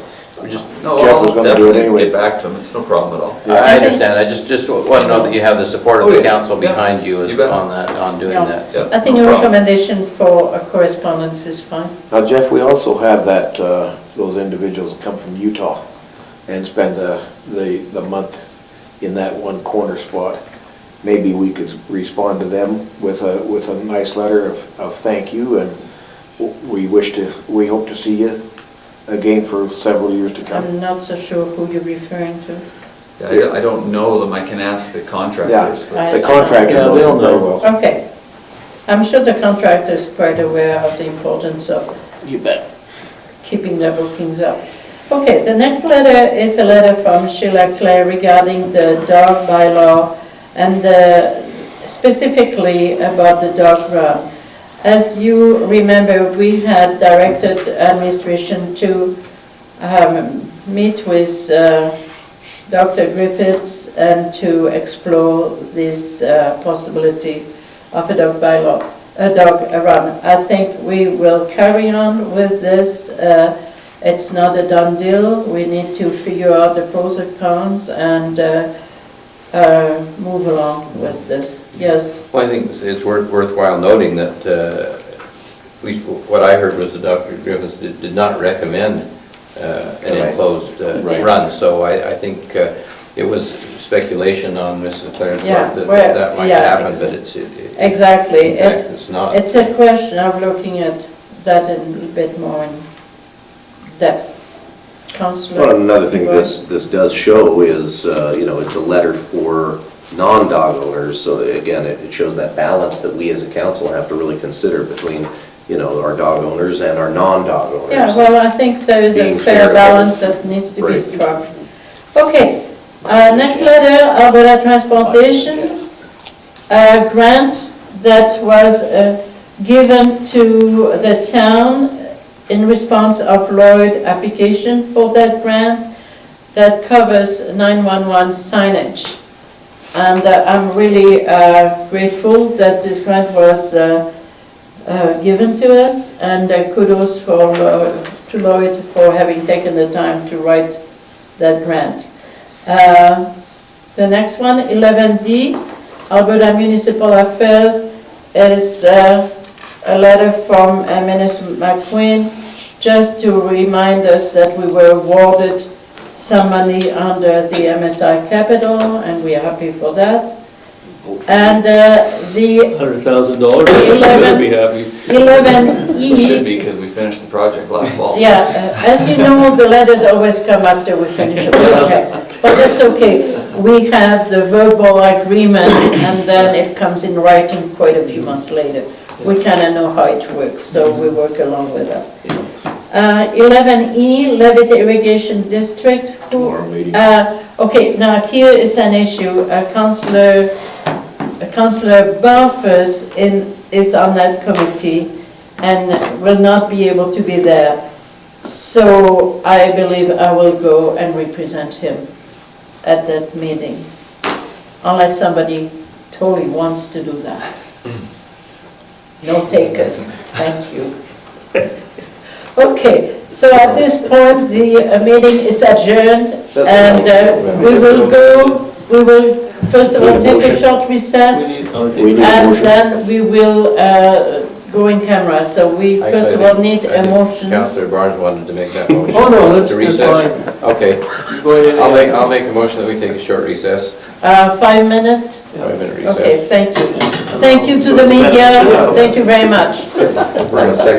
No, Jeff I'll was gonna do it definitely anyway. get back to him, it's no problem at all. I understand, I just want to know that you have the support of Oh, the yeah. council Yeah. behind you You bet. on doing Yeah. that. Yeah, I think no a problem. recommendation for a correspondence is fine. Now, Jeff, we also have those individuals that come from Utah and spend the month in that one corner spot. Maybe we could respond to them with a nice letter of thank you, and we hope to see you again for several years to come. I'm not so sure who you're referring to. Yeah, I don't know them, I can ask the contractors. but- I- The contractor Yeah, knows they'll them very know. well. Okay. I'm sure the contractor is quite aware of the importance of You bet. keeping their bookings up. Okay, the next letter is a letter from Sheila Claire regarding the dog bylaw and specifically about the dog run. As you remember, we had directed administration to meet with Dr. Griffiths and to explore this possibility of a dog bylaw, a dog run. I think we will carry on with this. It's not a done deal. We need to figure out the pros and cons and move along with this. Yes. Well, I think it's worthwhile noting that, at least what I heard was that Dr. Griffiths did not recommend an enclosed Right. run, so I think it was speculation on Mrs. Claire's Yeah, part that well, that might yeah, happen, but Exactly. in fact, it's not. It's a question of looking at that a little bit more in depth. Councillor? Well, another thing this does show is, it's a letter for non-dog owners, so again, it shows that balance that we as a council have to really consider between, our dog owners and our non-dog owners. Yeah, well, I think there is a Being fair fair to balance that needs to be Right. struck. Okay, next letter, Alberta Transportation, a grant that was given to the town in response of Lloyd application for that grant that covers 911 signage. And I'm really grateful that this grant was given to us, and kudos to Lloyd for having taken the time to write that grant. The next one, 11D, Alberta Municipal Affairs, is a letter from Minister McQueen just to remind us that we were awarded some money under the MSI capital, and we are happy for that. And the $100,000, we better be happy. 11E. Should be, because we finished the project last fall. Yeah, as you know, the letters always come after we finish a project, but that's okay. We have the verbal agreement, and then it comes in writing quite a few months later. We kind of know how it works, so we work along with that. 11E, Levitt Irrigation District. Okay, now here is an issue. Councillor Barfuss is on that committee and will not be able to be there. So I believe I will go and represent him at that meeting, unless somebody totally wants to do that. No takers, thank you. Okay, so at this point, the meeting is adjourned, and we will first of all take a short recess, and then we will go in camera. So we first of all need a motion. Councillor Barnes wanted to make that motion. Oh, no, that's To just recess. fine. Okay, Go ahead. I'll make a motion that we take a short recess, 5 minutes? 5-minute Okay, recess. thank you. Thank you to the media, thank you very much. We're going to second.